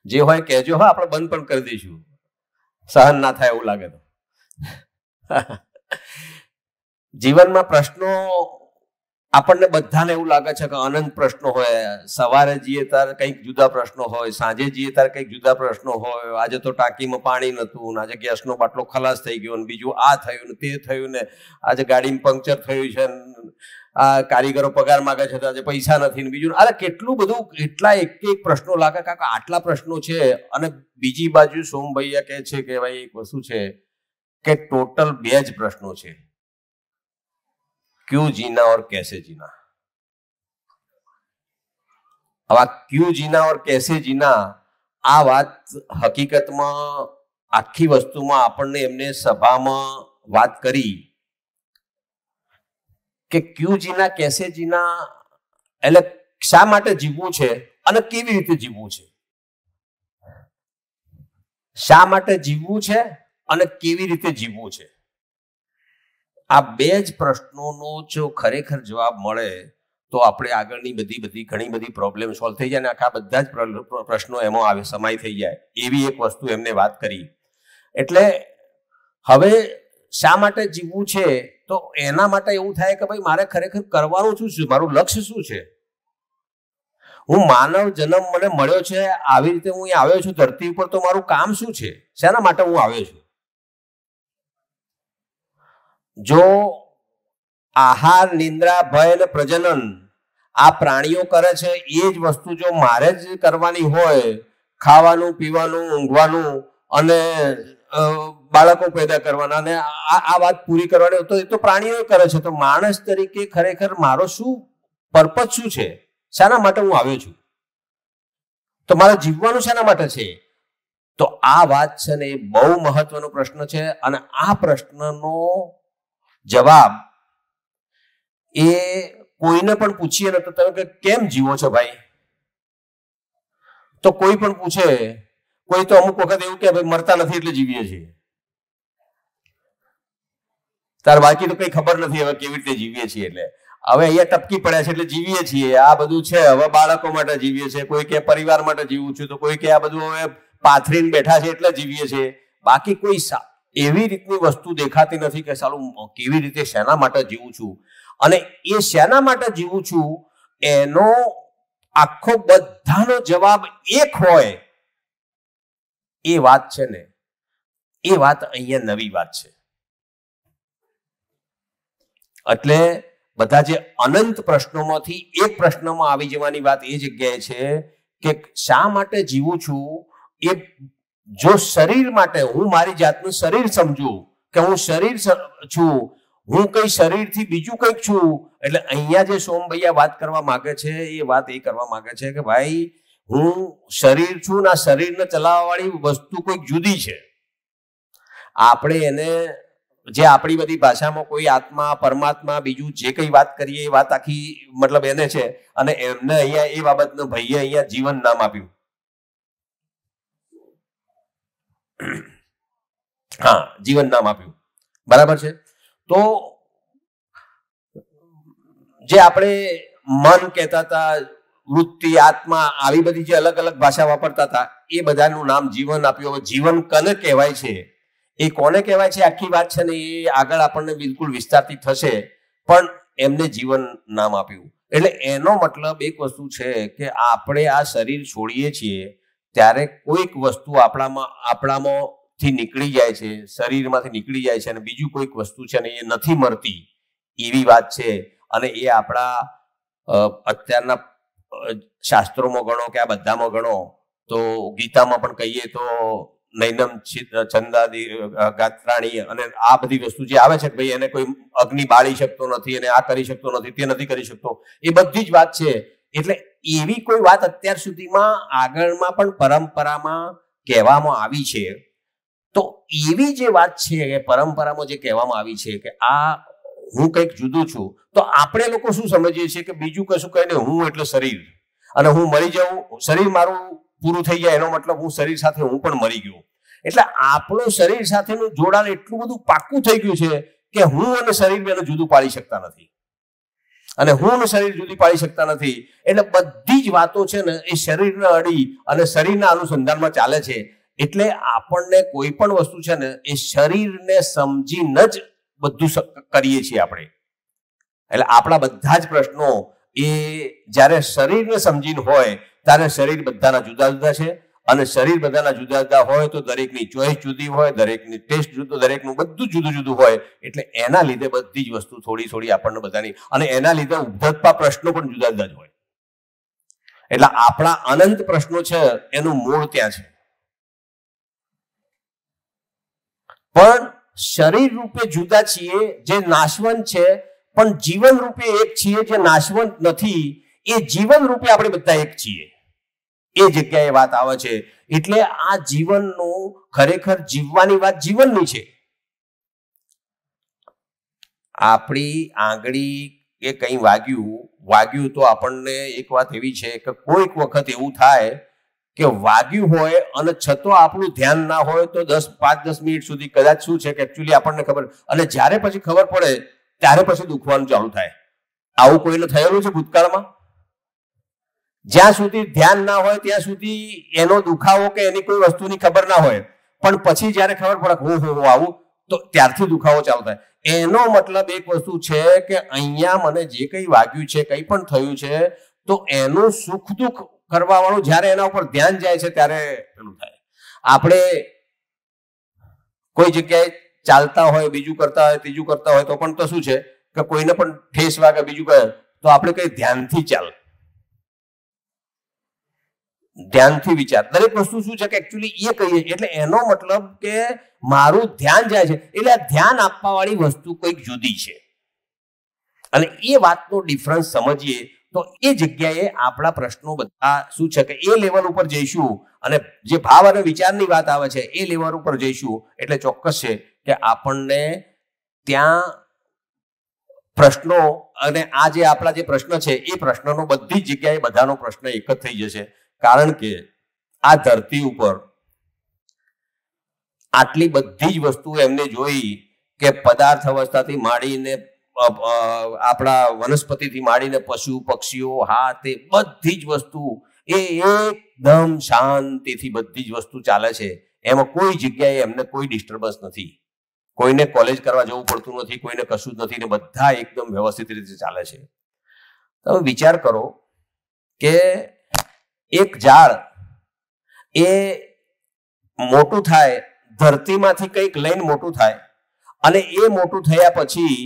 જે હોય કહેજો, હા આપણે બંધ પણ કરી દઈશું, સહન ના થાય એવું લાગે તો. જીવનમાં પ્રશ્નો આપણને બધાને એવું લાગે છે કે અનંત પ્રશ્નો હોય. સવારે જઈએ ત્યારે કંઈક જુદા પ્રશ્નો હોય, સાંજે જઈએ ત્યારે કંઈક જુદા પ્રશ્નો હોય. આજે તો ટાંકીમાં પાણી નહોતું, આજે ગેસનો બાટલો ખલાસ થઈ ગયો, ને બીજું આ થયું ને તે થયું, ને આજે ગાડીમાં પંક્ચર થયું છે, આ કારીગરો પગાર માગે છે તો આજે પૈસા નથી, ને બીજું અરે કેટલું બધું, એટલા એક પ્રશ્નો લાગે કાકા આટલા પ્રશ્નો છે. અને બીજી બાજુ સોમભૈયા કહે છે કે ભાઈ એક વસ્તુ છે કે ટોટલ 2 જ પ્રશ્નો છે, क्यों जीना और कैसे जीना. अब आ क्यों जीना और कैसे जीना आ વાત હકીકતમાં આખી વસ્તુમાં આપણને એમને સભામાં વાત કરી કે ક્યું જીના કેસે જીના એટલે શા માટે જીવવું છે અને કેવી રીતે જીવવું છે. શા માટે જીવવું છે અને કેવી રીતે જીવવું છે. આ 2 જ પ્રશ્નોનો જો ખરેખર જવાબ મળે તો આપણે આગળની ઘણી બધી પ્રોબ્લેમ સોલ્વ થઈ જાય, ને આખા બધા જ પ્રશ્નો એમાં આવે સમાય થઈ જાય એવી એક વસ્તુ એમને વાત કરી. એટલે હવે શા માટે જીવવું છે તો એના માટે એવું થાય કે ભાઈ મારે ખરેખર કરવાનું શું છે, મારું લક્ષ્ય શું છે. હું માનવ જન્મ મને મળ્યો છે, આવી રીતે હું અહીંયા આવ્યો છું ધરતી ઉપર, તો મારું કામ શું છે, શેના માટે હું આવ્યો છું. જો આહાર, નિંદ્રા, ભય અને પ્રજનન આ પ્રાણીઓ કરે છે એ જ વસ્તુ જો મારે જ કરવાની હોય, ખાવાનું, પીવાનું, ઊંઘવાનું અને બાળકો પેદા કરવાના અને આ વાત પૂરી કરવાની હોય તો એ તો પ્રાણીઓ કરે છે. તો માણસ તરીકે ખરેખર મારો શું પર્પઝ શું છે, શાના માટે હું આવ્યો છું, તો મારે જીવવાનું શાના માટે છે. તો આ વાત છે ને એ બહુ મહત્વનો પ્રશ્ન છે. અને આ પ્રશ્નનો જવાબ એ કોઈને પણ પૂછીએ ને તો તમે કેમ જીવો છો ભાઈ, તો કોઈ પણ પૂછે, કોઈ તો અમુક વખત એવું કે ભાઈ મરતા નથી એટલે જીવીએ છીએ. તાર બાકી તો કઈ ખબર નથી હવે કેવી રીતે જીવીએ છીએ. એટલે હવે અહીંયા ટપકી પડ્યા છે એટલે જીવીએ છીએ. આ બધું છે, હવે બાળકો માટે જીવીએ છીએ, કોઈ કે પરિવાર માટે જીવું છું, તો કોઈ કે આ બધું હવે પાથરીને બેઠા છે એટલે જીવીએ છીએ. બાકી કોઈ એવી રીતની વસ્તુ દેખાતી નથી કે સાલું કેવી રીતે શેના માટે જીવું છું. અને એ શેના માટે જીવું છું એનો આખો બધાનો જવાબ એક હોય એ વાત છે ને, એ વાત અહીંયા નવી વાત છે. એટલે બધા જે અનંત પ્રશ્નોમાંથી એક પ્રશ્નમાં આવી જવાની વાત એ જગ્યાએ છે કે શા માટે જીવું છું. એ જો શરીર માટે હું મારી જાતનું શરીર સમજુ કે હું શરીર છું, હું કઈ શરીરથી બીજું કંઈક છું. એટલે અહીંયા જે સોમભૈયા વાત કરવા માંગે છે એ વાત એ કરવા માંગે છે કે ભાઈ હું શરીર છું ને આ શરીરને ચલાવવા વાળી વસ્તુ કોઈક જુદી છે. આપણે એને જે આપણી બધી ભાષામાં કોઈ આત્મા, પરમાત્મા, બીજું જે કઈ વાત કરીએ એ વાત આખી મતલબ એને છે. અને એમને અહીંયા એ બાબતનું ભાઈએ અહીંયા જીવન નામ આપ્યું. હા, જીવન નામ આપ્યું, બરાબર છે. તો જે આપણે મન કહેતા હતા, વૃત્તિ, આત્મા, આવી બધી જે અલગ અલગ ભાષા વાપરતા હતા એ બધાનું નામ જીવન આપ્યું. હવે જીવન કને કહેવાય છે, એ કોને કહેવાય છે, આખી વાત છે ને એ આગળ આપણને બિલકુલ વિસ્તારથી થશે, પણ એમને જીવન નામ આપ્યું. એટલે એનો મતલબ એક વસ્તુ છે કે આપણે આ શરીર છોડીએ છીએ ત્યારે કોઈક વસ્તુ આપણામાંથી નીકળી જાય છે, શરીરમાંથી નીકળી જાય છે, અને બીજું કોઈક વસ્તુ છે ને એ નથી મળતી એવી વાત છે. અને એ આપણા અત્યારના શાસ્ત્રોમાં ગણો કે આ બધામાં ગણો તો ગીતામાં પણ કહીએ તો નૈનમ છંદાદી ગાત્રાણી અને આ બધી વસ્તુ જે આવે છે કે ભાઈ એને કોઈ અગ્નિ બાળી શકતો નથી, અને આ કરી શકતો નથી, તે નથી કરી શકતો, એ બધી જ વાત છે. એટલે એવી કોઈ વાત અત્યાર સુધીમાં આગળમાં પણ પરંપરામાં કહેવામાં આવી છે. તો એવી જે વાત છે કે પરંપરામાં જે કહેવામાં આવી છે કે આ હું કંઈક જુદું છું, તો આપણે લોકો શું સમજીએ છીએ કે બીજું કશું કઈ નહીં, હું એટલે શરીર, અને હું મરી જાઉં, શરીર મારું પૂરું થઈ જાય એનો મતલબ હું શરીર સાથે હું પણ મરી ગયો. એટલે આપણું શરીર સાથેનું જોડાણ એટલું બધું પાક્કું થઈ ગયું છે કે હું અને શરીર બેને જુદું પાડી શકતા નથી. અને હું ને શરીર જુદી પાડી શકતા નથી. એટલે બધી જ વાતો છે ને એ શરીરને અડી અને શરીરના અનુસંધાનમાં ચાલે છે. એટલે આપણને કોઈ પણ વસ્તુ છે ને એ શરીરને સમજીને જ બધું કરીએ છીએ આપણે. એટલે આપણા બધા જ પ્રશ્નો એ જ્યારે શરીરને સમજીને હોય ત્યારે શરીર બધાના જુદા જુદા છે. અને શરીર બધાના જુદા જુદા હોય તો દરેકની ચોઈસ જુદી હોય, દરેકની ટેસ્ટ જુદો, દરેકનું બધું જુદું જુદું હોય. એટલે એના લીધે બધી જ વસ્તુ થોડી થોડી આપણને બધાની, અને એના લીધે ઉદ્ભવતા પ્રશ્નો પણ જુદા જુદા જ હોય. એટલે આપણા અનંત પ્રશ્નો છે એનું મૂળ ત્યાં છે. પણ શરીર રૂપે જુદા છીએ જે નાશવંત છે, પણ જીવન રૂપે એક છીએ જે નાશવંત નથી. એ જીવન રૂપે આપણે બધા એક છીએ, એ જગ્યાએ વાત આવે છે. એટલે આ જીવનનું ખરેખર જીવવાની વાત જીવનની છે. આપણી આંગળી એ કંઈ વાગ્યું તો આપણને એક વાત એવી છે કે કોઈક વખત એવું થાય કે વાગ્યું હોય અને છતાં આપણું ધ્યાન ના હોય તો 5-10 મિનિટ સુધી કદાચ શું છે કે એકચ્યુઅલી આપણને ખબર, અને જ્યારે પછી ખબર પડે ત્યારે પછી દુખવાનું ચાલુ થાય. આવું કોઈને થયેલું છે ભૂતકાળમાં? જ્યાં સુધી ધ્યાન ના હોય ત્યાં સુધી એનો દુખાવો કે એની કોઈ વસ્તુની ખબર ના હોય, પણ પછી જ્યારે ખબર પડે હું આવું, તો ત્યારથી દુખાવો ચાલુ થાય. એનો મતલબ એક વસ્તુ છે કે અહીંયા મને જે કંઈ વાગ્યું છે, કંઈ પણ થયું છે, તો એનું સુખ દુઃખ કરવા વાળું જ્યારે એના ઉપર ધ્યાન જાય છે ત્યારે પેલું થાય. આપણે કોઈ જગ્યાએ ચાલતા હોય, બીજું કરતા હોય, ત્રીજું કરતા હોય, તો પણ તો શું છે કે કોઈને પણ ઠેસ વાગે, બીજું કહે તો આપણે કઈ ધ્યાનથી ચાલ, ધ્યાનથી વિચાર. દરેક વસ્તુ શું છે કે એકચ્યુઅલી એ કહીએ એટલે એનો મતલબ કે મારું ધ્યાન જાય છે. એટલે આ ધ્યાન આપવા વાળી વસ્તુ કોઈક જુદી છે. અને એ વાતનો ડિફરન્સ સમજીએ તો એ જગ્યાએ આપણા પ્રશ્નો બધા શું છે કે એ લેવલ ઉપર જઈશું. અને જે ભાવ અને વિચારની વાત આવે છે એ લેવલ ઉપર જઈશું એટલે ચોક્કસ છે કે આપણને ત્યાં પ્રશ્નો, અને આ જે આપણા જે પ્રશ્ન છે એ પ્રશ્નનો બધી જ જગ્યાએ બધાનો પ્રશ્ન એક જ થઈ જશે. કારણ કે આ ધરતી ઉપર આટલી બધી જ વસ્તુ એમને જોઈ કે પદાર્થ અવસ્થાથી માંડીને આપણા વનસ્પતિથી માંડીને પશુ પક્ષીઓ, હા, તે બધી જ વસ્તુ એ એકદમ શાંતિથી બધી જ વસ્તુ ચાલે છે. એમાં કોઈ જગ્યાએ એમને કોઈ ડિસ્ટર્બન્સ નથી, કોઈને કોલેજ કરવા જવું પડતું નથી, કોઈને કશું જ નથી, ને બધા એકદમ વ્યવસ્થિત રીતે ચાલે છે. તમે વિચાર કરો કે એક ઝાડ એ મોટું થાય, ધરતીમાંથી કંઈક લઈને મોટું થાય, અને એ મોટું થયા પછી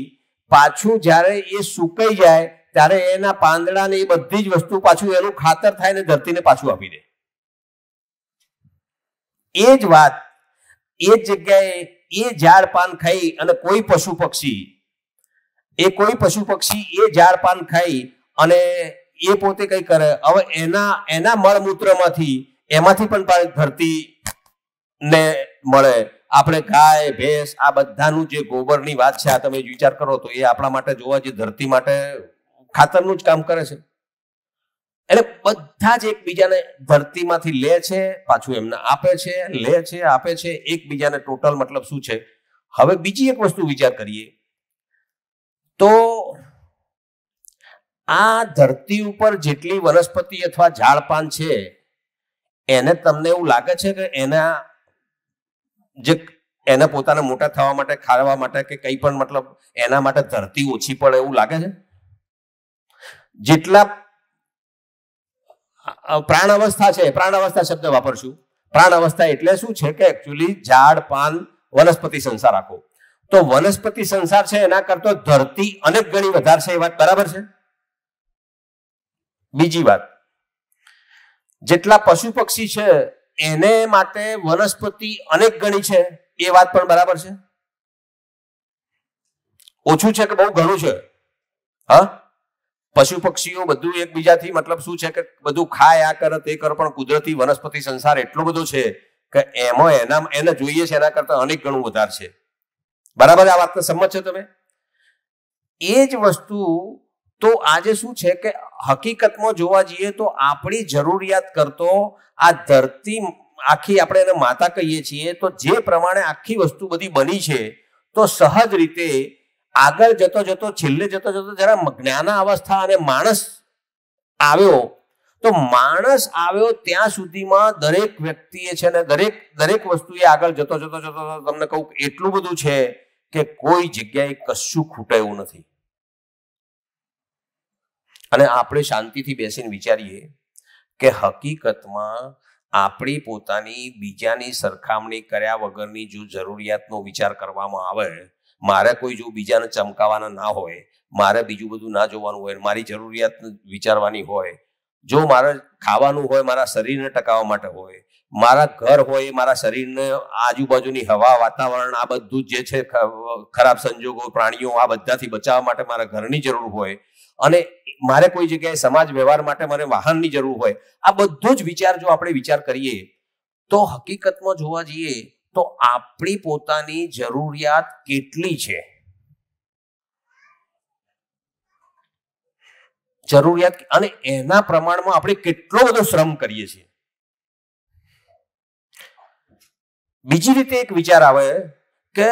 પાછું જ્યારે એ સુકાઈ જાય ત્યારે એના પાંદડા ને એ બધી જ વસ્તુ પાછું એનું ખાતર થાય ને ધરતીને પાછું આપી દે. એ જ વાત એ જગ્યાએ એ ઝાડ પાન ખાઈ અને કોઈ પશુ પક્ષી એ ઝાડ પાન ખાઈ અને એ પોતે કઈ કરે, હવે એના મળમૂત્રમાંથી એમાંથી પણ ધરતી ને મળે. આપણે ગાય ભેંસ આ બધાનું જે ગોબરની વાત છે, આ તમે વિચાર કરો તો એ આપણા માટે જોવા જે ધરતી માટે ખાતરનું જ કામ કરે છે. એટલે બધા જ એકબીજાને ધરતીમાંથી લે છે, પાછું એમને આપે છે, લે છે, આપે છે, એકબીજાને ટોટલ મતલબ શું છે. હવે બીજી એક વસ્તુ વિચાર કરીએ તો આ ધરતી ઉપર જેટલી વનસ્પતિ અથવા ઝાડપાન છે એને તમને એવું લાગે છે કે એને પોતાને મોટા થવા માટે, ખાવા માટે કે કંઈ પણ મતલબ એના માટે ધરતી ઓછી પડે એવું લાગે છે? જેટલા પ્રાણ અવસ્થા છે, પ્રાણ અવસ્થા શબ્દ વાપરશું. પ્રાણ અવસ્થા એટલે શું છે કે એકચ્યુઅલી ઝાડ પાન વનસ્પતિ સંસાર આખો, તો વનસ્પતિ સંસાર છે એના કરતા ધરતી અનેક ગણી વધારે છે. એ વાત બરાબર છે? બીજી વાત, જેટલા પશુ પક્ષી છે એને માટે વનસ્પતિ અનેક ગણી છે. એ વાત પણ બરાબર છે? ઓછું છે કે બહુ ઘણું છે? હા, પશુ પક્ષીઓ બધું એકબીજાથી મતલબ શું છે કે બધું ખાય, આ કરે, તે કરે, પણ કુદરતી વનસ્પતિ સંસાર એટલો બધો છે કે એમાં એને જોઈએ છે એના કરતા અનેક ગણું વધારે છે. બરાબર? આ વાતને સમજ છો તમે? એ જ વસ્તુ તો આજે શું છે કે હકીકતમાં જોવા જઈએ તો આપણી જરૂરિયાત કરતો આ ધરતી આખી, આપણે એને માતા કહીએ છીએ, તો જે પ્રમાણે આખી વસ્તુ બધી બની છે તો સહજ રીતે આગળ જતો જતો છેલ્લે જતો જતો જરા જ્ઞાન અવસ્થા અને માણસ આવ્યો, તો માણસ આવ્યો ત્યાં સુધીમાં દરેક વ્યક્તિએ છે ને દરેક વસ્તુએ આગળ જતો જતો જતો તમને કહું એટલું બધું છે કે કોઈ જગ્યાએ કશું ખૂટે એવું નથી. અને આપણે શાંતિથી બેસીને વિચારીએ કે હકીકતમાં આપણી પોતાની બીજાની સરખામણી કર્યા વગરની જો જરૂરિયાતનો વિચાર કરવામાં આવે, મારે કોઈ જો બીજાને ચમકાવાના ના હોય, મારે બીજું બધું ના જોવાનું હોય, મારી જરૂરિયાત વિચારવાની હોય, જો મારે ખાવાનું હોય મારા શરીરને ટકાવવા માટે હોય, મારા ઘર હોય મારા શરીરને આજુબાજુની હવા વાતાવરણ આ બધું જે છે ખરાબ સંજોગો પ્રાણીઓ આ બધાથી બચાવવા માટે મારા ઘરની જરૂર હોય, અને મારે કોઈ જગ્યાએ સમાજ વ્યવહાર માટે મારે વાહનની જરૂર હોય, આ બધો જ વિચાર જો આપણે વિચાર કરીએ તો હકીકતમાં જોવા જઈએ તો આપણી પોતાની જરૂરિયાત કેટલી છે, જરૂરિયાત અને એના પ્રમાણમાં આપણે કેટલો બધો શ્રમ કરીએ છીએ. બીજી રીતે એક વિચાર આવે કે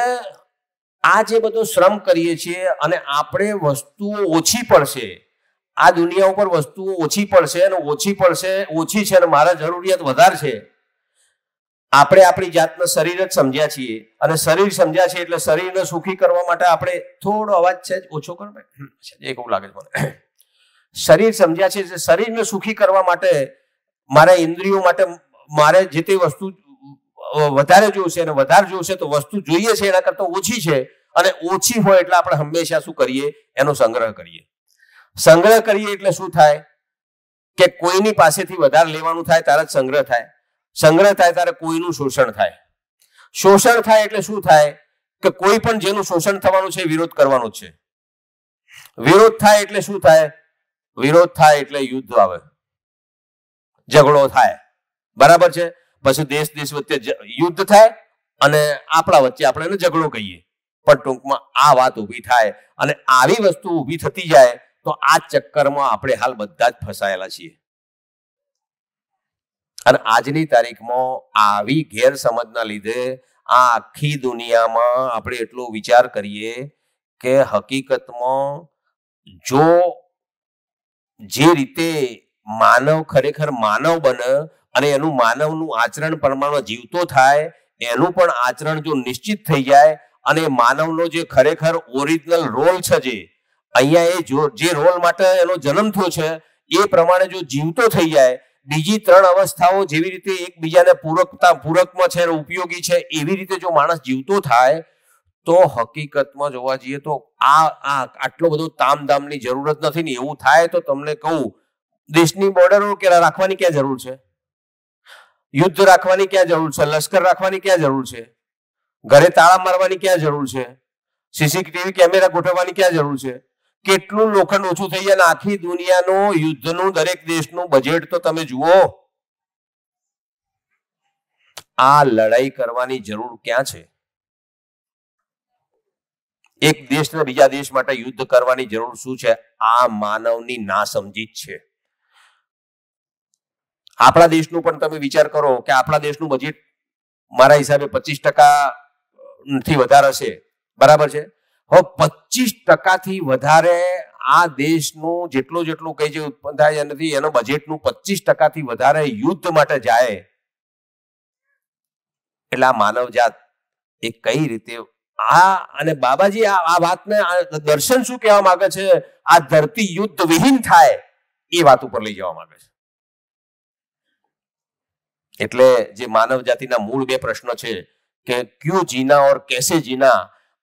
આ જે બધો શ્રમ કરીએ છીએ અને આપણે વસ્તુઓ ઓછી પડશે, આ દુનિયા ઉપર વસ્તુઓ ઓછી પડશે અને ઓછી છે અને મારા જરૂરિયાત વધારે છે. આપણે આપણી જાતને શરીર જ સમજ્યા છીએ અને શરીર સમજ્યા છે એટલે શરીરને સુખી કરવા માટે આપણે થોડો અવાજ છે ઓછો કરો એવું લાગે છે મને. શરીર સમજ્યા છે એટલે શરીરને સુખી કરવા માટે મારા ઇન્દ્રિયો માટે મારે જે તે વસ્તુ વધારે જોશે અને વધારે જોશે તો વસ્તુ જોઈએ છે એના કરતા ઓછી છે, અને ઓછી હોય એટલે આપણે હંમેશા શું કરીએ એનો સંગ્રહ કરીએ. સંગ્રહ કરીએ એટલે શું થાય કે કોઈની પાસેથી વધારે લેવાનું થાય ત્યારે જ સંગ્રહ થાય. સંગ્રહ થાય ત્યારે કોઈનું શોષણ થાય. શોષણ થાય એટલે શું થાય કે કોઈ પણ જેનું શોષણ થવાનું છે વિરોધ કરવાનો છે. વિરોધ થાય એટલે શું થાય? વિરોધ થાય એટલે યુદ્ધ આવે, ઝઘડો થાય. બરાબર છે? પછી દેશ વચ્ચે યુદ્ધ થાય અને આપણા વચ્ચે આપણે એને ઝઘડો કહીએ. પણ ટૂંકમાં આ વાત ઊભી થાય અને આવી વસ્તુ ઊભી થતી જાય તો આ ચક્કરમાં આપણે હાલ બધા જ ફસાયેલા છીએ. અને આજની તારીખમાં આવી ગેરસમજના લીધે આ આખી દુનિયામાં આપણે એટલો વિચાર કરીએ કે હકીકતમાં જો જે રીતે માનવ ખરેખર માનવ બને અને એનું માનવનું આચરણ પ્રમાણે જીવતો થાય, એનું પણ આચરણ જો નિશ્ચિત થઈ જાય અને માનવનો જે ખરેખર ઓરિજિનલ રોલ છે, જે અહીંયા જે રોલ માટે એનો જન્મ થયો છે એ પ્રમાણે જો જીવતો થઈ જાય, બીજી ત્રણ અવસ્થાઓ જેવી રીતે એકબીજાને પૂરકમાં છે, ઉપયોગી છે, એવી રીતે જો માણસ જીવતો થાય તો હકીકતમાં જોવા જઈએ તો આટલો બધો તામધામની જરૂરત નથી ને. એવું થાય તો તમને કહું, દેશની બોર્ડરો કે રાખવાની ક્યાં જરૂર છે? યુદ્ધ રાખવાની ક્યાં જરૂર છે? લશ્કર રાખવાની ક્યાં જરૂર છે? ઘરે તાળા મારવાની ક્યાં જરૂર છે? સીસીટીવી કેમેરા ગોઠવવાની ક્યાં જરૂર છે? કેટલું લોખંડ ઓછું થઈ જાય. આખી દુનિયાનું યુદ્ધનું દરેક દેશનું બજેટ તો તમે જુઓ. આ લડાઈ કરવાની જરૂર ક્યાં છે? એક દેશને બીજા દેશ માટે યુદ્ધ કરવાની જરૂર શું છે? આ માનવની નાસમજી જ છે. આપણા દેશનું પણ તમે વિચાર કરો કે આપણા દેશનું બજેટ મારા હિસાબે 25% થી વધારે હશે. બરાબર છે? હવે 25% વધારે આ દેશનું જેટલું કઈ જે ઉત્પન્ન થાય નથી એનો બજેટનું 25% થી વધારે યુદ્ધ માટે જાય એટલે આ માનવજાત એ કઈ રીતે અને બાબાજી આ વાતને દર્શન શું કહેવા માંગે છે? આ ધરતી યુદ્ધ વિહીન થાય એ વાત ઉપર લઈ જવા માંગે છે. એટલે જે માનવ જાતિના મૂળ બે પ્રશ્નો છે કે ક્યું જીના ઓર કેસે જીના,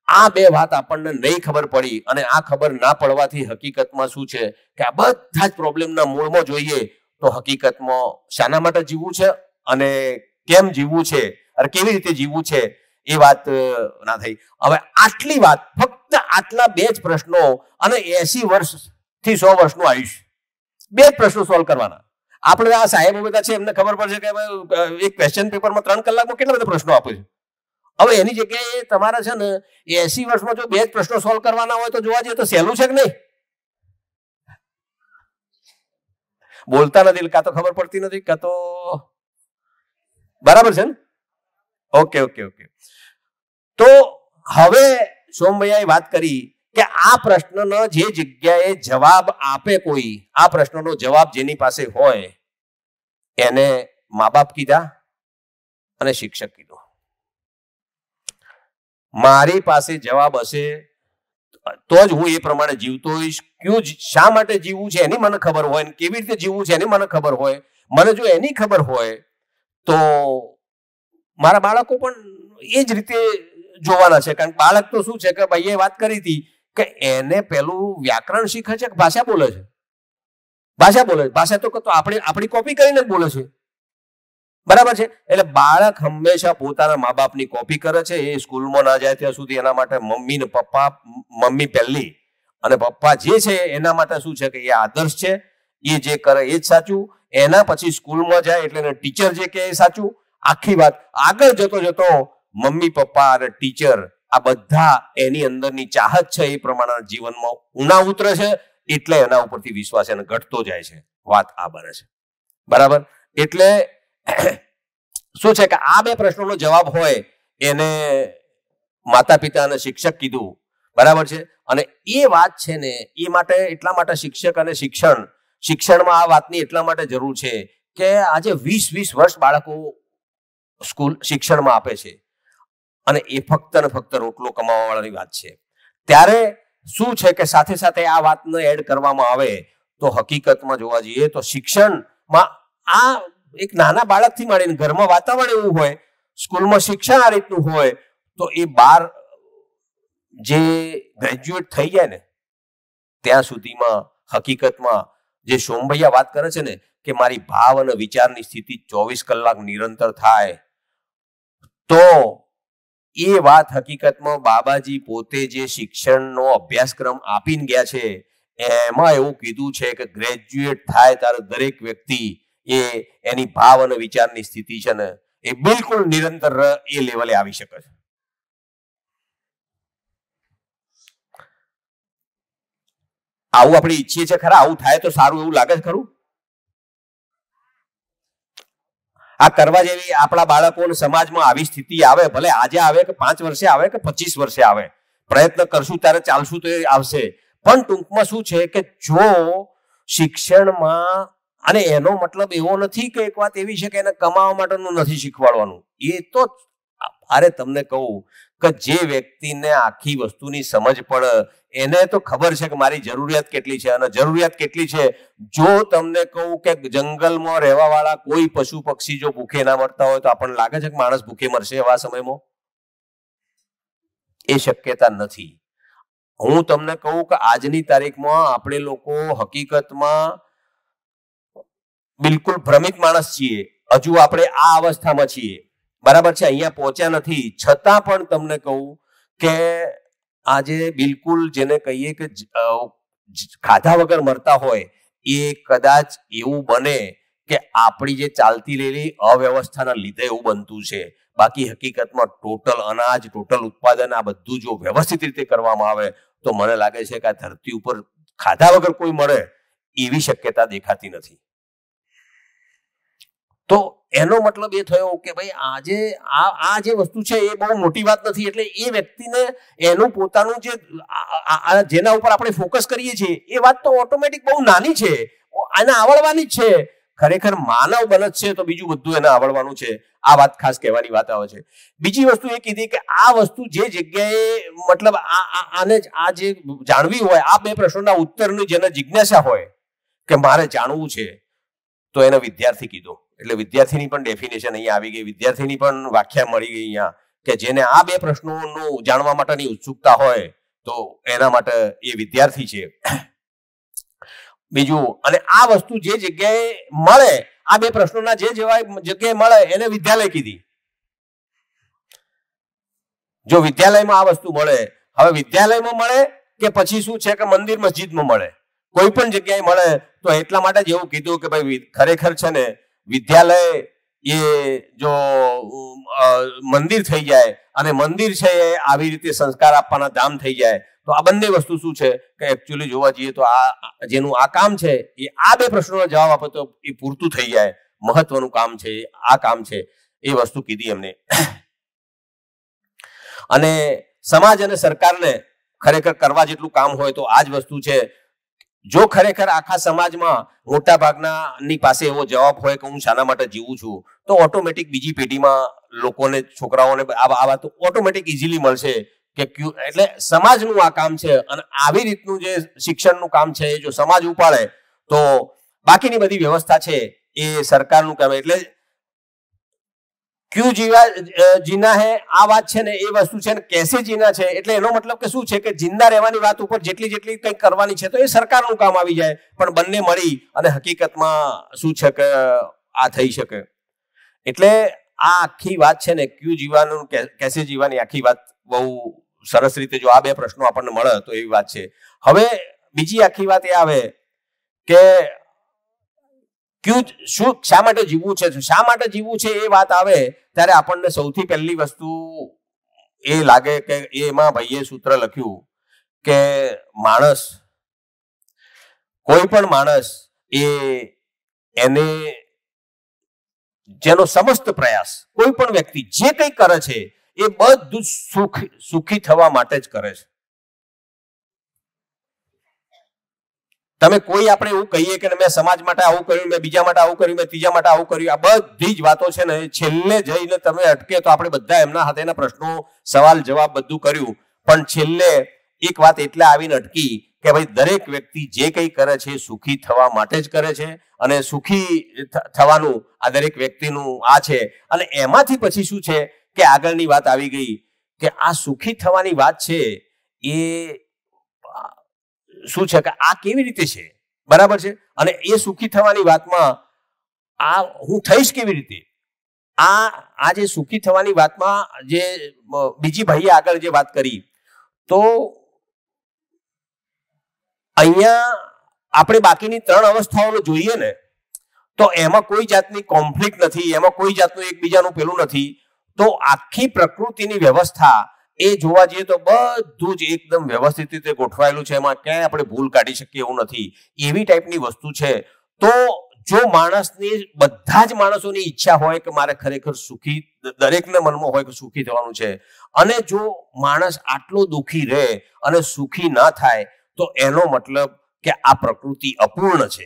આ બે વાત આપણને નહીં ખબર પડી અને આ ખબર ના પડવાથી હકીકતમાં શું છે કે આ બધા જ પ્રોબ્લેમના મૂળમાં જોઈએ તો હકીકતમાં શાના માટે જીવવું છે અને કેમ જીવવું છે અને કેવી રીતે જીવવું છે એ વાત ના થઈ. હવે આટલી વાત, ફક્ત આટલા બે જ પ્રશ્નો અને 80 વર્ષથી 100 વર્ષનું આયુષ્ય, બે જ પ્રશ્નો સોલ્વ કરવાના. આપણે આ સાહેબો બધા છે એમને ખબર પડશે કે એક ક્વેશ્ચન પેપરમાં 3 કલાકમાં કેટલા બધા પ્રશ્નો આપે છે. હવે એની જગ્યાએ તમારે છે ને 80 વર્ષમાં જો બે જ પ્રશ્નો સોલ્વ કરવાના હોય તો જોવા જઈએ તો સહેલું છે કે નહીં? બોલતા નથી, કાં તો ખબર પડતી નથી, કાં તો બરાબર છે ને? ઓકે. તો હવે સોમભૈયાએ વાત કરી કે આ પ્રશ્નનો જે જગ્યાએ જવાબ આપે કોઈ, આ પ્રશ્નનો જવાબ જેની પાસે હોય એને મા બાપ કીધા અને શિક્ષક કીધો. મારી પાસે જવાબ હશે તો જ હું એ પ્રમાણે જીવતો હોઈશ. શા માટે જીવવું છે એની મને ખબર હોય, ને કેવી રીતે જીવવું છે એની મને ખબર હોય. મને જો એની ખબર હોય તો મારા બાળકો પણ એ જ રીતે જોવાના છે. કારણ કે બાળક તો શું છે કે ભાઈએ વાત કરી હતી કે એને પેલું વ્યાકરણ શીખે છે કે ભાષા બોલે છે. ભાષા તો આપણી કોપી કરીને જ બોલે છે. બરાબર છે. એટલે બાળક હંમેશા પોતાના મા બાપની કોપી કરે છે. એ સ્કૂલમાં ના જાય ત્યાં સુધી એના માટે મમ્મી પહેલી અને પપ્પા જે છે એના માટે શું છે કે એ આદર્શ છે. એ જે કરે એ જ સાચું. એના પછી સ્કૂલમાં જાય એટલે ટીચર જે કે એ સાચું. આખી વાત આગળ જતો મમ્મી પપ્પા અને ટીચર આ બધા એની અંદરની ચાહત છે એ પ્રમાણેના જીવનમાં ઊના ઉતરે છે. એટલે એના ઉપરથી વિશ્વાસ એને ઘટતો જાય છે. વાત આ બને છે. બરાબર. એટલે શું છે કે આ બે પ્રશ્નોનો જવાબ હોય એને માતા પિતા અને શિક્ષક કીધું. બરાબર છે. અને એ વાત છે ને એ માટે એટલા માટે શિક્ષક અને શિક્ષણમાં આ વાતની એટલા માટે જરૂર છે કે આજે 20-20 વર્ષ બાળકો શિક્ષણમાં આપે છે અને એ ફક્ત ને ફક્ત રોટલો કમાવા વાળાની વાત છે. ત્યારે શું છે કે સાથે સાથે આ વાતને એડ કરવામાં આવે તો હકીકતમાં જોવા જઈએ તો શિક્ષણમાં આ એક નાના બાળકથી માંડીને ઘરમાં વાતાવરણ એવું હોય, સ્કૂલમાં શિક્ષણ આ રીતનું હોય તો એ બાર જે ગ્રેજ્યુએટ થઈ જાય ને ત્યાં સુધીમાં હકીકતમાં જે સોમભૈયા વાત કરે છે ને કે મારી ભાવ અને વિચારની સ્થિતિ 24 કલાક નિરંતર થાય તો એ વાત હકીકતમાં બાબાજી પોતે જે શિક્ષણનો અભ્યાસક્રમ આપીને ગયા છે એમાં એવું કીધું છે કે ગ્રેજ્યુએટ થાય ત્યારે દરેક વ્યક્તિ એની ભાવ અને વિચારની સ્થિતિ છે ને એ બિલકુલ નિરંતર એ લેવલે આવી શકે છે. આવું આપણે ઈચ્છીએ છીએ ખરા? આવું થાય તો સારું એવું લાગે છે ખરું? આ કરવા જેવી આપણા બાળકોને સમાજમાં આવી સ્થિતિ આવે, ભલે આજે આવે કે 5 વર્ષે આવે કે 25 વર્ષે આવે, પ્રયત્ન કરશું ત્યારે ચાલશું તો એ આવશે. પણ ટૂંકમાં શું છે કે જો શિક્ષણમાં, અને એનો મતલબ એવો નથી કે એક વાત એવી છે કે એને કમાવા માટેનું નથી શીખવાડવાનું. એ તો અરે તમને કહું કે જે વ્યક્તિને આખી વસ્તુની સમજ પડે એને તો ખબર છે કે મારી જરૂરિયાત કેટલી છે. અને જરૂરિયાત કેટલી છે જો તમને કહું કે જંગલમાં રહેવા વાળા કોઈ પશુ પક્ષી જો ભૂખે ના મરતા હોય તો આપણને લાગે છે કે માણસ ભૂખે મરશે એવા સમયમાં? એ શક્યતા નથી. હું તમને કહું કે આજની તારીખમાં આપણે લોકો હકીકતમાં બિલકુલ ભ્રમિત માણસ છીએ. હજુ આપણે આ અવસ્થામાં છીએ. બરાબર છે. અહીંયા પહોંચ્યા નથી. છતાં પણ તમને કહું કે આજે બિલકુલ જેને કહીએ કે ખાધા વગર મરતા હોય એ કદાચ એવું બને કે આપણી જે ચાલતી રહેલી અવ્યવસ્થાના લીધે એવું બનતું છે. બાકી હકીકતમાં ટોટલ અનાજ, ટોટલ ઉત્પાદન આ બધું જો વ્યવસ્થિત રીતે કરવામાં આવે તો મને લાગે છે કે આ ધરતી ઉપર ખાધા વગર કોઈ મળે એવી શક્યતા દેખાતી નથી. તો એનો મતલબ એ થયો કે ભાઈ આજે આ જે વસ્તુ છે એ બહુ મોટી વાત નથી. એટલે એ વ્યક્તિને એનું પોતાનું જેના ઉપર આપણે ફોકસ કરીએ છીએ એ વાત તો ઓટોમેટિક બહુ નાની છે, એને આવડવાની જ છે. ખરેખર માનવ બનત છે તો બીજું બધું એને આવડવાનું છે. આ વાત ખાસ કહેવાની વાત આવે છે. બીજી વસ્તુ એ કીધી કે આ વસ્તુ જે જગ્યાએ મતલબ આને આ જે જાણવી હોય, આ બે પ્રશ્નોના ઉત્તરની જેને જિજ્ઞાસા હોય કે મારે જાણવું છે તો એને વિદ્યાર્થી કીધો. એટલે વિદ્યાર્થીની પણ ડેફિનેશન અહીંયા આવી ગઈ, વિદ્યાર્થીની પણ વ્યાખ્યા મળી ગઈ અહીંયા કે જેને આ બે પ્રશ્નોનું જાણવા માટેની ઉત્સુકતા હોય તો એના માટે એ વિદ્યાર્થી છે. બીજું, અને આ વસ્તુ જે જગ્યાએ મળે, આ બે પ્રશ્નોના જે જગ્યાએ મળે એને વિદ્યાલય કીધી. જો વિદ્યાલયમાં આ વસ્તુ મળે, હવે વિદ્યાલયમાં મળે કે પછી શું છે કે મંદિર મસ્જિદમાં મળે, કોઈ પણ જગ્યાએ મળે તો એટલા માટે જ એવું કીધું કે ભાઈ ખરેખર છે ને વિદ્યાલય એ જો મંદિર થઈ જાય અને મંદિર છે એ આવી રીતે સંસ્કાર આપવાના ધામ થઈ જાય તો આ બંને વસ્તુ શું છે કે એકચ્યુઅલી જોવા જઈએ તો આ જેનું આ કામ છે એ આ બે પ્રશ્નોનો જવાબ આપે તો એ પૂરતું થઈ જાય. મહત્વનું કામ છે આ કામ છે એ વસ્તુ કીધી એમને. અને સમાજ અને સરકારને ખરેખર કરવા જેટલું કામ હોય તો આ જ વસ્તુ છે. જો ખરેખર આખા સમાજમાં મોટા ભાગનાની પાસે એવો જવાબ હોય કે હું શાના માટે જીવું છું, તો ઓટોમેટિક બીજી પેઢીમાં લોકોને, છોકરાઓને આ વાત ઓટોમેટિક ઇઝીલી મળશે કે એટલે સમાજનું આ કામ છે. અને આવી રીતનું જે શિક્ષણનું કામ છે એ જો સમાજ ઉપાડે તો બાકીની બધી વ્યવસ્થા છે એ સરકારનું કામ. એટલે ક્યુ જીના હે આ વાત છે ને એ વસ્તુ છે ને કેસે જીના છે એટલે એનો મતલબ કે શું છે કે જિંદા રહેવાની વાત ઉપર જેટલી કંઈક કરવાની છે તો એ સરકારનું કામ આવી જાય. પણ બંને મળી અને હકીકતમાં શું છે કે આ થઈ શકે. એટલે આ આખી વાત છે ને ક્યુ જીવાનું કેસે જીવાની આખી વાત બહુ સરસ રીતે જો આ બે પ્રશ્નો આપણને મળે તો એવી વાત છે. હવે બીજી આખી વાત એ આવે કે શા માટે જીવવું છે એ વાત આવે ત્યારે આપણને સૌથી પહેલી વસ્તુ એ લાગે કે એમાં ભાઈએ સૂત્ર લખ્યું કે કોઈ પણ માણસ એને જેનો સમસ્ત પ્રયાસ, કોઈ પણ વ્યક્તિ જે કંઈ કરે છે એ બધું સુખી થવા માટે જ કરે છે. તમે કોઈ આપણે એવું કહીએ કે મેં સમાજ માટે આવું કર્યું, મેં બીજા માટે આવું કર્યું, મેં ત્રીજા માટે આવું કર્યું, આ બધી જ વાતો છે ને છેલ્લે જઈને તમે અટકે તો આપણે બધા એમના હાથેના પ્રશ્નો, સવાલ જવાબ બધું કર્યું, પણ છેલ્લે એક વાત એટલે આવીને અટકી કે ભાઈ દરેક વ્યક્તિ જે કંઈ કરે છે સુખી થવા માટે જ કરે છે. અને સુખી થવાનું આ દરેક વ્યક્તિનું આ છે. અને એમાંથી પછી શું છે કે આગળની વાત આવી ગઈ કે આ સુખી થવાની વાત છે એ શું છે કે આ કેવી રીતે છે, બરાબર છે. અને એ સુખી થવાની વાતમાં આ હું થઈશ કેવી રીતે, આ જે સુખી થવાની વાતમાં જે બીજી ભાઈએ આગળ જે વાત કરી, તો અહીંયા આપણે બાકીની 3 અવસ્થાઓને જોઈએ ને તો એમાં કોઈ જાતની કોન્ફ્લિક્ટ નથી, એમાં કોઈ જાતનું એકબીજાનું પેલું નથી. તો આખી પ્રકૃતિની વ્યવસ્થા એ જોવા જઈએ તો બધું જ એકદમ વ્યવસ્થિત રીતે ગોઠવાયેલું છે. એમાં ક્યાંય આપણે ભૂલ કાઢી શકીએ એવું નથી. એવી ટાઈપની વસ્તુ છે. તો જો માણસની, બધા જ માણસોની ઈચ્છા હોય કે મારે ખરેખર સુખી, દરેકને મનમાં હોય કે સુખી થવાનું છે, અને જો માણસ આટલો દુઃખી રહે અને સુખી ના થાય તો એનો મતલબ કે આ પ્રકૃતિ અપૂર્ણ છે.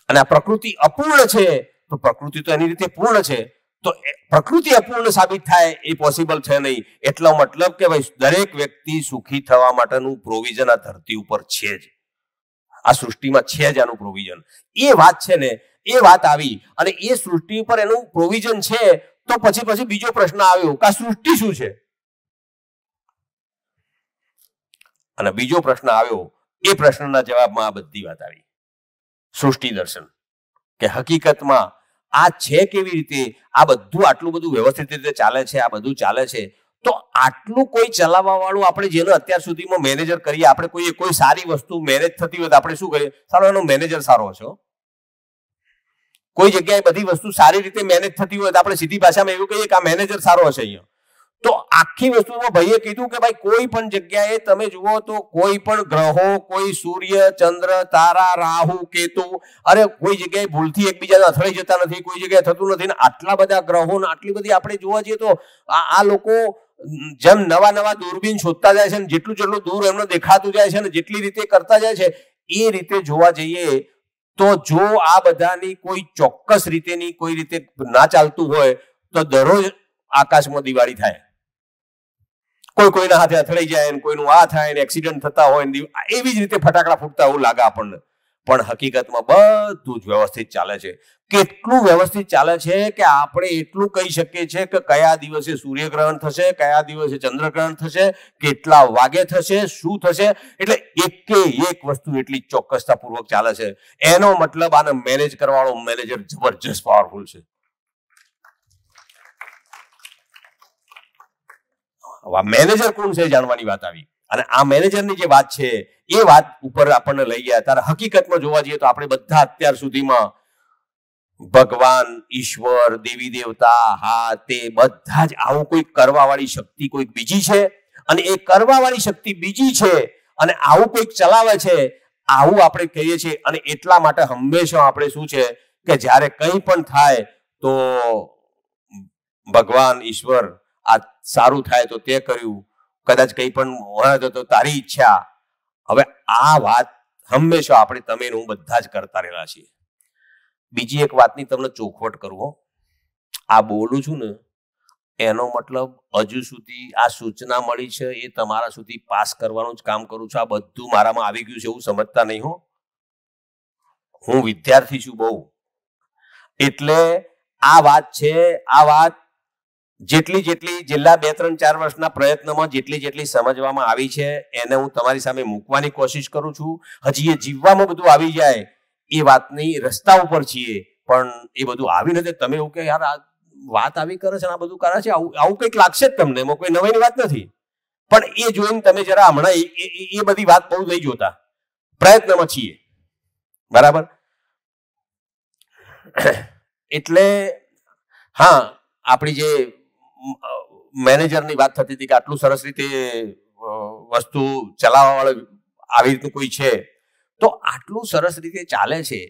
અને આ પ્રકૃતિ અપૂર્ણ છે તો પ્રકૃતિ તો એની રીતે પૂર્ણ છે. તો પ્રકૃતિ અપૂર્ણ સાબિત થાય એ પોસિબલ છે નહીં. એટલો મતલબ કે ભાઈ દરેક વ્યક્તિ સુખી થવા માટેનું પ્રોવિઝન આ ધરતી ઉપર છે જ, આ સૃષ્ટિમાં છે જ આનું પ્રોવિઝન. એ વાત છે ને એ વાત આવી અને એ સૃષ્ટિ ઉપર એનું પ્રોવિઝન છે. તો પછી બીજો પ્રશ્ન આવ્યો કે આ સૃષ્ટિ શું છે? અને બીજો પ્રશ્ન આવ્યો, એ પ્રશ્નના જવાબમાં આ બધી વાત આવી. સૃષ્ટિ દર્શન, કે હકીકતમાં આ છે કેવી રીતે, આ બધું આટલું બધું વ્યવસ્થિત રીતે ચાલે છે, આ બધું ચાલે છે. તો આટલું કોઈ ચલાવવા વાળું આપણે જેનો અત્યાર સુધીમાં મેનેજર કરીએ, આપણે કોઈ સારી વસ્તુ મેનેજ થતી હોય તો આપણે શું કરીએ, સારો એનો મેનેજર સારો છે. કોઈ જગ્યાએ બધી વસ્તુ સારી રીતે મેનેજ થતી હોય તો આપણે સીધી ભાષામાં એવું કહીએ કે આ મેનેજર સારો હશે અહીંયા. તો આખી વસ્તુમાં ભાઈએ કીધું કે ભાઈ કોઈ પણ જગ્યાએ તમે જુઓ તો કોઈ પણ ગ્રહો, કોઈ સૂર્ય, ચંદ્ર, તારા, રાહુ, કેતુ, અરે કોઈ જગ્યાએ ભૂલથી એકબીજાને અથડાઈ જતા નથી, કોઈ જગ્યાએ થતું નથી. ને આટલા બધા ગ્રહો ને આટલી બધી આપણે જોવા જઈએ તો આ લોકો જેમ નવા દૂરબીન શોધતા જાય છે ને જેટલું દૂર એમને દેખાતું જાય છે ને જેટલી રીતે કરતા જાય છે એ રીતે જોવા જઈએ તો જો આ બધાની કોઈ ચોક્કસ રીતેની કોઈ રીતે ના ચાલતું હોય તો દરરોજ આકાશમાં દિવાળી થાય, કોઈના હાથે અથડાઈ જાય, કોઈનું આ થાય ને એક્સિડન્ટ થતા હોય, એવી જ રીતે ફટાકડા ફૂટતા એવું લાગે આપણને. પણ હકીકતમાં બધું જ વ્યવસ્થિત ચાલે છે. કેટલું વ્યવસ્થિત ચાલે છે કે આપણે એટલું કહી શકીએ છીએ કે કયા દિવસે સૂર્યગ્રહણ થશે, કયા દિવસે ચંદ્રગ્રહણ થશે, કેટલા વાગે થશે, શું થશે. એટલે એક વસ્તુ એટલી ચોક્કસતાપૂર્વક ચાલે છે. એનો મતલબ આને મેનેજ કરવાવાળો મેનેજર જબરજસ્ત પાવરફુલ છે. મેનેજર કોણ છે જાણવાની વાત આવી. અને આ મેનેજરની જે વાત છે એ વાત ઉપર આપણને લઈ ગયા. ત્યારે હકીકતમાં જોવા જઈએ તો આપણે બધા અત્યાર સુધીમાં ભગવાન, ઈશ્વર, દેવી દેવતા, હા તે બધા જ આવું કોઈ કરવા વાળી શક્તિ કોઈક બીજી છે અને એ કરવા વાળી શક્તિ બીજી છે અને આવું કોઈક ચલાવે છે, આવું આપણે કહીએ છીએ. અને એટલા માટે હંમેશા આપણે શું છે કે જ્યારે કંઈ પણ થાય તો ભગવાન, ઈશ્વર, આ સારું થાય તો તે કર્યું, કદાચ કંઈ પણ હોય તો તારી ઈચ્છા. હવે આ વાત હંમેશા આપણે તમે હું બધા જ કરતા રહેલા છીએ. બીજી એક વાતની તમને ચોખવટ કરું, આ બોલું છું ને એનો મતલબ હજુ સુધી આ સૂચના મળી છે એ તમારા સુધી પાસ કરવાનું જ કામ કરું છું. આ બધું મારામાં આવી ગયું છે એવું સમજતા નહીં હો. હું વિદ્યાર્થી છું બહુ, એટલે આ વાત છે. આ વાત જેટલી છેલ્લા 2-3-4 વર્ષના પ્રયત્નમાં જેટલી સમજવામાં આવી છે એને હું તમારી સામે મૂકવાની કોશિશ કરું છું. હજી એ જીવવામાં બધું આવી જાય એ વાતની રસ્તા ઉપર છીએ, પણ એ બધું આવી નથી. તમે એવું કે યાર આ વાત આવી કરે છે, આ બધું કરે છે, આવું કંઈક લાગશે જ તમને, એમાં કોઈ નવાઈની વાત નથી. પણ એ જોઈને તમે જરા હમણાં એ બધી વાત બહુ નહીં જોતા. પ્રયત્નમાં છીએ, બરાબર? એટલે હા, આપણી જે મેનેજરની વાત થતી હતી કે આટલું સરસ રીતે વસ્તુ ચલાવવા વાળો આવી રીતનું કોઈ છે, તો આટલું સરસ રીતે ચાલે છે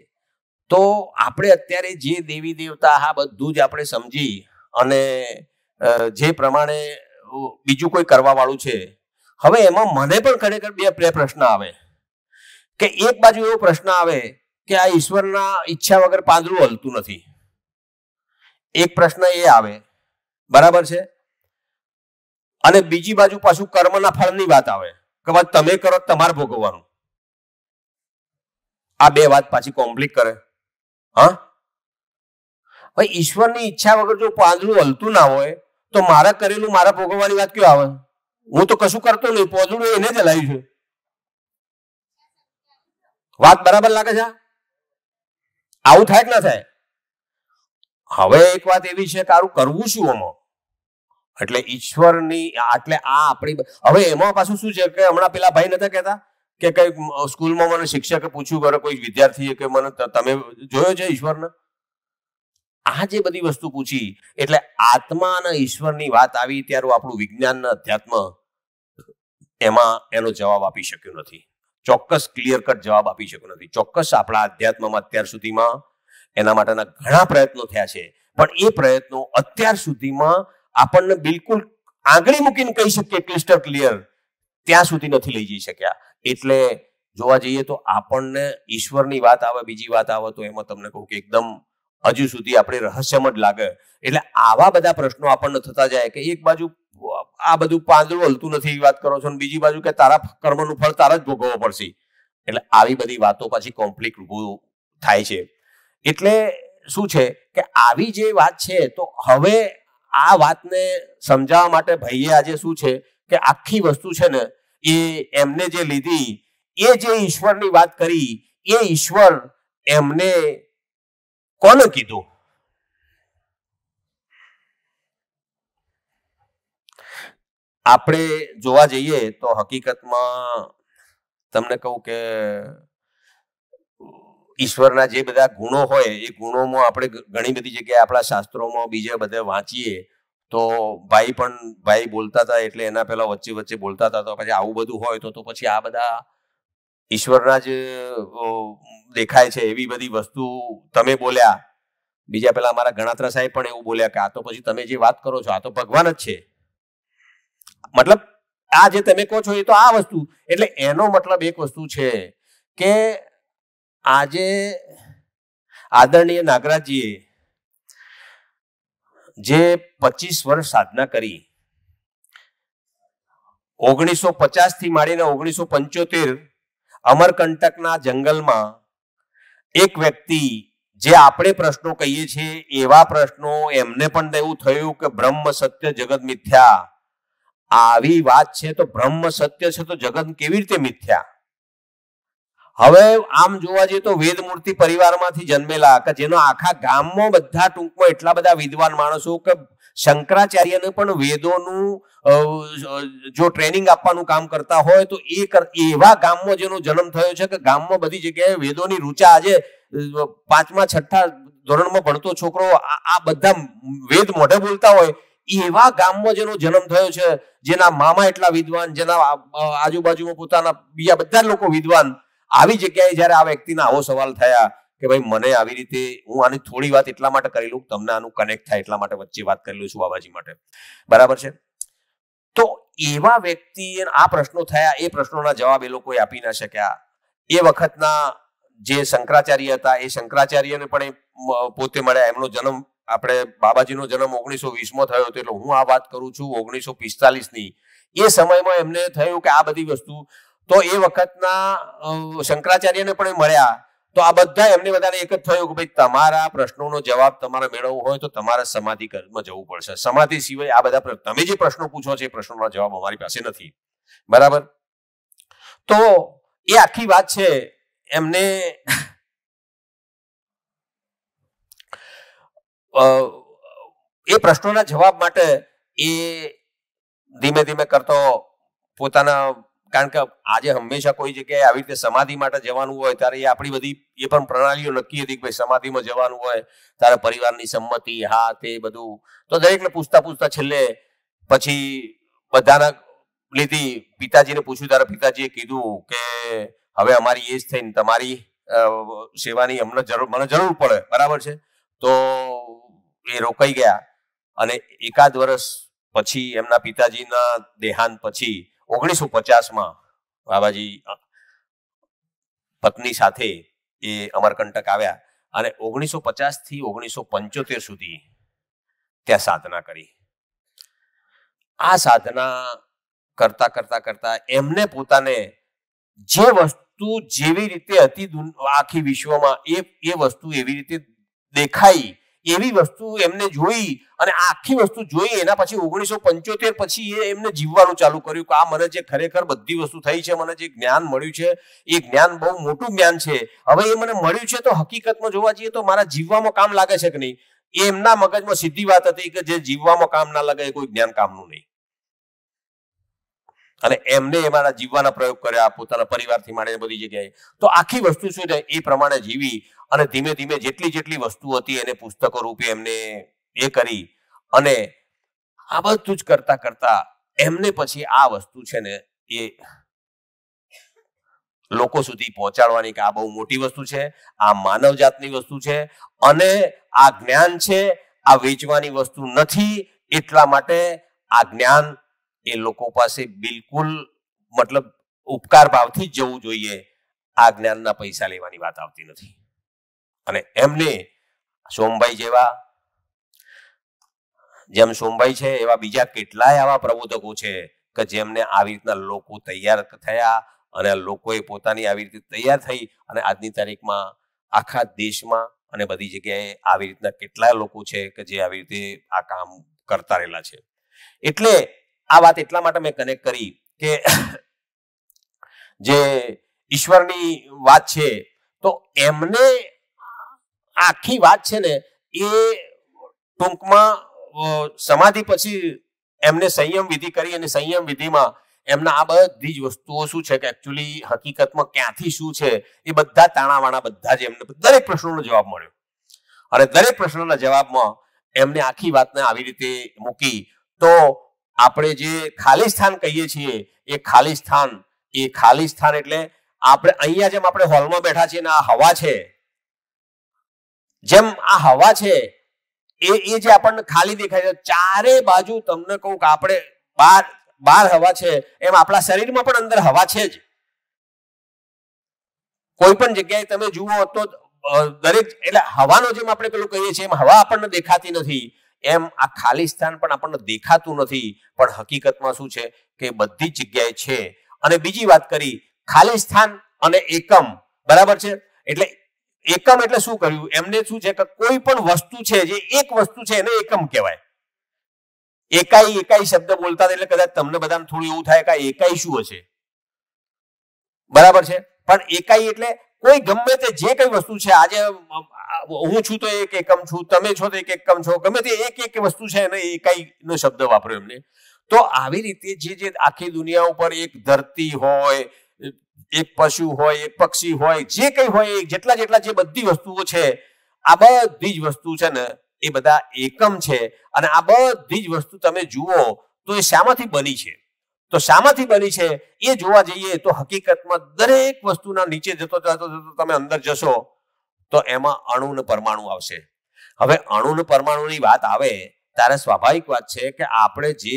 તો આપણે અત્યારે જે દેવી દેવતા આ બધું જ આપણે સમજી અને જે પ્રમાણે બીજું કોઈ કરવા વાળું છે. હવે એમાં મને પણ ખરેખર બે પ્રશ્ન આવે કે એક બાજુ એવો પ્રશ્ન આવે કે આ ઈશ્વરના ઈચ્છા વગર પાંદડું હલતું નથી. એક પ્રશ્ન એ આવે, બરાબર છે? અને બીજી બાજુ પાછું કર્મના ફળની વાત આવે કે વાત તમે કરો તમારે ભોગવવાનું. આ બે વાત પાછી કોમ્પ્લિક કરે. હા, ભાઈ ઈશ્વરની ઈચ્છા વગર જો પાંદડું હલતું ના હોય તો મારા કરેલું મારા ભોગવવાની વાત ક્યાં આવે? હું તો કશું કરતો નહીં, પોદડું એને જ હલાવ્યું છે. વાત બરાબર લાગે છે? આવું થાય કે ના થાય? હવે એક વાત એવી છે કે આવું કરવું શું આમાં? એટલે ઈશ્વરની એટલે આ આપણી હવે એમાં પાછું શું છે કે હમણાં પેલા ભાઈ નતા કહેતા કે કઈ સ્કૂલમાં મને શિક્ષકે પૂછ્યું કરે કોઈ વિદ્યાર્થીએ કે મને તમે જોયો છે ઈશ્વરને? આ જે બધી વસ્તુ પૂછી એટલે આત્મા અને ઈશ્વરની વાત આવી ત્યારે આપણું વિજ્ઞાન અધ્યાત્મ એમાં એનો જવાબ આપી શક્યો નથી. ચોક્કસ ક્લિયર કટ જવાબ આપી શક્યો નથી. ચોક્કસ આપણા અધ્યાત્મમાં અત્યાર સુધીમાં એના માટેના ઘણા પ્રયત્નો થયા છે, પણ એ પ્રયત્નો અત્યાર સુધીમાં આપણને બિલકુલ આંગળી મૂકીને કહી શકીએ ક્લિસ્ટર ક્લિયર ત્યાં સુધી નથી લઈ જઈ શક્યા. એટલે જોવા જઈએ તો આપણને ઈશ્વરની વાત આવે, બીજી વાત આવે તો એમાં તમને કહું કે એકદમ હજુ સુધી આપણે રહસ્યમ જ લાગે. એટલે આવા બધા પ્રશ્નો આપણને થતા જાય કે એક બાજુ આ બધું પાંદડું હલતું નથી વાત કરો છો, બીજી બાજુ કે તારા કર્મનું ફળ તારા જ ભોગવવું પડશે. એટલે આવી બધી વાતો પાછી કોમ્પ્લિક થાય છે. એટલે શું છે કે આવી જે વાત છે તો હવે આ વાતને સમજાવવા માટે ભાઈએ આજે શું છે કે આખી વસ્તુ છે ને એ એમને જે લીધી એ જે ઈશ્વરની વાત કરી એ ઈશ્વર એમને કોને કીધું? આપણે જોવા જઈએ તો હકીકતમાં તમને કહું કે ઈશ્વરના જે બધા ગુણો હોય એ ગુણોમાં આપણે ઘણી બધી જગ્યાએ આપણા શાસ્ત્રોમાં બીજા બધા વાંચીએ તો ભાઈ બોલતા હતા એટલે એના પેલા વચ્ચે બોલતા હતા તો પછી આવું બધું હોય તો પછી આ બધા ઈશ્વરના જ દેખાય છે એવી બધી વસ્તુ તમે બોલ્યા. બીજા પેલા અમારા ગણાત્રા સાહેબ પણ એવું બોલ્યા કે આ તો પછી તમે જે વાત કરો છો આ તો ભગવાન જ છે. મતલબ આ જે તમે કહો છો એ તો આ વસ્તુ, એટલે એનો મતલબ એક વસ્તુ છે કે આજે આદરણીય નાગરાજજીએ જે 25 વર્ષ સાધના કરી, 1950 થી માંડીને 1975 અમરકંટકના જંગલમાં એક વ્યક્તિ જે આપણે પ્રશ્નો કહીએ છીએ એવા પ્રશ્નો એમને પણ એવું થયું કે બ્રહ્મ સત્ય જગત મિથ્યા. આવી વાત છે તો બ્રહ્મ સત્ય છે તો જગત કેવી રીતે મિથ્યા? હવે આમ જોવા જઈએ તો વેદમૂર્તિ પરિવારમાંથી જન્મેલા કે જેનો આખા ગામમાં બધા ટૂંકમાં એટલા બધા વિદ્વાન માણસો કે શંકરાચાર્યને પણ વેદોનું જો ટ્રેનિંગ આપવાનું કામ કરતા હોય તો એવા ગામમાં જેનો જન્મ થયો છે કે ગામમાં બધી જગ્યાએ વેદોની રૂચા આજે 5મા 6ઠા ધોરણમાં ભણતો છોકરો આ બધા વેદ મોઢે બોલતા હોય એવા ગામમાં જેનો જન્મ થયો છે, જેના મામા એટલા વિદ્વાન, જેના આજુબાજુમાં પોતાના બીજા બધા લોકો વિદ્વાન, આવી જગ્યાએ જયારે આ વ્યક્તિના આવો સવાલ થયા કે ભાઈ મને આવી રીતે હું આની થોડી વાત એટલા માટે કરી લઉં તમને આનું કનેક્ટ થાય એટલા માટે વચ્ચે વાત કરી લઉં છું બાબાજી માટે, બરાબર છે? તો એવા વ્યક્તિ આ પ્રશ્નો થયા, એ પ્રશ્નોના જવાબ એ લોકોએ આપી ના શક્યા. એ વખતના જે શંકરાચાર્ય હતા એ શંકરાચાર્યને પણ પોતે મળ્યા. એમનો જન્મ આપણે બાબાજીનો જન્મ 1920માં થયો હતો, એટલે હું આ વાત કરું છું 1945ની. એ સમયમાં એમને થયું કે આ બધી વસ્તુ, તો એ વખતના શંકરાચાર્યને પણ મળ્યા. તો આ બધા એમને બધાને એક જ થયું કે ભાઈ તમારા પ્રશ્નોનો જવાબ તમારે મેળવવો હોય તો તમારે સમાધિમાં જવું પડશે. સમાધિ સિવાય આ બધા તમે જે પ્રશ્નો પૂછો છો એ પ્રશ્નોના જવાબ અમારી પાસે નથી. બરાબર? તો એ આખી વાત છે એમને એ પ્રશ્નોના જવાબ માટે એ ધીમે ધીમે કરતો પોતાના, કારણ કે આજે હંમેશા કોઈ જગ્યાએ આવી રીતે સમાધિ માટે જવાનું હોય ત્યારે એ આપણી બધી એ પણ પ્રણાલીઓ નક્કી હતી કે ભાઈ સમાધિમાં જવાનું હોય ત્યારે પરિવારની સંમતિ, હા તે બધું. તો દરેકને પૂછતા પૂછતા છેલ્લે પછી બધાના લીધી. પિતાજીને પૂછ્યું ત્યારે પિતાજીએ કીધું કે હવે અમારી એજ થઈને તમારી સેવાની મને જરૂર પડે. બરાબર છે? તો એ રોકાઈ ગયા અને એકાદ વર્ષ પછી એમના પિતાજીના દેહાંત પછી 1950માં બાબાજી પત્ની સાથે એ અમરકંટક આવ્યા અને 1950 થી 1975 સુધી ત્યાં સાધના કરી. આ સાધના કરતા કરતા કરતા એમને પોતાને જે વસ્તુ જેવી રીતે હતી આખી વિશ્વમાં એ વસ્તુ એવી રીતે દેખાઈ, એવી વસ્તુ એમને જોઈ અને આખી વસ્તુ જોઈ. એના પછી 1975 પછી એમને જીવવાનું ચાલુ કર્યું કે આ મને જે ખરેખર બધી વસ્તુ થઈ છે, મને જે જ્ઞાન મળ્યું છે એ જ્ઞાન બહુ મોટું જ્ઞાન છે. હવે એ મને મળ્યું છે તો હકીકતમાં જોવા જઈએ તો મારા જીવવામાં કામ લાગે છે કે નહીં, એ એમના મગજમાં સીધી વાત હતી કે જે જીવવામાં કામ ના લાગે એ કોઈ જ્ઞાન કામનું નહીં. અને એમને એમાંના જીવવાના પ્રયોગ કર્યા પોતાના પરિવારથી માંડીને બધી જગ્યાએ. તો આખી વસ્તુ શું છે એ પ્રમાણે જીવી અને ધીમે ધીમે જેટલી વસ્તુ હતી એને પુસ્તકો રૂપે એમને એ કરી અને આ બધું જ કરતા કરતા એમને પછી આ વસ્તુ છે ને એ લોકો સુધી પહોંચાડવાની કે આ બહુ મોટી વસ્તુ છે, આ માનવ જાતની વસ્તુ છે અને આ જ્ઞાન છે, આ વેચવાની વસ્તુ નથી. એટલા માટે આ જ્ઞાન એ લોકો પાસે બિલકુલ મતલબ ઉપકાર ભાવથી જ જવું જોઈએ. આ જ્ઞાનના પૈસા લેવાની વાત આવતી નથી. અને એમને સોમભાઈ જેમ સોમભાઈ છે એવા બીજા કેટલાય આવા પ્રબોધકો છે કે જેમને આવી રીતના લોકો તૈયાર થયા અને લોકોએ પોતાની આવી રીતે તૈયાર થઈ અને આજની તારીખમાં આખા દેશમાં અને બધી જગ્યાએ આવી રીતના કેટલાય લોકો છે કે જે આવી રીતે આ કામ કરતા રહેલા છે. એટલે આ વાત એટલા માટે મેં કનેક્ટ કરી કે જે ઈશ્વરની વાત છે તો એમને આખી વાત છે ને એ ટૂંકમાં સમાધિ પછી એમને સંયમ વિધિ કરી અને સંયમ વિધિમાં એમના આ બધી જ વસ્તુઓ શું છે કે એકચ્યુઅલી હકીકતમાં ક્યાંથી શું છે એ બધા તાણાવાણા બધા જ એમને દરેક પ્રશ્નોનો જવાબ મળ્યો અને દરેક પ્રશ્નોના જવાબમાં એમને આખી વાતને આવી રીતે મૂકી. તો આપણે જે ખાલી સ્થાન કહીએ છીએ એ ખાલી સ્થાન એટલે આપણે અહીંયા જેમ આપણે હોલમાં બેઠા છીએ ને આ હવા છે, જેમ આ હવા છે એ જે આપણને ખાલી દેખાય છે ચારે બાજુ, તમને કહું કે આપણે બાર હવા છે એમ આપણા શરીરમાં પણ અંદર હવા છે જ. કોઈ પણ જગ્યાએ તમે જુઓ તો દરેક એટલે હવાનો જેમ આપણે પેલું કહીએ છીએ એમ હવા આપણને દેખાતી નથી, એમ આ ખાલી સ્થાન પણ આપણને દેખાતું નથી પણ હકીકતમાં શું છે કે બધી જ જગ્યાએ છે. અને બીજી વાત કરી ખાલી સ્થાન અને એકમ. બરાબર છે? એટલે એકમ એટલે શું કર્યું એમને શું છે કે કોઈ પણ વસ્તુ છે જે એક વસ્તુ છે એને એકમ કહેવાય. એકાઈ શબ્દ બોલતા એટલે કદાચ તમને બધાને થોડું એવું થાય કે એકાઈ શું હશે. બરાબર છે? પણ એકાઈ એટલે કોઈ ગમે તે જે કઈ વસ્તુ છે, આજે હું છું તો એક એકમ છું, તમે છો તો એક એકમ છો, ગમે તે એક વસ્તુ છે એને એકાઈ નો શબ્દ વાપર્યો એમને. તો આવી રીતે જે આખી દુનિયા ઉપર એક ધરતી હોય, એક પશુ હોય, એક પક્ષી હોય, જે કઈ હોય જેટલા જે બધી વસ્તુઓ છે આ બધી જ વસ્તુ છે ને એ બધા એકમ છે. અને આ બધી જ વસ્તુ તમે જુઓ તો એ શામાંથી બની છે, તો શામાંથી બની છે એ જોવા જઈએ તો હકીકતમાં દરેક વસ્તુના નીચે જતો તમે અંદર જશો તો એમાં અણુ ને પરમાણુ આવશે. હવે અણુ ને પરમાણુની વાત આવે ત્યારે સ્વાભાવિક વાત છે કે આપણે જે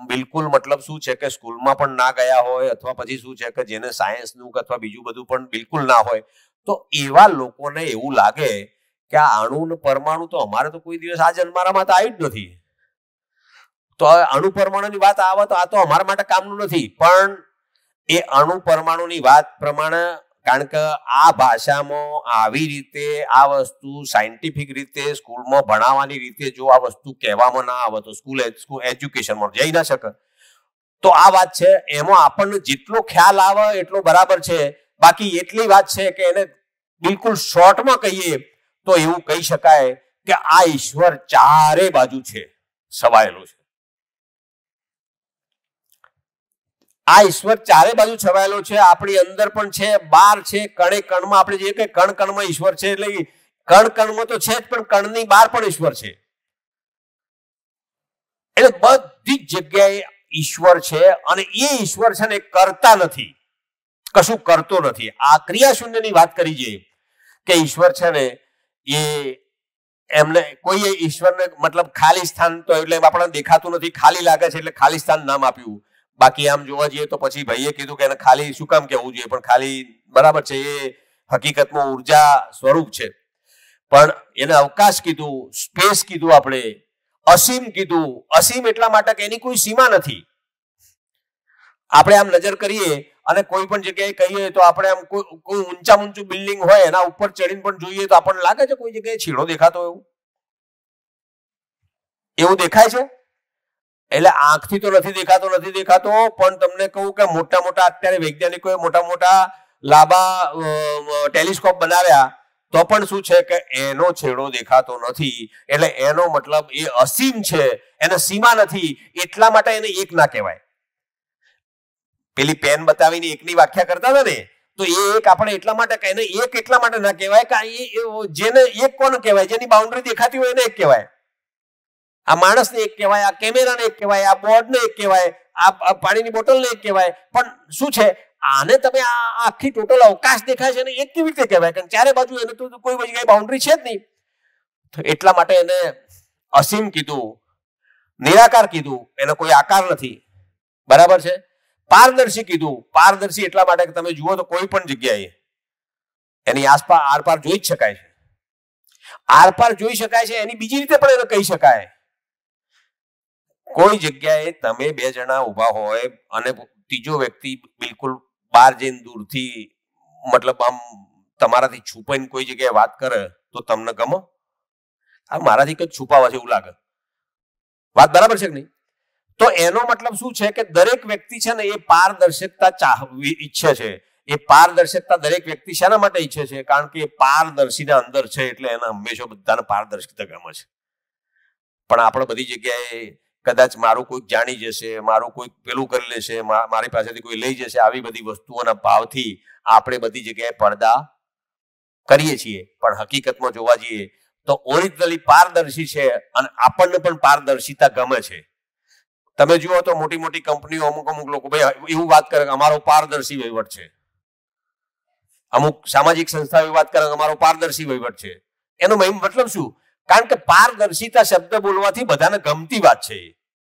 બિલકુલ મતલબ શું છે કે સ્કૂલમાં પણ ના ગયા હોય અથવા પછી શું છે કે જેને સાયન્સનું અથવા બીજું બધું પણ બિલકુલ ના હોય, તો એવા લોકોને એવું લાગે કે આ અણુ ને પરમાણુ તો અમારે તો કોઈ દિવસ આ જન્મારામાં તો આવ્યું જ નથી, તો અણુ પરમાણુની વાત આવે તો આ તો અમારા માટે કામનું નથી. પણ એ અણુ પરમાણુની વાત પ્રમાણે, કારણ કે આ ભાષામાં આવી રીતે આ વસ્તુ સાયન્ટિફિક રીતે સ્કૂલમાં ભણાવવાની રીતે જો આ વસ્તુ કહેવામાં ના આવે તો સ્કૂલ એજ્યુકેશનમાં જઈ ના શકે. તો આ વાત છે, એમાં આપણને જેટલો ખ્યાલ આવે એટલો બરાબર છે. બાકી એટલી વાત છે કે એને બિલકુલ શોર્ટમાં કહીએ તો એવું કહી શકાય કે આ ઈશ્વર ચારે બાજુ છે, છવાયેલો છે. આ ઈશ્વર ચારે બાજુ છવાયેલો છે, આપણી અંદર પણ છે, બહાર છે, કણે કણમાં. આપણે જે કે કણ કણમાં ઈશ્વર છે, એટલે કણ કણમાં તો છે જ, પણ કણની બહાર પણ ઈશ્વર છે. એટલે બધી જ જગ્યાએ ઈશ્વર છે. અને એ ઈશ્વર છે ને કરતા નથી, કશું કરતો નથી. આ ક્રિયા શૂન્યની વાત કરી છે કે ઈશ્વર છે ને એ એમને કોઈ ઈશ્વરને મતલબ ખાલી સ્થાન તો એટલે આપણને દેખાતું નથી, ખાલી લાગે છે એટલે ખાલી સ્થાન નામ આપ્યું. બાકી આમ જોવા જઈએ તો પછી ભાઈએ કીધું કે એને ખાલી શું કામ કહેવું જોઈએ, પણ ખાલી બરાબર છે, એ હકીકતમાં ઉર્જા સ્વરૂપ છે. પણ એને અવકાશ કીધું, સ્પેસ કીધું, આપણે અસીમ કીધું. અસીમ એટલા માટે કે એની કોઈ સીમા નથી. આપણે આમ નજર કરીએ અને કોઈ પણ જગ્યાએ કહીએ તો આપણે આમ કોઈ ઊંચું બિલ્ડિંગ હોય એના ઉપર ચડીને પણ જોઈએ તો આપણને લાગે છે કોઈ જગ્યાએ છેડો દેખાતો એવું દેખાય છે. એટલે આંખથી તો નથી દેખાતો. પણ તમને કહું કે મોટા મોટા અત્યારે વૈજ્ઞાનિકોએ મોટા મોટા લાંબા ટેલિસ્કોપ બનાવ્યા તો પણ શું છે કે એનો છેડો દેખાતો નથી. એટલે એનો મતલબ એ અસીમ છે, એને સીમા નથી. એટલા માટે એને એક ના કહેવાય. પેલી પેન બતાવીને એકની વ્યાખ્યા કરતા હતા ને, તો એ એક આપણે એટલા માટે કે એને એક એટલા માટે ના કહેવાય કે જેને એક કોને કહેવાય, જેની બાઉન્ડ્રી દેખાતી હોય એને એક કહેવાય. આ માણસને એક કહેવાય, આ કેમેરાને એક કહેવાય, આ બોર્ડને એક કહેવાય, આ પાણીની બોટલને એક કહેવાય. પણ શું છે, આને તમે આ આખી ટોટલ અવકાશ દેખાય છે ને એક કેવી રીતે કહેવાય? કારણ ચારે બાજુ એને તો કોઈ જગ્યાએ બાઉન્ડ્રી છે જ નહીં. તો એટલા માટે એને અસીમ કીધું, નિરાકાર કીધું, એને કોઈ આકાર નથી. બરાબર છે. પારદર્શી કીધું. પારદર્શી એટલા માટે કે તમે જુઓ તો કોઈ પણ જગ્યાએ એની આસપાસ આરપાર જોઈ જ શકાય છે. આરપાર જોઈ શકાય છે. એની બીજી રીતે પણ એને કહી શકાય. કોઈ જગ્યાએ તમે બે જણા ઉભા હોય અને ત્રીજો વ્યક્તિ બિલકુલ બહાર જઈને દૂરથી મતલબ આમ તમારાથી છુપાઈને કોઈ જગ્યાએ વાત કરે તો તમને ગમો? આ મારાથી કંઈક છુપાવા છે એવું લાગે. વાત બરાબર છે કે નહીં? તો એનો મતલબ શું છે કે દરેક વ્યક્તિ છે ને એ પારદર્શકતા ઈચ્છે છે. એ પારદર્શકતા દરેક વ્યક્તિ શાના માટે ઈચ્છે છે? કારણ કે એ પારદર્શીના અંદર છે એટલે એને હંમેશા બધાને પારદર્શિતા ગમે છે. પણ આપણે બધી જગ્યાએ કદાચ મારું કોઈક જાણી જશે, મારું કોઈક પેલું કરી લેશે, મારી પાસેથી કોઈ લઈ જશે, આવી બધી વસ્તુઓના ભાવથી આપણે બધી જગ્યાએ પડદા કરીએ છીએ. પણ હકીકતમાં જોવા જઈએ તો ઓરિજિનલી પારદર્શી છે અને આપણને પણ પારદર્શિતા ગમે છે. તમે જુઓ તો મોટી મોટી કંપનીઓ અમુક લોકો ભાઈ એવું વાત કરે કે અમારો પારદર્શી વહીવટ છે. અમુક સામાજિક સંસ્થાઓ એવી વાત કરે કે અમારો પારદર્શી વહીવટ છે. એનો મતલબ શું? કારણ કે પારદર્શિતા શબ્દ બોલવાથી બધાને ગમતી વાત છે.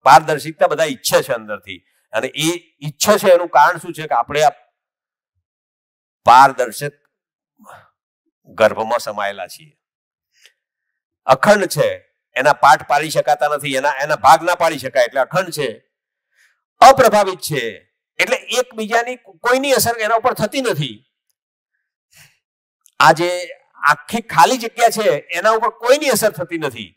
પારદર્શિતા બધા ઈચ્છે છે અંદરથી. અને એ ઈચ્છે છે એનું કારણ શું છે કે આપણે આ પારદર્શક ગર્ભમાં સમાયેલા છીએ. અખંડ છે, એના પાઠ પાડી શકાતા નથી, એના ભાગ ના પાડી શકાય એટલે અખંડ છે. અપ્રભાવિત છે એટલે એકબીજાની કોઈની અસર એના ઉપર થતી નથી. આ જે આખી ખાલી જગ્યા છે એના ઉપર કોઈની અસર થતી નથી.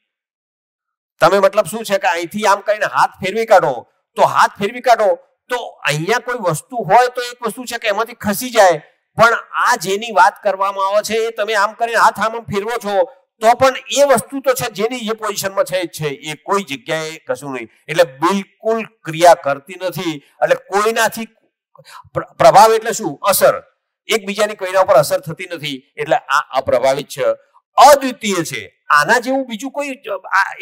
તમે મતલબ શું છે કે અહીંથી આમ કરીને હાથ ફેરવી કાઢો તો અહીંયા કોઈ વસ્તુ હોય તો એક વસ્તુ છે કે એમાંથી ખસી જાય. પણ આ જેની વાત કરવામાં આવે છે એ તમે આમ કરીને હાથ આમ ફેરવો છો તો પણ એ વસ્તુ તો છે જેની જે પોઝિશનમાં છે જ છે. એ કોઈ જગ્યાએ કશું નહીં. એટલે બિલકુલ ક્રિયા કરતી નથી. એટલે કોઈનાથી પ્રભાવ એટલે શું? અસર. એકબીજાની કોઈના ઉપર અસર થતી નથી. એટલે આ અપ્રભાવિત છે, અદ્વિતીય છે. આના જેવું બીજું કોઈ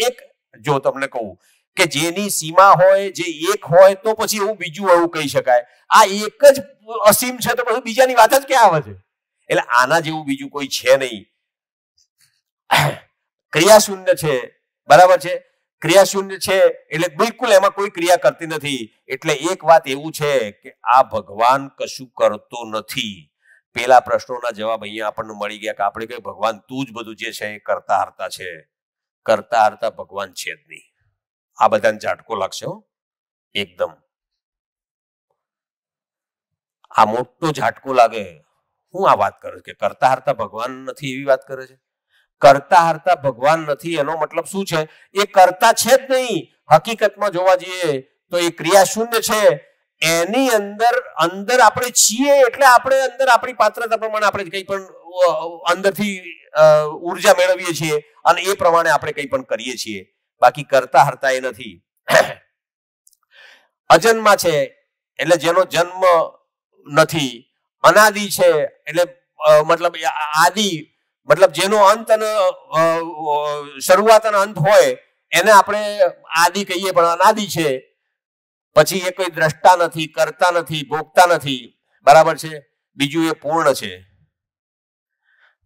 એક જો તમને કહું કે જેની સીમા હોય, જે એક હોય તો પછી એવું બીજું એવું કહી શકાય. આ એક જ અસીમ છે તો પછી બીજાની વાત જ ક્યાં આવે છે? એટલે આના જેવું બીજું કોઈ છે નહીં. ક્રિયા શૂન્ય છે. બરાબર છે. ક્રિયાશૂન્ય છે એટલે બિલકુલ એમાં કોઈ ક્રિયા કરતી નથી. એટલે એક વાત એવું છે કે આ ભગવાન કશું કરતો નથી. પેલા પ્રશ્નોના જવાબ અહીંયા આપણને મળી ગયા કે આપણે કઈ ભગવાન તું જ બધું જે છે એ કરતા હરતા છે. કરતા હરતા ભગવાન છે જ નહીં. આ બધાને ઝાટકો લાગશે એકદમ. આ મોટો ઝાટકો લાગે. હું આ વાત કરે કે કરતા હરતા ભગવાન નથી એવી વાત કરે છે. કરતા હરતા ભગવાન નથી એનો મતલબ શું છે? એ કરતા છે જ નહીં. હકીકતમાં જોવા જઈએ તો એ ક્રિયાશૂન્ય છે. એની અંદર આપણે છીએ એટલે આપણે અંદર આપણી પાત્રતા પ્રમાણે આપણે કંઈ પણ અંદરથી ઉર્જા મેળવીએ છીએ અને એ પ્રમાણે આપણે કંઈ પણ કરીએ છીએ. બાકી કરતા હરતા એ નથી. અજન્મા છે એટલે જેનો જન્મ નથી. અનાદિ છે એટલે મતલબ આદિ મતલબ જેનો અંત અને શરૂઆત અને અંત હોય એને આપણે આદિ કહીએ પણ અનાદિ છે. પછી એ કોઈ દ્રષ્ટા નથી, કરતા નથી, ભોગતા નથી. બરાબર છે. બીજું એ પૂર્ણ છે.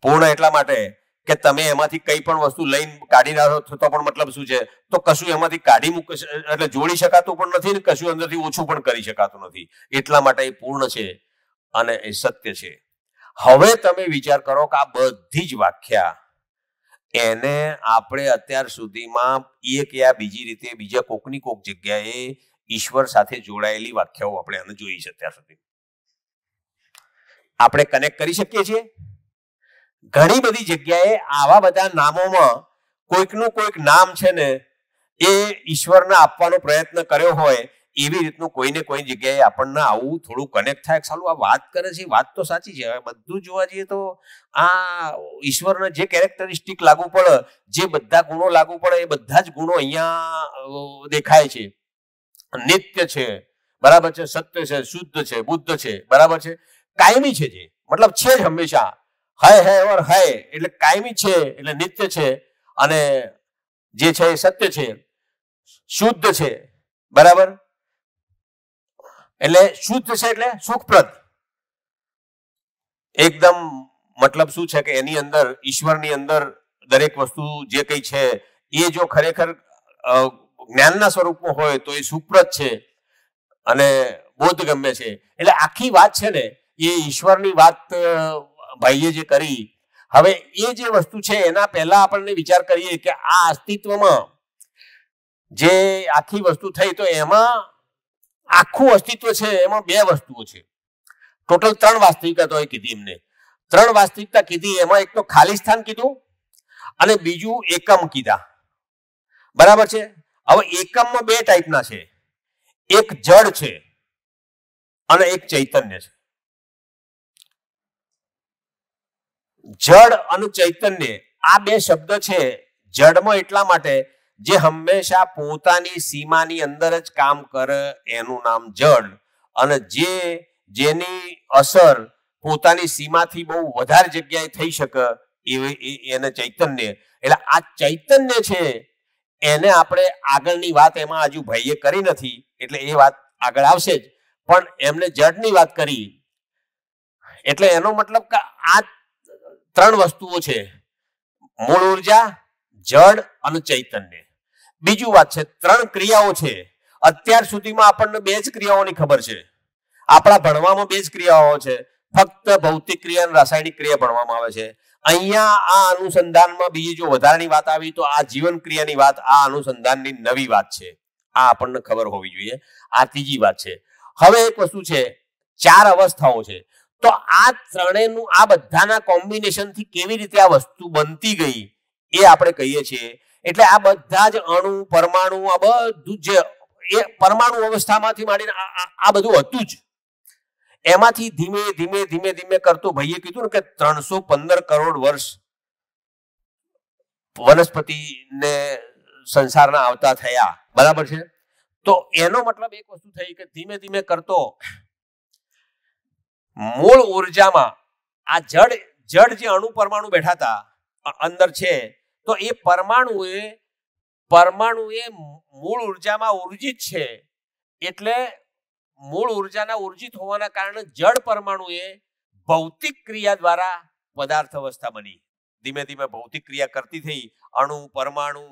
પૂર્ણ એટલા માટે કે તમે એમાંથી કઈ પણ વસ્તુ લઈને કાઢી નાખો તો પણ મતલબ શું છે? તો કશું એમાંથી કાઢી મૂક એટલે જોડી શકાતું પણ નથી ને કશું અંદરથી ઓછું પણ કરી શકાતું નથી. એટલા માટે એ પૂર્ણ છે અને એ સત્ય છે. હવે તમે વિચાર કરો કે આ બધી જ વ્યાખ્યા એને આપણે અત્યાર સુધીમાં એક યા બીજી રીતે બીજા કોકની કોક જગ્યાએ ઈશ્વર સાથે જોડાયેલી વ્યાખ્યાઓ આપણે એને જોઈ છે. અત્યાર સુધી આપણે કનેક્ટ કરી શકીએ છીએ. ઘણી બધી જગ્યાએ આવા બધા નામોમાં કોઈકનું કોઈક નામ છે ને એ ઈશ્વરને આપવાનો પ્રયત્ન કર્યો હોય એવી રીતનું કોઈને કોઈ જગ્યાએ આપણને આવું થોડું કનેક્ટ થાય. સાલું આ વાત કરે છે વાત તો સાચી છે. હવે બધું જોવા જઈએ તો આ ઈશ્વરને જે કેરેક્ટરિસ્ટિક લાગુ પડે, જે બધા ગુણો લાગુ પડે એ બધા જ ગુણો અહીંયા દેખાય છે. નિત્ય છે, બરાબર છે, સત્ય છે, શુદ્ધ છે, બુદ્ધ છે, બરાબર છે, કાયમી છે. જે મતલબ છે જ હંમેશા. હૈ ઓર હૈ એટલે કાયમી છે એટલે નિત્ય છે અને જે છે એ સત્ય છે, શુદ્ધ છે. બરાબર. એટલે શુદ્ધ છે એટલે સુખપ્રદ એકદમ. મતલબ શું છે કે એની અંદર ઈશ્વરની અંદર દરેક વસ્તુ જે કઈ છે એ જો ખરેખર જ્ઞાનના સ્વરૂપમાં હોય તો એ સુખપ્રદ છે અને બોધ ગમ્ય છે. એટલે આખી વાત છે ને એ ઈશ્વરની વાત ભાઈએ જે કરી. હવે એ જે વસ્તુ છે એના પહેલા આપણને વિચાર કરીએ કે આ અસ્તિત્વમાં જે આખી વસ્તુ થઈ તો એમાં આખું અસ્તિત્વ છે એમાં બે વસ્તુઓ છે. ટોટલ 3 વાસ્તવિકતાઓ કીધી એમને. 3 વાસ્તવિકતા કીધી. એમાં એક તો ખાલી સ્થાન કીધું અને બીજું એકમ કીધા. બરાબર છે. હવે એકમમાં 2 ટાઈપના છે. એક જડ છે અને એક ચૈતન્ય છે. જડ અને ચૈતન્ય આ 2 શબ્દ છે. જડમાં એટલા માટે જે હંમેશા પોતાની સીમાની અંદર જ કામ કરે એનું નામ જડ અને જેની અસર પોતાની સીમાથી બહુ વધારે જગ્યાએ થઈ શકે એને ચૈતન્ય. એટલે આ ચૈતન્ય છે એને આપણે આગળની વાત એમાં હજુ ભાઈએ કરી નથી એટલે એ વાત આગળ આવશે જ. પણ એમને જડની વાત કરી એટલે એનો મતલબ કે આ 3 વસ્તુઓ છે. મૂળ ઉર્જા, જડ અને ચૈતન્ય. બીજું વાત છે 3 ક્રિયાઓ છે. અત્યાર સુધીમાં આપણને 2 જ ક્રિયાઓની ખબર છે. આપણા ભણવામાં 2 જ ક્રિયાઓ છે. ફક્ત ભૌતિક ક્રિયા અને રાસાયણિક ક્રિયા ભણવામાં આવે છે. અહીંયા આ અનુસંધાનમાં બીજી જો વધારાની વાત આવી તો આ જીવન ક્રિયાની વાત આ અનુસંધાનની નવી વાત છે. આ આપણને ખબર હોવી જોઈએ. આ ત્રીજી વાત છે. હવે એક વસ્તુ છે 4 અવસ્થાઓ છે. તો આ ત્રણેયનું આ બધાના કોમ્બિનેશનથી કેવી રીતે આ વસ્તુ બનતી ગઈ એ આપણે કહીએ છીએ. એટલે આ બધા જ અણુ, પરમાણુ, આ બધું જે એ પરમાણુ અવસ્થામાંથી માંડીને આ બધું હતું જ. એમાંથી ધીમે ધીમે ધીમે ધીમે કરતો ભાઈએ કીધું ને કે 315 કરોડ વર્ષ વનસ્પતિને સંસારના આવતા થયા. બરાબર છે. તો એનો મતલબ એક વસ્તુ થઈ કે ધીમે ધીમે કરતો મૂળ ઉર્જામાં આ જડ જે અણુ પરમાણુ બેઠા હતા અંદર છે તો એ પરમાણુએ મૂળ ઉર્જામાં ઉર્જિત છે. એટલે મૂળ ઉર્જાના ઉર્જિત હોવાના કારણે જડ પરમાણુએ ભૌતિક ક્રિયા દ્વારા પદાર્થ અવસ્થા બની. ધીમે ધીમે ભૌતિક ક્રિયા કરતી થઈ. અણુ, પરમાણુ,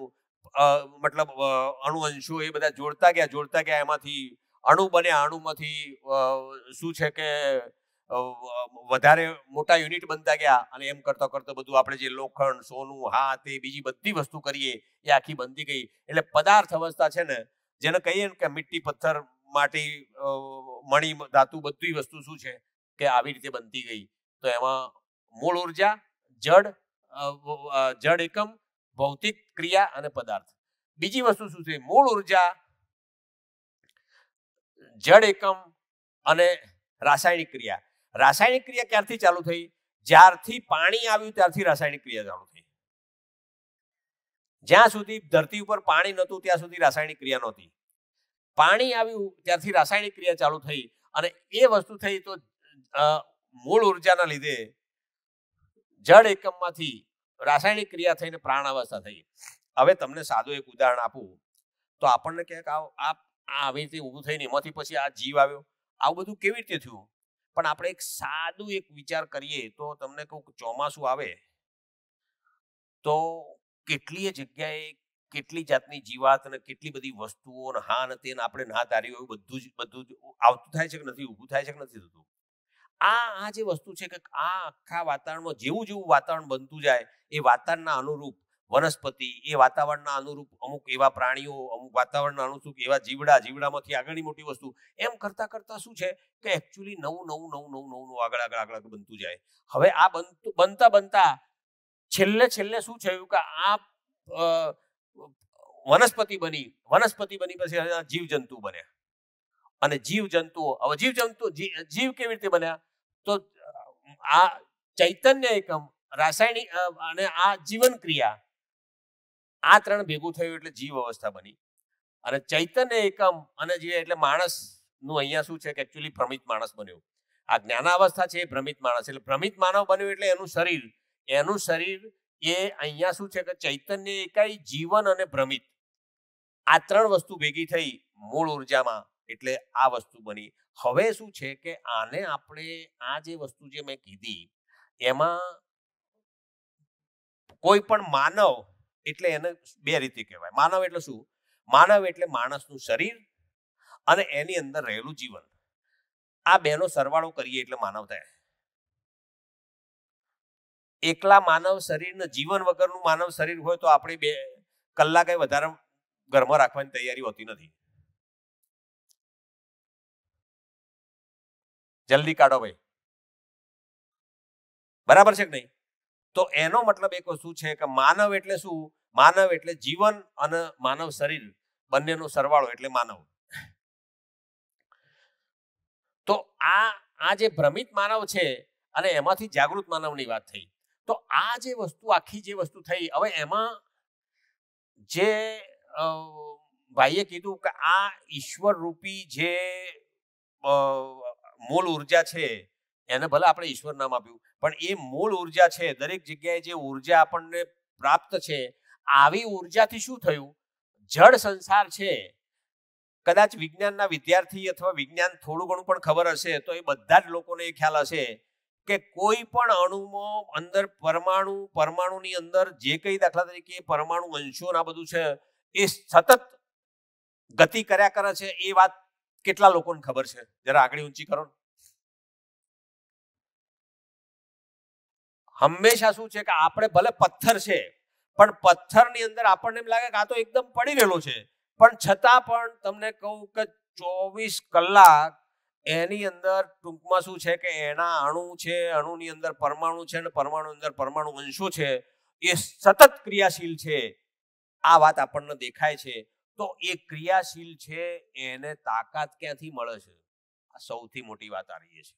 મતલબ અણુ અંશો એ બધા જોડતા ગયા એમાંથી અણુ બન્યા, અણુમાંથી શું છે કે વધારે મોટા યુનિટ બનતા ગયા અને એમ કરતા કરતા બધું આપણે જે લોખંડ, સોનું, હાથ એ બીજી બધી વસ્તુ કરીએ એ આખી બનતી ગઈ. એટલે પદાર્થ અવસ્થા છે ને, જેને કહીએ ને કે મીઠી, પથ્થર, માટી, મણી, ધાતુ બધી વસ્તુ શું છે કે આવી રીતે બનતી ગઈ. તો એમાં મૂળ ઉર્જા, જડ એકમ, ભૌતિક ક્રિયા અને પદાર્થ. બીજી વસ્તુ શું છે? મૂળ ઉર્જા, જડ એકમ અને રાસાયણિક ક્રિયા. રાસાયણિક ક્રિયા ક્યારથી ચાલુ થઈ? જ્યારથી પાણી આવ્યું ત્યારથી રાસાયણિક ક્રિયા ચાલુ થઈ. જ્યાં સુધી ધરતી ઉપર પાણી નહોતું ત્યાં સુધી રાસાયણિક ક્રિયા નહોતી. પાણી આવ્યું ત્યારથી રાસાયણિક ક્રિયા ચાલુ થઈ અને એ વસ્તુ થઈ તો મૂળ ઉર્જાના લીધે જડ એકમમાંથી રાસાયણિક ક્રિયા થઈને પ્રાણ અવસ્થા થઈ. હવે તમને સાદું એક ઉદાહરણ આપું તો આપણને ક્યાંક આવી રીતે ઊભું થઈને એમાંથી પછી આ જીવ આવ્યો, આવું બધું કેવી રીતે થયું? પણ આપણે એક સાદું એક વિચાર કરીએ તો તમને કહું, ચોમાસું આવે તો કેટલી જગ્યાએ કેટલી જાતની જીવાત અને કેટલી બધી વસ્તુઓ ને હા ને તેને આપણે ના ધાર્યું એવું બધું જ આવતું થાય છે કે નથી, ઊભું થાય છે કે નથી થતું? આ જે વસ્તુ છે કે આ આખા વાતાવરણમાં જેવું જેવું વાતાવરણ બનતું જાય એ વાતાવરણના અનુરૂપ વનસ્પતિ, એ વાતાવરણના અનુરૂપ અમુક એવા પ્રાણીઓ, અમુક વાતાવરણના અનુરૂપ એવા જીવડામાંથી આગળની મોટી વસ્તુ, એમ કરતા કરતા શું છે કે એકચ્યુઅલી નવું આગળ બનતું જાય. હવે આ બનતા બનતા છેલ્લે શું થયું કે આ વનસ્પતિ બની પછી જીવજંતુ બન્યા. અને જીવ કેવી રીતે બન્યા? તો આ ચૈતન્ય એકમ, રાસાયણિક અને આ જીવન ક્રિયા, આ ત્રણ ભેગું થયું એટલે જીવ અવસ્થા બની. અને ચૈતન્ય એકમ અને જે એટલે માણસનું અહીંયા શું છે કે એકચ્યુઅલી ભ્રમિત માણસ બન્યો. આ જ્ઞાનાવસ્થા છે એ ભ્રમિત માણસ, એટલે ભ્રમિત માનવ બન્યું એટલે એનું શરીર એ અહીંયા શું છે કે ચૈતન્ય એકાઈ, જીવન અને ભ્રમિત, આ ત્રણ વસ્તુ ભેગી થઈ મૂળ ઉર્જામાં, એટલે આ વસ્તુ બની. હવે શું છે કે આને આપણે આ જે વસ્તુ જે મેં કીધી એમાં કોઈ પણ માનવ એટલે એને બે રીતે કહેવાય. માનવ એટલે શું? માનવ એટલે માણસનું શરીર અને એની અંદર રહેલું જીવન, આ બેનો સરવાળો કરીએ એટલે માનવ થાય. એકલા માનવ શરીરને જીવન વગરનું માનવ શરીર હોય તો આપણે 2 કલાક વધારે ઘરમાં રાખવાની તૈયારી હોતી નથી. જલ્દી કાઢો ભાઈ, બરાબર છે કે નહીં? તો એનો મતલબ એક વસ્તુ છે કે માનવ એટલે શું? માનવ એટલે જીવન અને માનવ શરીર બંનેનો સરવાળો એટલે માનવ. તો આ જે ભ્રમિત માનવ છે અને એમાંથી જાગૃત માનવની વાત થઈ. તો આ જે વસ્તુ આખી જે વસ્તુ થઈ, હવે એમાં જે ભાઈએ કીધું કે આ ઈશ્વર રૂપી જે મૂળ ઉર્જા છે એને ભલે આપણે ઈશ્વર નામ આપ્યું, પણ એ મૂળ ઉર્જા છે, દરેક જગ્યાએ જે ઉર્જા આપણને પ્રાપ્ત છે, આવી ઉર્જાથી શું થયું? જળ સંસાર છે, કદાચ વિજ્ઞાનના વિદ્યાર્થી અથવા વિજ્ઞાન થોડું ઘણું પણ ખબર હશે તો એ બધા જ લોકોને એ ખ્યાલ હશે કે કોઈ પણ અણુમાં અંદર પરમાણુની અંદર જે કંઈ દાખલા તરીકે પરમાણુ અંશો આ બધું છે એ સતત ગતિ કર્યા કરે છે. એ વાત કેટલા લોકોને ખબર છે? જરા આગળ ઊંચી કરો. હંમેશા શું છે કે આપણે ભલે પથ્થર છે પણ પથ્થરની અંદર આપણને એમ લાગે કે આ તો એકદમ પડી રહેલો છે, પણ છતાં પણ તમને કહું કે 24 કલાક એની અંદર ટૂંકમાં શું છે કે એના અણુ છે, અણુની અંદર પરમાણુ છે અને પરમાણુ અંદર પરમાણુ અંશો છે, એ સતત ક્રિયાશીલ છે. આ વાત આપણને દેખાય છે. તો એ ક્રિયાશીલ છે એને તાકાત ક્યાંથી મળે છે? આ સૌથી મોટી વાત આ રહી છે.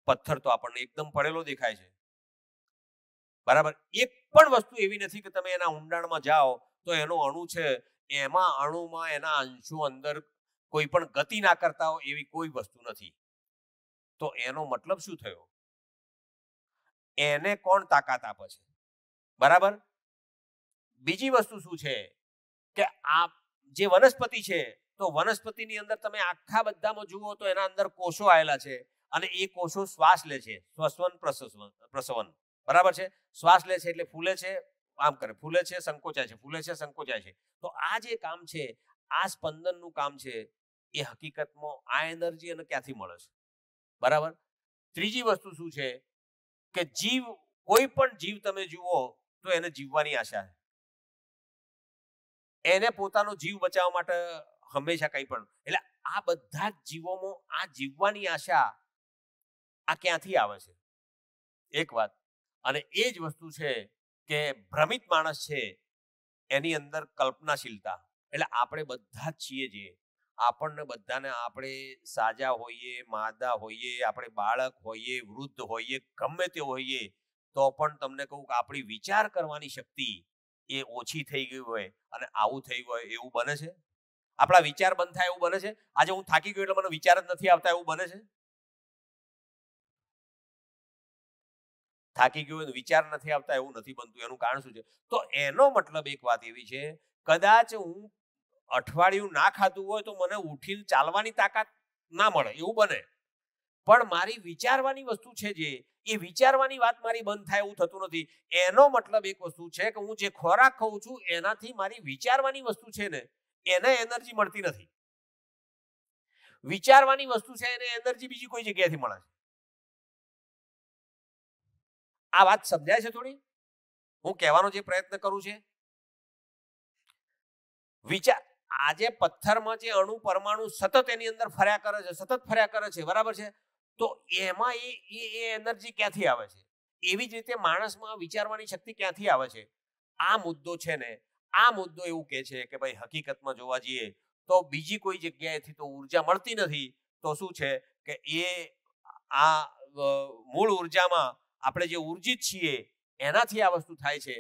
પથ્થર તો આપણને એકદમ પડેલો દેખાય છે, બરાબર? એક પણ વસ્તુ એવી નથી કે તમે એના ઊંડાણમાં જાઓ તો એનો અણુ છે, એમાં અણુમાં એના અંશો અંદર કોઈ પણ ગતિ ના કરતા હોય એવી કોઈ વસ્તુ નથી. તો એનો મતલબ શું થયો? એને કોણ તાકાત આપે છે? બરાબર. બીજી વસ્તુ શું છે કે આ જે વનસ્પતિ છે, તો વનસ્પતિની અંદર તમે આખા બધામાં જુઓ તો એના અંદર કોષો આવેલા છે અને એ કોષો શ્વાસ લે છે, શ્વસન પ્રસવન, બરાબર છે? શ્વાસ લે છે એટલે ફૂલે છે આમ કરે, ફૂલે છે સંકોચાય છે, ફૂલે છે સંકોચાય છે. તો આ જે કામ છે, આ સ્પંદનનું કામ છે, એ હકીકતમાં આ એનર્જી એને ક્યાંથી મળે છે? બરાબર. ત્રીજી વસ્તુ શું છે કે જીવ, કોઈ પણ જીવ તમે જુઓ તો એને જીવવાની આશા છે. એને પોતાનો જીવ બચાવવા માટે હંમેશા કંઈ પણ, એટલે આ બધા જ જીવોમાં આ જીવવાની આશા આ ક્યાંથી આવે છે? એક વાત. અને એ જ વસ્તુ છે કે ભ્રમિત માણસ છે એની અંદર કલ્પનાશીલતા. એટલે આપણે બધા જ છીએ જે, આપણને બધાને, આપણે સાજા હોઈએ, માદા હોઈએ, આપણે બાળક હોઈએ, વૃદ્ધ હોઈએ, ગમે તે હોઈએ, તો પણ તમને કહું કે આપણી વિચાર કરવાની શક્તિ એ ઓછી થઈ ગઈ હોય અને આવું થઈ ગયું હોય એવું બને છે? આપણા વિચાર બંધ થાય એવું બને છે? આજે હું થાકી ગયો એટલે મને વિચાર જ નથી આવતા એવું બને છે? થાકી ગયો વિચાર નથી આવતા એવું નથી બનતું. એનું કારણ શું છે? તો એનો મતલબ એક વાત એવી છે, કદાચ હું અઠવાડિયું ના ખાધું હોય તો મને ઉઠીને ચાલવાની તાકાત ના મળે એવું બને, પણ મારી વિચારવાની વસ્તુ છે જે, એ વિચારવાની વાત મારી બંધ થાય એવું થતું નથી. એનો મતલબ એક વસ્તુ છે કે હું જે ખોરાક ખાઉં છું એનાથી મારી વિચારવાની વસ્તુ છે ને એને એનર્જી મળતી નથી. વિચારવાની વસ્તુ છે એને એનર્જી બીજી કોઈ જગ્યાએથી મળે છે. આ વાત સમજાય છે થોડી? હું કહેવાનો જે પ્રયત્ન કરું છે, વિચાર, આજે પથ્થરમાં જે અણુ પરમાણુ સતત એની અંદર ફર્યા કરે છે, સતત ફર્યા કરે છે, બરાબર છે? તો એમાં એ એનર્જી ક્યાંથી આવે છે? એવી જ રીતે માણસમાં વિચારવાની શક્તિ ક્યાંથી આવે છે? આ મુદ્દો છે ને, આ મુદ્દો એવું કહે છે કે ભાઈ હકીકતમાં જોવા જઈએ તો બીજી કોઈ જગ્યાએથી તો ઉર્જા મળતી નથી. તો શું છે કે એ આ મૂળ ઉર્જામાં આપણે જે ઉર્જિત છીએ એનાથી આ વસ્તુ થાય છે.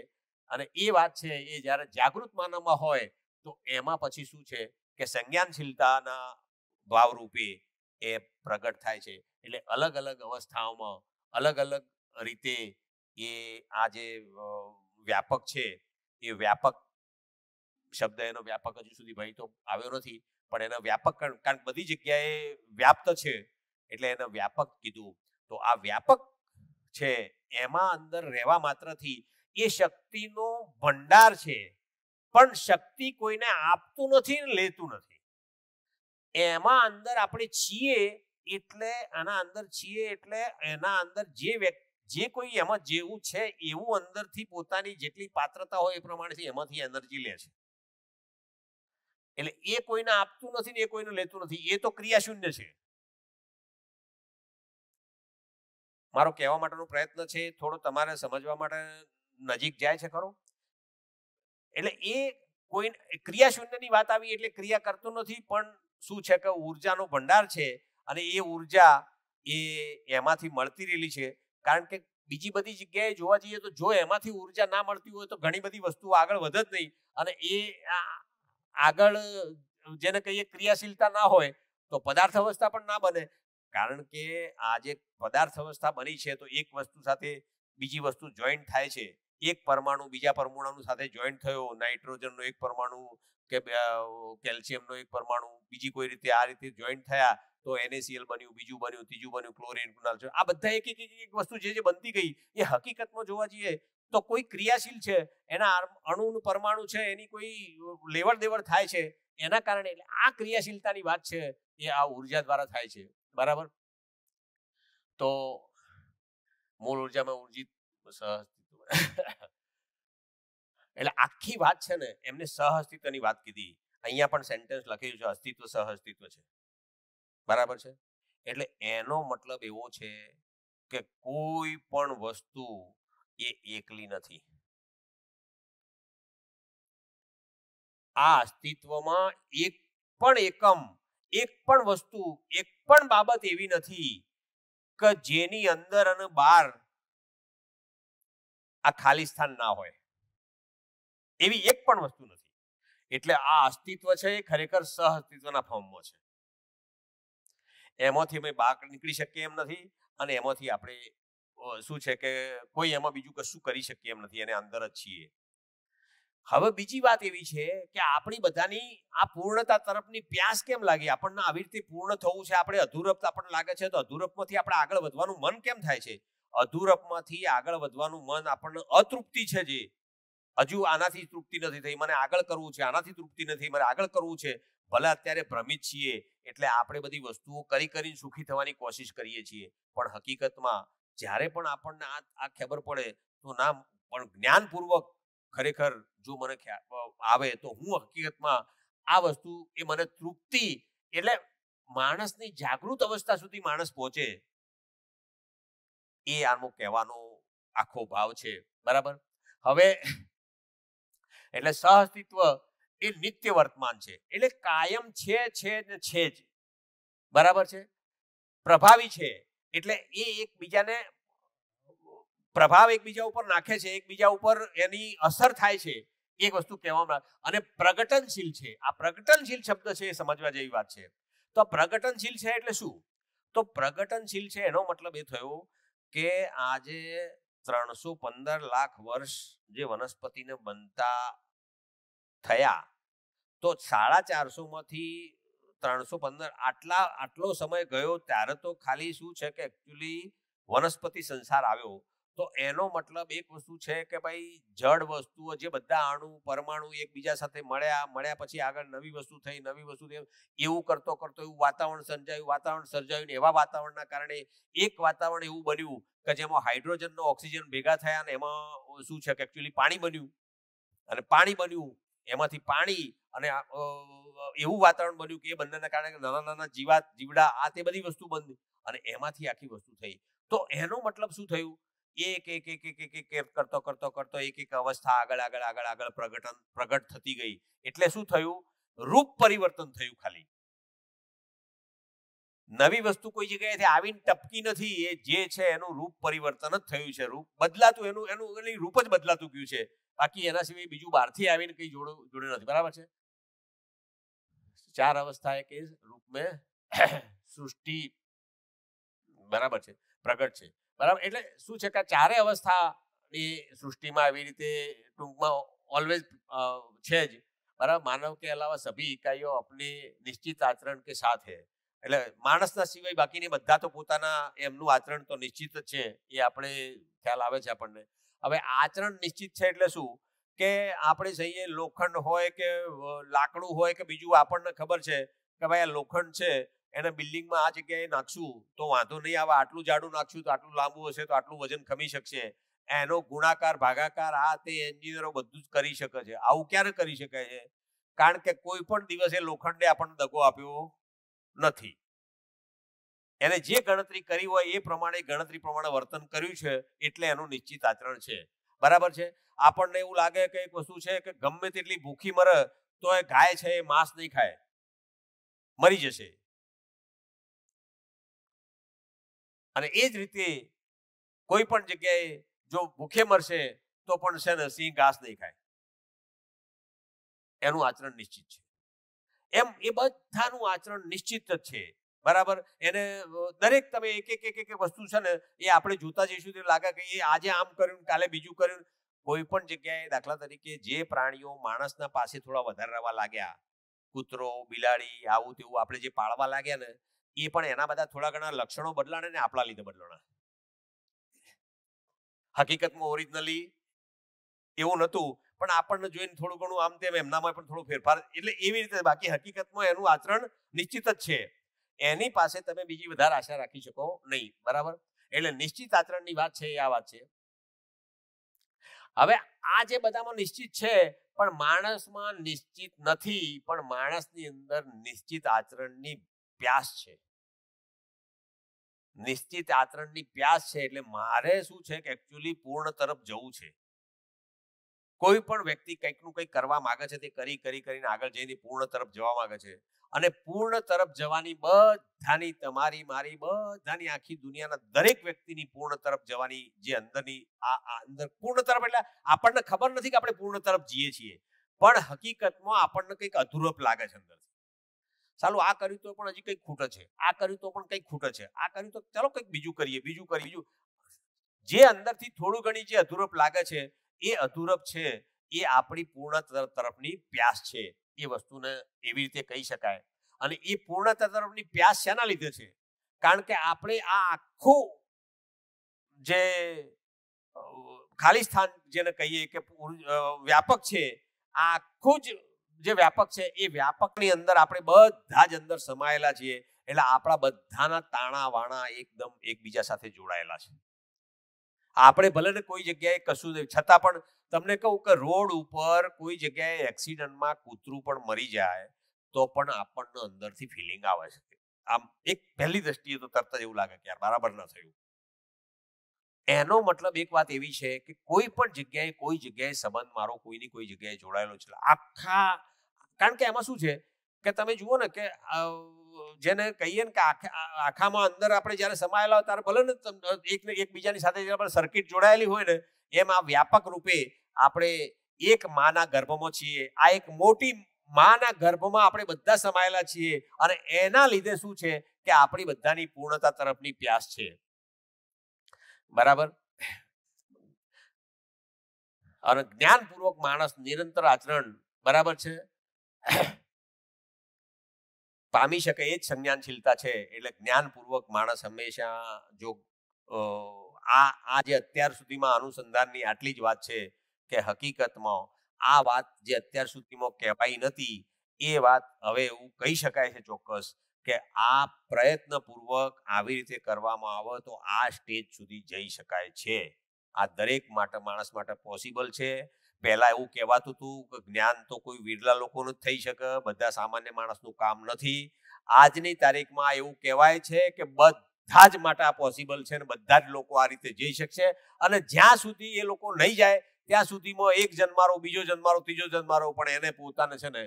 અને એ વાત છે એ જ્યારે જાગૃત માનવમાં હોય તો એમાં પછી શું છે કે સંજ્ઞાનશીલતાના ભાવરૂપે એ પ્રગટ થાય છે. એટલે અલગ અલગ અવસ્થાઓમાં અલગ અલગ રીતે એ આ જે વ્યાપક છે, એ વ્યાપક શબ્દ એનો વ્યાપક હજુ સુધી ભાઈ તો આવ્યો નથી, પણ એનો વ્યાપક, કારણ બધી જગ્યાએ વ્યાપ્ત છે એટલે એને વ્યાપક કીધું. તો આ વ્યાપક છે એમાં અંદર રહેવા માત્રથી એ શક્તિનો ભંડાર છે, પણ શક્તિ કોઈને આપતું નથી ને લેતું નથી. એમાં અંદર આપણે છીએ એટલે, આના અંદર છીએ એટલે એના અંદર જે કોઈ એમાં જેવું છે એવું અંદરથી પોતાની જેટલી પાત્રતા હોય એ પ્રમાણેથી એમાંથી એનર્જી લે છે. એટલે એ કોઈને આપતું નથી ને એ કોઈને લેતું નથી, એ તો ક્રિયાશૂન્ય છે. મારો કહેવા માટેનો પ્રયત્ન છે થોડો તમારે સમજવા માટે નજીક જાય છે ખરો? એટલે એ કોઈ ક્રિયાશૂન્યની વાત આવી એટલે ક્રિયા કરતો નથી, પણ શું છે કે ઉર્જાનો ભંડાર છે અને એ ઉર્જા એ એમાંથી મળતી રહેલી છે. કારણ કે બીજી બધી જગ્યાએ જોવા જઈએ તો જો એમાંથી ઉર્જા ના મળતી હોય તો ઘણી બધી વસ્તુઓ આગળ વધે જ નહીં. અને એ આગળ જેને કહીએ ક્રિયાશીલતા ના હોય તો પદાર્થ અવસ્થા પણ ના બને. કારણ કે આ જે પદાર્થ અવસ્થા બની છે તો એક વસ્તુ સાથે બીજી વસ્તુ જોઈન્ટ થાય છે. એક પરમાણુ બીજા પરમાણુ સાથે જોઈન્ટ થયો, નાઇટ્રોજનનો એક પરમાણુ કે કેલ્શિયમનો એક પરમાણુ બીજી કોઈ રીતે આ રીતે જોઈન્ટ થયા તો NaCl બન્યું, બીજું બન્યું, ત્રીજું બન્યું, ક્લોરીન, આ બધા એક એક વસ્તુ જે બનતી ગઈ એ હકીકતમાં જોવા જઈએ તો કોઈ ક્રિયાશીલ છે, એના અણુનું પરમાણુ છે, એની કોઈ લેવડ દેવડ થાય છે એના કારણે. એટલે આ ક્રિયાશીલતાની વાત છે એ આ ઉર્જા દ્વારા થાય છે, બરાબર? તો મૂળ ઉર્જામાં ઉર્જિત એટલે આખી વાત છે ને એમને સહઅસ્તિત્વની વાત કીધી. અહીંયા પણ સેન્ટેન્સ લખેલું છે અસ્તિત્વ સહઅસ્તિત્વ છે, બરાબર છે? એટલે એનો મતલબ એવો છે કે કોઈ પણ વસ્તુ એ એકલી નથી. આ અસ્તિત્વમાં એક પણ એકમ, એક પણ વસ્તુ, એક પણ બાબત એવી નથી કે જેની અંદર અને બહાર આ ખાલી સ્થાન ના હોય. એવી એક પણ વસ્તુ નથી. એટલે આ અસ્તિત્વ છે એ ખરેખર સહઅસ્તિત્વના ફોર્મમાં છે. એમાંથી અમે બહાર નીકળી શકીએ એમ નથી અને એમાંથી આપણે શું છે કે કોઈ એમાં બીજું કશું કરી શકીએ એમ નથી, એને અંદર જ છીએ. હવે બીજી વાત એવી છે કે આપણી બધાની આ પૂર્ણતા તરફની પ્યાસ કેમ લાગી? આપણને આવી રીતે પૂર્ણ થવું છે, આપણે અધૂરપ આપણને લાગે છે, તો અધૂરપમાંથી આપણે આગળ વધવાનું મન કેમ થાય છે? અધૂરપમાંથી આગળ વધવાનું મન આપણને અતૃપ્તિ છે જે હજુ આનાથી તૃપ્તિ નથી થઈ, મને આગળ કરવું છે, આનાથી તૃપ્તિ નથી, મને આગળ કરવું છે. ભલે અત્યારે ભ્રમિત છીએ એટલે આપણે બધી વસ્તુઓ કરીને સુખી થવાની કોશિશ કરીએ છીએ, પણ હકીકતમાં જ્યારે પણ આપણને આ ખબર પડે તો ના, પણ જ્ઞાનપૂર્વક ખરેખર જો મને આવે તો હું હકીકતમાં આ વસ્તુ એ મને તૃપ્તિ, એટલે માણસની જાગૃત અવસ્થા સુધી માણસ પહોંચે, એ આનો કહેવાનો આખો ભાવ છે. બરાબર. હવે એટલે સહઅસ્તિત્વ એ નિત્ય વર્તમાન છે, એટલે કાયમ છે ને છે જ. બરાબર છે. પ્રભાવી છે એટલે એ એકબીજાને પ્રભાવ એકબીજા ઉપર નાખે છે, એકબીજા ઉપર એની અસર થાય છે, એક વસ્તુ કહેવામાં. અને પ્રગટનશીલ છે. આ પ્રગટનશીલ શબ્દ છે એ સમજવા જેવી વાત છે. તો પ્રગટનશીલ છે એટલે શું? તો પ્રગટનશીલ છે એનો મતલબ એ થયો કે આજે 315 લાખ વર્ષ જે વનસ્પતિને બનતા થયા, તો 450 માંથી 315 આટલો સમય ગયો ત્યારે તો ખાલી શું છે કે એકચ્યુઅલી વનસ્પતિ સંસાર આવ્યો. તો એનો મતલબ એક વસ્તુ છે કે ભાઈ જડ વસ્તુઓ જે બધા અણુ પરમાણુ એકબીજા સાથે મળ્યા પછી આગળ નવી વસ્તુ થઈ, એવું કરતો એવું વાતાવરણ સર્જાયું ને એવા વાતાવરણના કારણે એક વાતાવરણ એવું બન્યું કે જેમાં હાઇડ્રોજન નો ઓક્સિજન ભેગા થયા અને એમાં શું છે કે એકચ્યુઅલી પાણી બન્યું, અને પાણી બન્યું એમાંથી પાણી અને એવું વાતાવરણ બન્યું કે એ બંનેના કારણે નાના નાના જીવડા આ તે બધી વસ્તુ બની અને એમાંથી આખી વસ્તુ થઈ. તો એનો મતલબ શું થયું? એક કરતો એક અવસ્થા આગળ પ્રગટ થતી ગઈ. એટલે શું થયું? રૂપ પરિવર્તન થયું. ખાલી નવી વસ્તુ કોઈ જગ્યાએથી આવીને ટપકી નથી, એ જે છે એનું રૂપ પરિવર્તન જ થયું છે. રૂપ બદલાતું, એનું રૂપ જ બદલાતું ગયું છે. બાકી એના સિવાય બીજું બહારથી આવીને કઈ જોડે નથી. બરાબર છે. 4 अवस्था है के रूप में सृष्टि बराबर છે, પ્રગટ છે. બરાબર. એટલે શું છે કે ચારે અવસ્થાની સૃષ્ટિમાં આવી રીતે ટૂંકમાં ઓલવેઝ છે જ. બરાબર. માનવ કે અલાવા સભી ઇકાઈઓ अपने નિશ્ચિત આચરણ કે સાથ है. એટલે માણસના સિવાય બાકીની બધા તો પોતાના એમનું આચરણ તો નિશ્ચિત જ છે, એ આપણે ખ્યાલ આવે છે આપણને. હવે આચરણ નિશ્ચિત છે એટલે શું કે આપણે જઈએ લોખંડ હોય કે લાકડું હોય કે બીજું, આપણને ખબર છે કે ભાઈ આ લોખંડ છે એને બિલ્ડિંગમાં આ જગ્યાએ નાખશું તો વાંધો નહીં આવે, આટલું જાડું નાખશું તો આટલું લાંબુ હશે તો આટલું વજન ખમી શકશે. એનો ગુણાકાર ભાગાકાર આ તે એન્જિનિયરો બધું જ કરી શકે છે. આવું ક્યારે કરી શકાય છે? કારણ કે કોઈ પણ દિવસે લોખંડે આપણને દગો આપ્યો નથી. એને જે ગણતરી કરી હોય એ પ્રમાણે ગણતરી પ્રમાણે વર્તન કર્યું છે એટલે એનું નિશ્ચિત આચરણ છે. બરાબર છે. આપણને એવું લાગે કે એક વસ્તુ છે કે ગમે તેટલી ભૂખી મરે તો એ ગાય છે એ માંસ નહીં ખાય, મરી જશે. અને એ જ રીતે કોઈ પણ જગ્યાએ જો ભૂખે મરશે તો પણ છે ને સિંહ ઘાસ નહીં ખાય, એનું આચરણ નિશ્ચિત છે. એમ એ બધાનું આચરણ નિશ્ચિત જ છે. બરાબર. એને દરેક તમે એક વસ્તુ છે ને એ આપણે જોતા જઈશું તો લાગે કે એ આજે આમ કર્યું કાલે બીજું કર્યું. કોઈ પણ જગ્યાએ દાખલા તરીકે જે પ્રાણીઓ માણસના પાસે થોડા વધારે રહેવા લાગ્યા, કૂતરો બિલાડી આવું તેવું આપણે જે પાળવા લાગ્યા ને, એ પણ એના બધા થોડા ઘણા લક્ષણો બદલાણે ને આપણા લીધે બદલાણા. હકીકતમાં ઓરિજિનલી એવું નહોતું, પણ આપણને જોઈને થોડું ઘણું આમ તેમ એમનામાં પણ થોડો ફેરફાર, એટલે એવી રીતે. બાકી હકીકતમાં એનું આચરણ નિશ્ચિત જ છે. એની પાસે તમે બીજી વધારે આશા રાખી શકો નહીં. બરાબર. એટલે નિશ્ચિત આચરણની વાત છે એ આ વાત છે. હવે આ જે બધામાં નિશ્ચિત છે પણ માણસમાં નિશ્ચિત નથી, પણ માણસની અંદર નિશ્ચિત આચરણની પ્યાસ છે. નિશ્ચિત આચરણની પ્યાસ છે એટલે મારે શું છે કે એકચ્યુઅલી પૂર્ણ તરફ જવું છે. કોઈ પણ વ્યક્તિ કંઈકનું કંઈક કરવા માંગે છે, તે કરીને આગળ જઈને પૂર્ણ તરફ જવા માંગે છે. અને પૂર્ણ તરફ જવાની બધાની, તમારી મારી બધાની, આખી દુનિયાના દરેક વ્યક્તિની પૂર્ણ તરફ જવાની જે અંદરની અંદર પૂર્ણ તરફ, એટલે આપણને ખબર નથી કે આપણે પૂર્ણ તરફ જઈએ છીએ, પણ હકીકતમાં આપણને કંઈક અધૂરપ લાગે છે અંદરથી. ચાલો આ કર્યું તો પણ હજી કંઈક ખૂટે છે, આ કર્યું તો પણ કંઈક ખૂટે છે, આ કર્યું તો ચાલો કંઈક બીજું કરીએ, બીજું. જે અંદરથી થોડું ઘણી જે અધૂરપ લાગે છે એ અધૂરપ છે એ આપણી પૂર્ણતા તરફની પ્યાસ છે. એ વસ્તુને એવી રીતે કહી શકાય. અને એ પૂર્ણતા તરફની પ્યાસ શેના લીધે છે? કારણ કે આપણે આ આખું જે ખાલી સ્થાન જેને કહીએ કે વ્યાપક છે, આખું જ જે વ્યાપક છે એ વ્યાપકની અંદર આપણે બધા જ અંદર સમાયેલા છીએ. એટલે આપણા બધાના તાણા વાણા એકદમ એકબીજા સાથે જોડાયેલા છે. આપણે ભલે ને કોઈ જગ્યાએ કશું નહીં, છતાં પણ તમને કહું કે રોડ ઉપર કોઈ જગ્યાએ એક્સિડન્ટમાં કૂતરું પણ મરી જાય તો પણ આપણને અંદરથી ફિલિંગ આવે છે. આમ એક પહેલી દ્રષ્ટિએ તો તરત જ એવું લાગે કે યાર બરાબર ન થયું. એનો મતલબ એક વાત એવી છે કે કોઈ પણ જગ્યાએ કોઈ જગ્યાએ સંબંધ મારો કોઈની કોઈ જગ્યાએ જોડાયેલો છે. આખા, કારણ કે એમાં શું છે કે તમે જુઓ ને કે જેને કહીએ ને કે આખામાં અંદર આપણે જ્યારે સમાયેલા હોય ત્યારે ભલે ને એકબીજાની સાથે સર્કિટ જોડાયેલી હોય ને, એમ આ વ્યાપક રૂપે આપણે એક માના ગર્ભમાં છીએ. આ એક મોટી માના ગર્ભમાં આપણે બધા સમાયેલા છીએ અને એના લીધે શું છે કે આપણી બધાની પૂર્ણતા તરફની પ્યાસ છે. બરાબર. અને જ્ઞાનપૂર્વક માણસ નિરંતર આચરણ બરાબર છે પામી શકે એ જ સંજ્ઞાનશીલતા છે. એટલે જ્ઞાનપૂર્વક માણસ હંમેશા જો આ જે અત્યાર સુધીમાં અનુસંધાનની આટલી જ વાત છે કે હકીકતમાં આ વાત જે અત્યાર સુધીમાં કહેવાઈ નથી એ વાત હવે એવું કહી શકાય છે ચોક્કસ કે આ પ્રયત્નપૂર્વક આવી રીતે કરવામાં આવે તો આ સ્ટેજ સુધી જઈ શકાય છે. આ દરેક માણસ માટે પોસિબલ છે. પહેલા એવું કહેવાતું હતું કે જ્ઞાન તો કોઈ વિરલા લોકોનું જ થઈ શકે, બધા સામાન્ય માણસનું કામ નથી. આજની તારીખમાં એવું કહેવાય છે કે બધા જ માટે આ પોસિબલ છે અને બધા જ લોકો આ રીતે જઈ શકશે. અને જ્યાં સુધી એ લોકો નહીં જાય ત્યાં સુધીમાં એક જન્મારો, બીજો જન્મારો, ત્રીજો જન્મારો, પણ એને પોતાને છે ને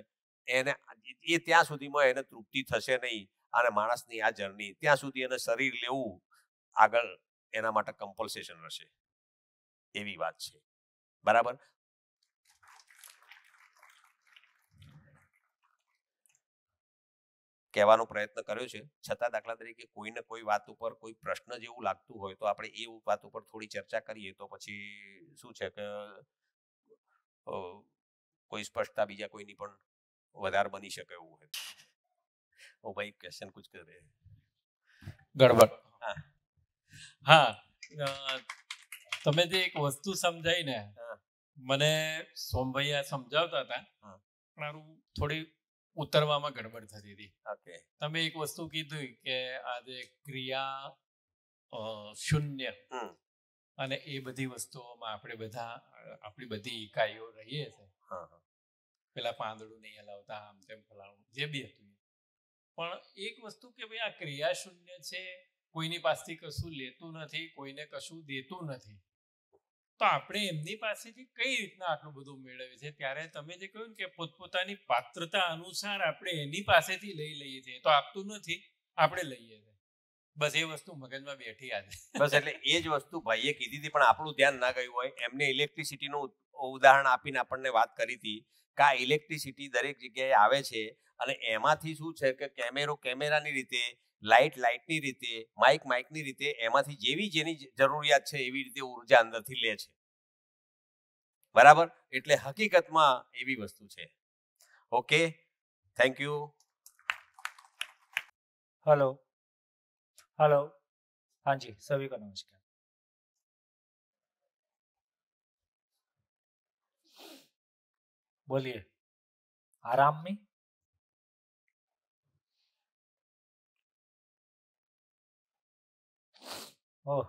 એને એ ત્યાં સુધીમાં એને તૃપ્તિ થશે નહીં. અને માણસની આ જર્ની ત્યાં સુધી એને શરીર લેવું આગળ એના માટે કમ્પલ્સેશન રહેશે. એવી વાત છે. બરાબર. કહેવાનો પ્રયત્ન કર્યો છે, છતાં દાખલા તરીકે કોઈને કોઈ વાત ઉપર કોઈ પ્રશ્ન જેવું લાગતું હોય તો આપણે એ વાત ઉપર થોડી ચર્ચા કરીએ તો પછી શું છે કે કોઈ સ્પષ્ટતા બીજા કોઈની પણ વધારે બની શકે એવું હોય. ઓ ભાઈ ક્વેશ્ચન કુછ કર રહે ગડબડ. હા, તમે જે એક વસ્તુ સમજાઈ ને, મને સોમભાઈ સમજાવતા હતા, મારું થોડી ઉતરવામાં ગડબડ થતી હતી. તમે એક વસ્તુ કીધું કે આજે ક્રિયા શૂન્ય અને એ બધી વસ્તુઓમાં આપણે બધા આપણી બધી ઇકાઈઓ રહીએ છીએ. પેલા પાંદડું નહીં હલાવતા, આમ તેમ ફલાણું જે બી હતું. પણ એક વસ્તુ કે ભાઈ આ ક્રિયા શૂન્ય છે, કોઈની પાસેથી કશું લેતું નથી, કોઈને કશું દેતું નથી, તો આપણે એમની પાસેથી કઈ રીતના આટલું બધું મેળવે છે? ત્યારે તમે જે કહ્યું કે પોતપોતાની પાત્રતા અનુસાર આપણે એની પાસેથી લઈ લઈએ છીએ, તો આપતું નથી, આપણે લઈએ છીએ. બસ એ વસ્તુ મગજમાં બેઠી આજે. બસ એટલે એ જ વસ્તુ ભાઈએ કીધી હતી, પણ આપણું ધ્યાન ના ગયું હોય. એમને ઇલેક્ટ્રિસિટીનું ઉદાહરણ આપીને આપણને વાત કરી હતી કે આ ઇલેક્ટ્રિસિટી દરેક જગ્યાએ આવે છે અને એમાંથી શું છે કે કેમેરાની રીતે, લાઇટની રીતે, માઇકની રીતે, એમાંથી જેવી જેની જરૂરિયાત છે એવી રીતે ઉર્જા અંદરથી લે છે. બરાબર. એટલે હકીકતમાં એવી વસ્તુ છે. Okay, thank you. Hello hello, हाँ जी, सभी को नमस्कार. बोलिए. आराम में. ओह,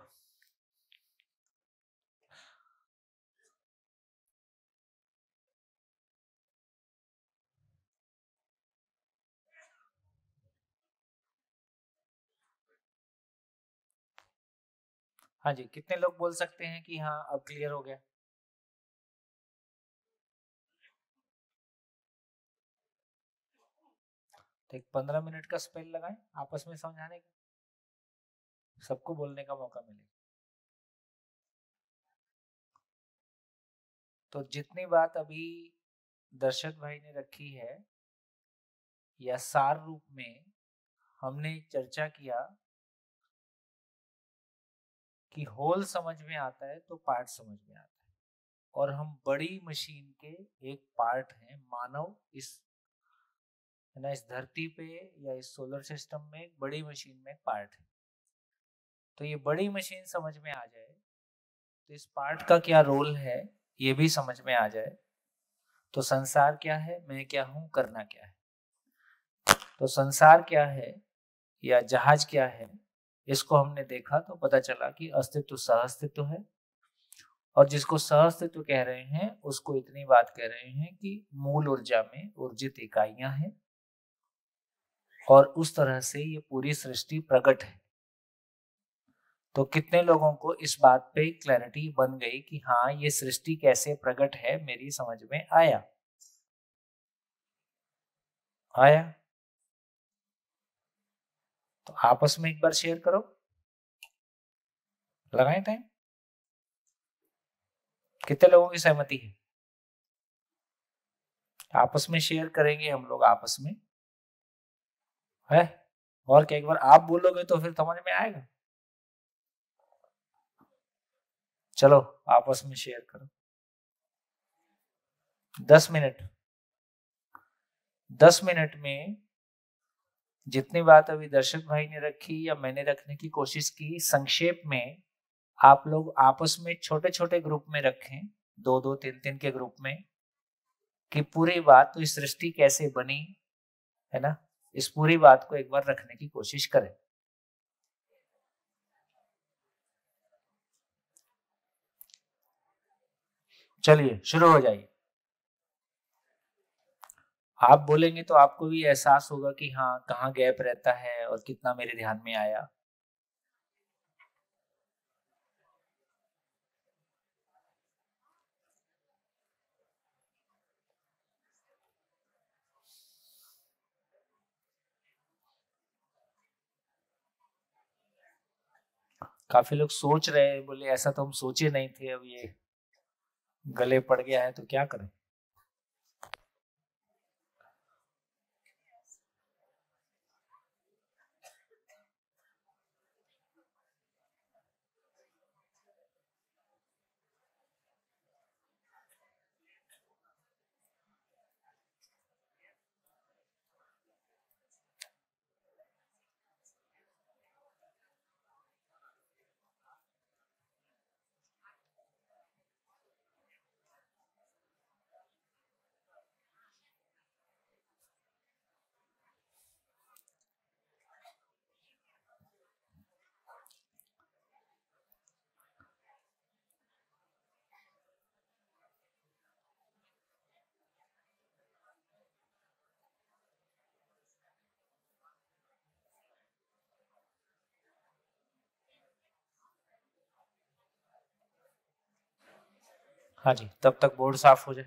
हाँ जी. कितने लोग बोल सकते हैं कि हाँ अब क्लियर हो गया? तो एक 15 मिनट का स्पेल लगाएं आपस में समझाने का, सबको बोलने का मौका मिले. तो जितनी बात अभी दर्शक भाई ने रखी है या सार रूप में हमने चर्चा किया कि होल समझ में आता है तो पार्ट समझ में आता है, और हम बड़ी मशीन के एक पार्ट हैं. मानव इस धरती पे या इस सोलर सिस्टम में एक बड़ी मशीन में एक पार्ट है. तो ये बड़ी मशीन समझ में आ जाए तो इस पार्ट का क्या रोल है ये भी समझ में आ जाए। तो संसार क्या है, मैं क्या हूं, करना क्या है। तो संसार क्या है या जहाज क्या है, इसको हमने देखा तो पता चला कि अस्तित्व सह अस्तित्व है। और जिसको सह अस्तित्व कह रहे हैं उसको इतनी बात कह रहे हैं कि मूल ऊर्जा में ऊर्जित इकाइयां हैं और उस तरह से ये पूरी सृष्टि प्रकट है। तो कितने लोगों को इस बात पे क्लैरिटी बन गई कि हाँ ये सृष्टि कैसे प्रकट है, मेरी समझ में आया। आया तो आपस में एक बार शेयर करो, लगाएं टाइम। कितने लोगों की सहमति है? आपस में शेयर करेंगे हम लोग, आपस में है। और क्या एक बार आप बोलोगे तो फिर समझ में आएगा। चलो आपस में शेयर करो। 10 मिनट, 10 मिनट में जितनी बात अभी दर्शक भाई ने रखी या मैंने रखने की कोशिश की, संक्षेप में आप लोग आपस में छोटे छोटे ग्रुप में रखें, 2-2 3-3 के ग्रुप में, कि पूरी बात तो इस सृष्टि कैसे बनी है ना, इस पूरी बात को एक बार रखने की कोशिश करें। चलिए शुरू हो जाइए। आप बोलेंगे तो आपको भी एहसास होगा कि हाँ कहाँ गैप रहता है और कितना मेरे ध्यान में आया। काफी लोग सोच रहे हैं, बोले ऐसा तो हम सोचे नहीं थे, अब ये गले पड़ गया है तो क्या करें। हाँ जी, तब तक बोर्ड साफ हो जाए।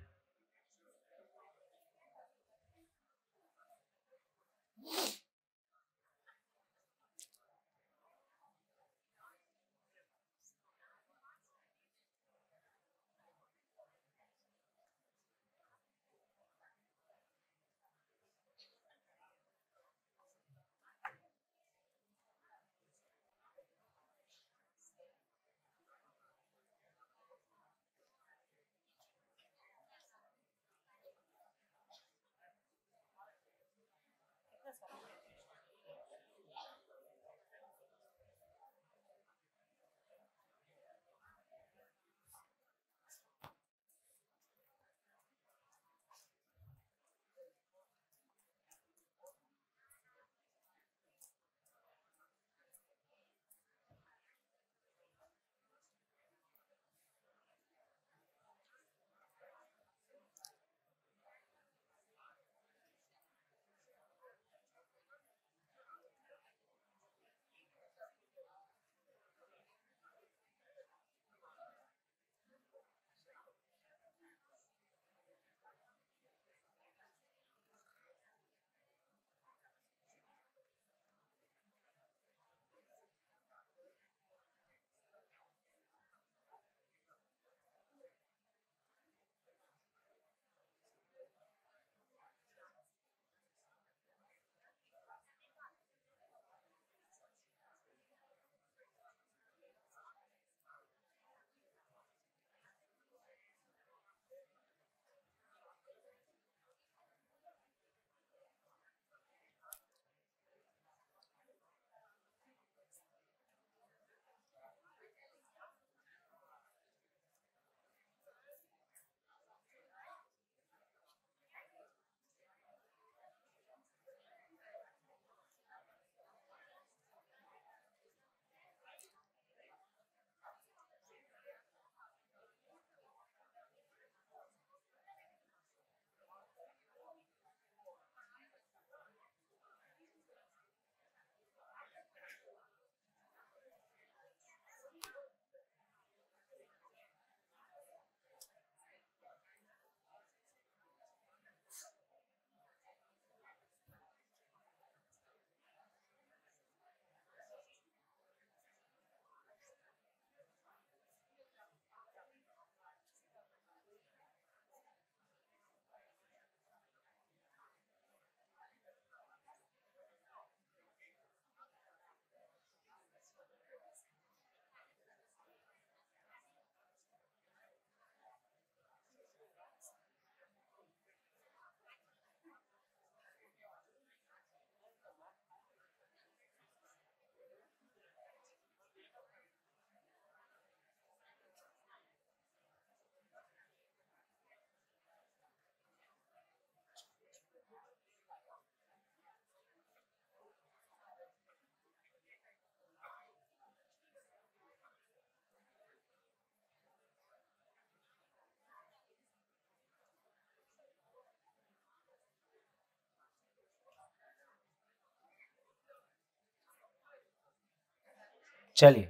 चलिए,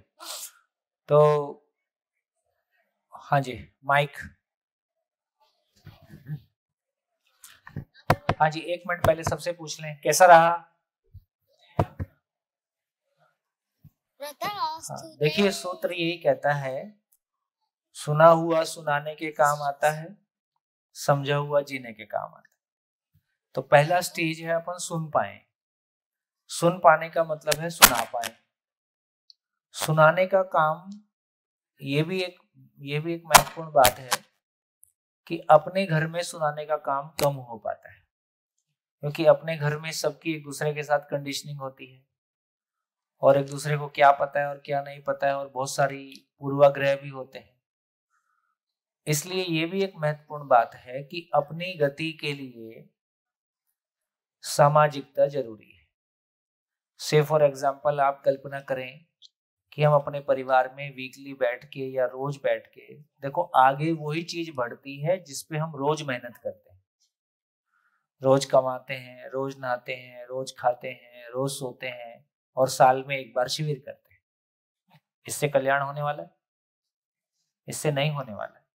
तो हाँ जी, माइक। हाँ जी, 1 मिनट पहले सबसे पूछ लें कैसा रहा। हाँ, देखिए सूत्र यही कहता है, सुना हुआ सुनाने के काम आता है, समझा हुआ जीने के काम आता है। तो पहला स्टेज है अपन सुन पाए। सुन पाने का मतलब है सुना पाए। सुनाने का काम, ये भी एक महत्वपूर्ण बात है कि अपने घर में सुनाने का काम कम हो पाता है, क्योंकि अपने घर में सबकी एक दूसरे के साथ कंडीशनिंग होती है और एक दूसरे को क्या पता है और क्या नहीं पता है, और बहुत सारी पूर्वाग्रह भी होते हैं। इसलिए ये भी एक महत्वपूर्ण बात है कि अपनी गति के लिए सामाजिकता जरूरी है। से फॉर एग्जाम्पल आप कल्पना करें कि हम अपने परिवार में वीकली बैठ के या रोज बैठ के, देखो आगे वही चीज बढ़ती है जिसपे हम रोज मेहनत करते हैं, रोज कमाते हैं, रोज नहाते हैं, रोज खाते हैं, रोज सोते हैं और साल में एक बार शिविर करते हैं। इससे कल्याण होने वाला है? इससे नहीं होने वाला है।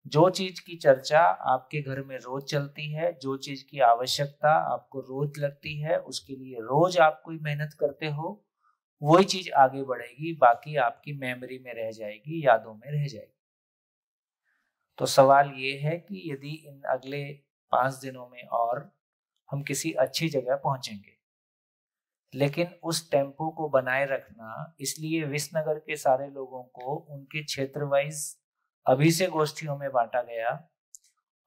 जो चीज की चर्चा आपके घर में रोज चलती है, जो चीज की आवश्यकता आपको रोज लगती है, उसके लिए रोज आप कोई मेहनत करते हो, वही चीज आगे बढ़ेगी, बाकी आपकी मेमोरी में रह जाएगी, यादों में रह जाएगी। तो सवाल ये है कि यदि इन अगले 5 दिनों में और हम किसी अच्छी जगह पहुंचेंगे, लेकिन उस टेम्पो को बनाए रखना, इसलिए विसनगर के सारे लोगों को उनके क्षेत्र वाइज अभी से गोष्ठियों में बांटा गया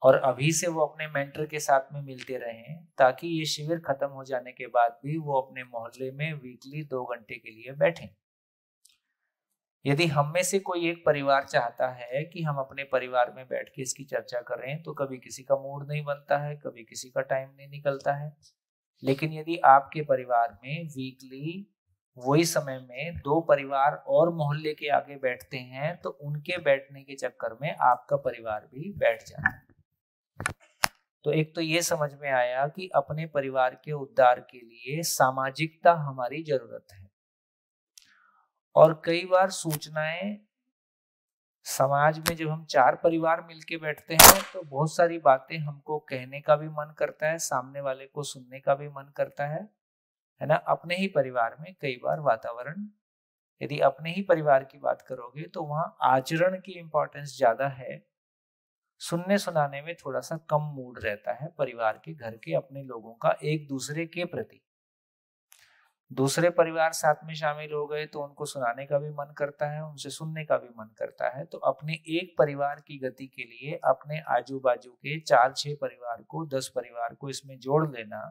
और अभी से वो अपने मेंटर के साथ में मिलते रहें, ताकि ये शिविर खत्म हो जाने के बाद भी वो अपने मोहल्ले में वीकली 2 घंटे के लिए बैठें। यदि हम में से कोई एक परिवार चाहता है कि हम अपने परिवार में बैठ के इसकी चर्चा करें, तो कभी किसी का मूड नहीं बनता है, कभी किसी का टाइम नहीं निकलता है। लेकिन यदि आपके परिवार में वीकली वही समय में 2 परिवार और मोहल्ले के आगे बैठते हैं, तो उनके बैठने के चक्कर में आपका परिवार भी बैठ जाता है। तो एक तो ये समझ में आया कि अपने परिवार के उद्धार के लिए सामाजिकता हमारी जरूरत है। और कई बार सूचनाएं, समाज में जब हम 4 परिवार मिलके बैठते हैं तो बहुत सारी बातें हमको कहने का भी मन करता है, सामने वाले को सुनने का भी मन करता है ना। अपने ही परिवार में कई बार वातावरण, यदि अपने ही परिवार की बात करोगे तो वहां आचरण की इंपॉर्टेंस ज्यादा है, सुनने सुनाने में थोड़ा सा कम मूड रहता है परिवार के, घर के अपने लोगों का एक दूसरे के प्रति। दूसरे परिवार साथ में शामिल हो गए तो उनको सुनाने का भी मन करता है, उनसे सुनने का भी मन करता है। तो अपने एक परिवार की गति के लिए अपने आजू बाजू के 4-6 परिवार को, 10 परिवार को इसमें जोड़ लेना।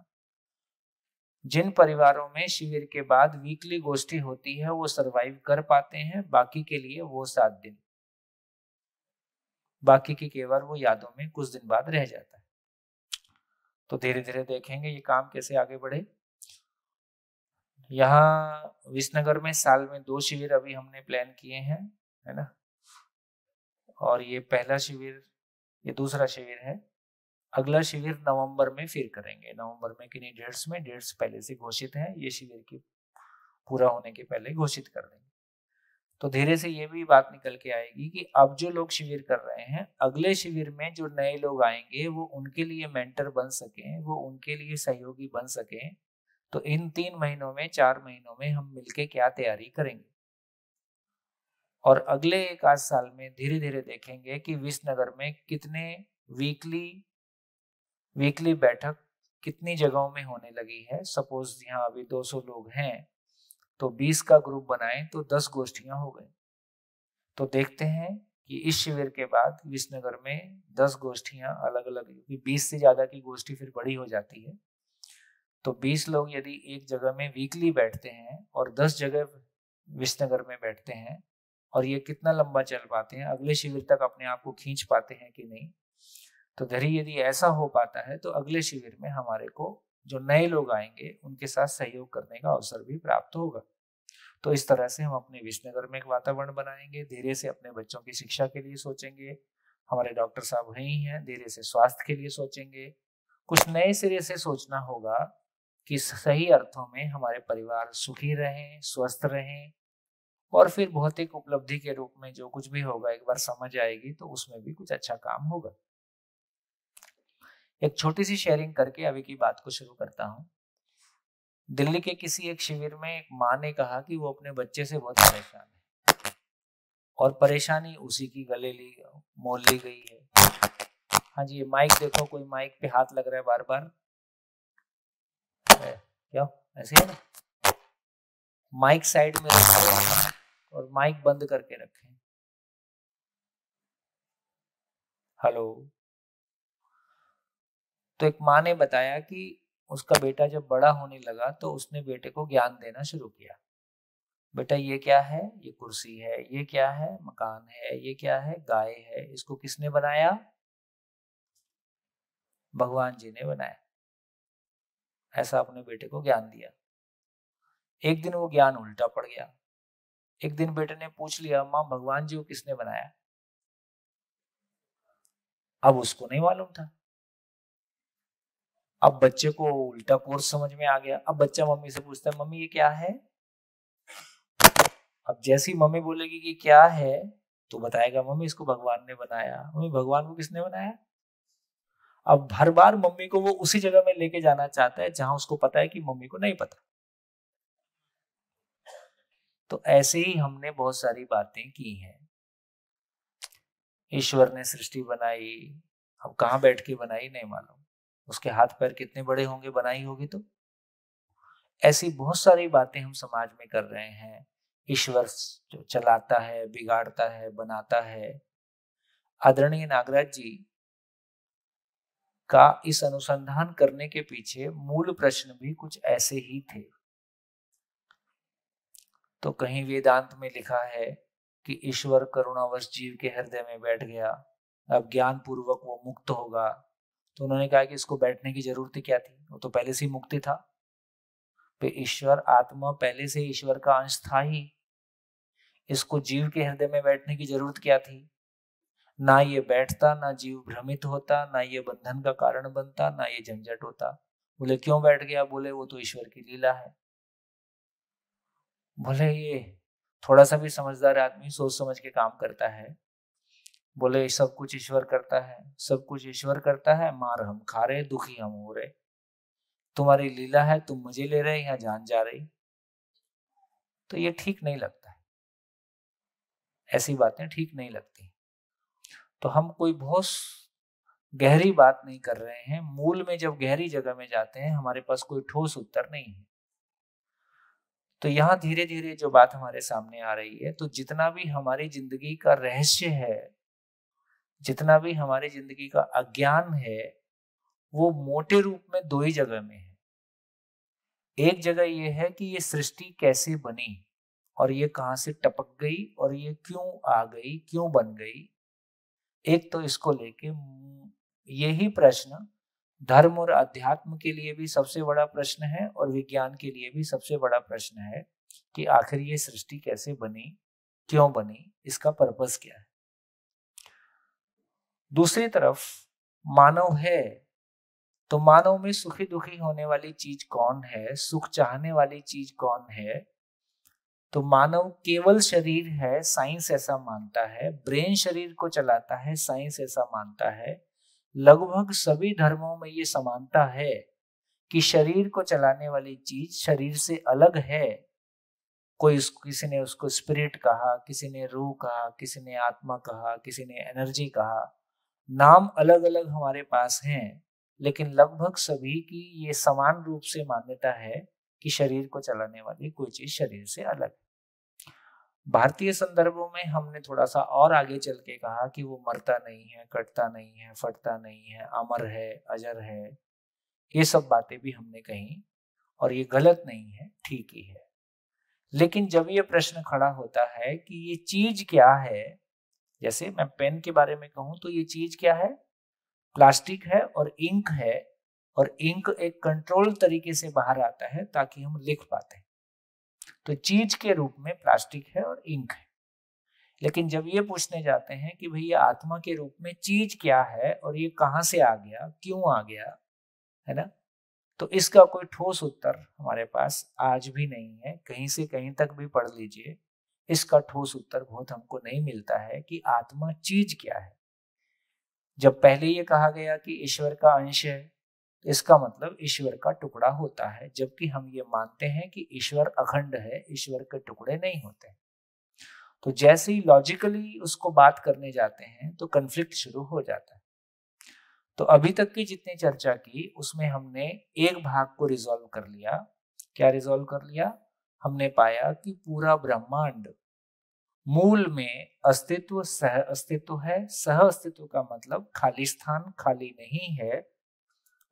जिन परिवारों में शिविर के बाद वीकली गोष्ठी होती है वो सरवाइव कर पाते हैं, बाकी के लिए वो 7 दिन, बाकी की केवल वो यादों में कुछ दिन बाद रह जाता है। तो धीरे धीरे देखेंगे ये काम कैसे आगे बढ़े। यहाँ विसनगर में साल में 2 शिविर अभी हमने प्लान किए हैं, है ना। और ये पहला शिविर, ये दूसरा शिविर है। अगला शिविर नवंबर में फिर करेंगे। नवंबर में किन्हीं डेट्स पहले से घोषित हैं, ये शिविर की पूरा होने के पहले घोषित कर देंगे। तो धीरे से ये भी बात निकल के आएगी कि अब जो लोग शिविर कर रहे हैं, अगले शिविर में जो नए लोग आएंगे वो उनके लिए मेंटर बन सकें, वो उनके लिए सहयोगी बन सकें। तो इन 3 महीनों में, 4 महीनों में हम मिलके क्या तैयारी करेंगे, और अगले 1 आध साल में धीरे धीरे देखेंगे कि विसनगर में कितने वीकली बैठक कितनी जगहों में होने लगी है। सपोज यहाँ अभी 200 लोग हैं तो 20 का ग्रुप बनाएं तो 10 गोष्ठियां हो गई। तो देखते हैं कि इस शिविर के बाद विसनगर में 10 गोष्ठियां अलग अलग, क्योंकि 20 से ज्यादा की गोष्ठी फिर बड़ी हो जाती है। तो 20 लोग यदि एक जगह में वीकली बैठते हैं और 10 जगह विसनगर में बैठते हैं, और ये कितना लंबा चल पाते हैं, अगले शिविर तक अपने आप को खींच पाते हैं कि नहीं। तो धीरे यदि ऐसा हो पाता है तो अगले शिविर में हमारे को जो नए लोग आएंगे उनके साथ सहयोग करने का अवसर भी प्राप्त होगा। तो इस तरह से हम अपने विसनगर में एक वातावरण बनाएंगे। धीरे से अपने बच्चों की शिक्षा के लिए सोचेंगे, हमारे डॉक्टर साहब वही हैं, धीरे से स्वास्थ्य के लिए सोचेंगे। कुछ नए सिरे से सोचना होगा कि सही अर्थों में हमारे परिवार सुखी रहें, स्वस्थ रहें, और फिर भौतिक उपलब्धि के रूप में जो कुछ भी होगा एक बार समझ आएगी तो उसमें भी कुछ अच्छा काम होगा। एक छोटी सी शेयरिंग करके अभी की बात को शुरू करता हूँ। दिल्ली के किसी एक शिविर में एक माँ ने कहा कि वो अपने बच्चे से बहुत परेशान है और परेशानी उसी की गले मोल ली गई है। हाँ जी, ये माइक देखो, कोई माइक पे हाथ लग रहा है बार बार, क्या ऐसे है ना? माइक साइड में रखें और माइक बंद करके रखें। हेलो। तो एक माँ ने बताया कि उसका बेटा जब बड़ा होने लगा तो उसने बेटे को ज्ञान देना शुरू किया। बेटा ये क्या है? ये कुर्सी है। ये क्या है? मकान है। ये क्या है? गाय है। इसको किसने बनाया? भगवान जी ने बनाया। ऐसा अपने बेटे को ज्ञान दिया। एक दिन वो ज्ञान उल्टा पड़ गया। एक दिन बेटे ने पूछ लिया, माँ भगवान जी को किसने बनाया? अब उसको नहीं मालूम था। अब बच्चे को उल्टा कोर्स समझ में आ गया। अब बच्चा मम्मी से पूछता है, मम्मी ये क्या है? अब जैसी मम्मी बोलेगी कि क्या है तो बताएगा मम्मी इसको भगवान ने बनाया। मम्मी भगवान को किसने बनाया? अब हर बार मम्मी को वो उसी जगह में लेके जाना चाहता है जहां उसको पता है कि मम्मी को नहीं पता। तो ऐसे ही हमने बहुत सारी बातें की हैं। ईश्वर ने सृष्टि बनाई, अब कहाँ बैठ के बनाई नहीं मालूम, उसके हाथ पैर कितने बड़े होंगे बनाई होगी तो। ऐसी बहुत सारी बातें हम समाज में कर रहे हैं। ईश्वर जो चलाता है, बिगाड़ता है, बनाता है। आदरणीय नागराज जी का इस अनुसंधान करने के पीछे मूल प्रश्न भी कुछ ऐसे ही थे। तो कहीं वेदांत में लिखा है कि ईश्वर करुणावश जीव के हृदय में बैठ गया, अब ज्ञान पूर्वक वो मुक्त होगा। तो उन्होंने कहा कि इसको बैठने की जरूरत क्या थी, वो तो पहले से ही मुक्ति था। पे ईश्वर आत्मा पहले से ईश्वर का अंश था ही, इसको जीव के हृदय में बैठने की जरूरत क्या थी? ना ये बैठता, ना जीव भ्रमित होता, ना ये बंधन का कारण बनता, ना ये झंझट होता। बोले क्यों बैठ गया? बोले वो तो ईश्वर की लीला है। बोले ये थोड़ा सा भी समझदार आदमी सोच समझ के काम करता है। बोले सब कुछ ईश्वर करता है, सब कुछ ईश्वर करता है, मार हम खा रहे, दुखी हम हो रहे। तुम्हारी लीला है, तुम मजे ले रहे या जान जा रही। तो ये ठीक नहीं लगता है, ऐसी बातें ठीक नहीं लगती। तो हम कोई बहुत गहरी बात नहीं कर रहे हैं। मूल में जब गहरी जगह में जाते हैं हमारे पास कोई ठोस उत्तर नहीं है। तो यहाँ धीरे धीरे जो बात हमारे सामने आ रही है, तो जितना भी हमारी जिंदगी का रहस्य है, जितना भी हमारी जिंदगी का अज्ञान है, वो मोटे रूप में दो ही जगह में है। एक जगह ये है कि ये सृष्टि कैसे बनी और ये कहां से टपक गई और ये क्यों आ गई, क्यों बन गई। एक तो इसको लेके यही प्रश्न धर्म और अध्यात्म के लिए भी सबसे बड़ा प्रश्न है और विज्ञान के लिए भी सबसे बड़ा प्रश्न है कि आखिर ये सृष्टि कैसे बनी, क्यों बनी, इसका पर्पस क्या है। दूसरी तरफ मानव है, तो मानव में सुखी दुखी होने वाली चीज कौन है, सुख चाहने वाली चीज कौन है। तो मानव केवल शरीर है, साइंस ऐसा मानता है। ब्रेन शरीर को चलाता है, साइंस ऐसा मानता है। लगभग सभी धर्मों में ये समानता है कि शरीर को चलाने वाली चीज शरीर से अलग है। किसी ने उसको स्पिरिट कहा, किसी ने रूह कहा, किसी ने आत्मा कहा, किसी ने एनर्जी कहा। नाम अलग अलग हमारे पास हैं, लेकिन लगभग सभी की ये समान रूप से मान्यता है कि शरीर को चलाने वाली कोई चीज शरीर से अलग है। भारतीय संदर्भों में हमने थोड़ा सा और आगे चल के कहा कि वो मरता नहीं है, कटता नहीं है, फटता नहीं है, अमर है, अजर है। ये सब बातें भी हमने कही और ये गलत नहीं है, ठीक ही है। लेकिन जब ये प्रश्न खड़ा होता है कि ये चीज क्या है, जैसे मैं पेन के बारे में कहूं तो ये चीज क्या है? प्लास्टिक है और इंक है, और इंक एक कंट्रोल तरीके से बाहर आता है ताकि हम लिख पाते हैं। तो चीज के रूप में प्लास्टिक है और इंक है। लेकिन जब ये पूछने जाते हैं कि भैया आत्मा के रूप में चीज क्या है और ये कहां से आ गया, क्यों आ गया, है ना, तो इसका कोई ठोस उत्तर हमारे पास आज भी नहीं है। कहीं से कहीं तक भी पढ़ लीजिए, इसका ठोस उत्तर बहुत हमको नहीं मिलता है कि आत्मा चीज क्या है। जब पहले ये कहा गया कि ईश्वर का अंश है, इसका मतलब ईश्वर का टुकड़ा होता है, जबकि हम ये मानते हैं कि ईश्वर अखंड है, ईश्वर के टुकड़े नहीं होते। तो जैसे ही लॉजिकली उसको बात करने जाते हैं तो कन्फ्लिक्ट शुरू हो जाता है। तो अभी तक की जितनी चर्चा की उसमें हमने एक भाग को रिजॉल्व कर लिया। क्या रिजॉल्व कर लिया? हमने पाया कि पूरा ब्रह्मांड मूल में अस्तित्व सह अस्तित्व है। सह अस्तित्व का मतलब खाली स्थान खाली नहीं है,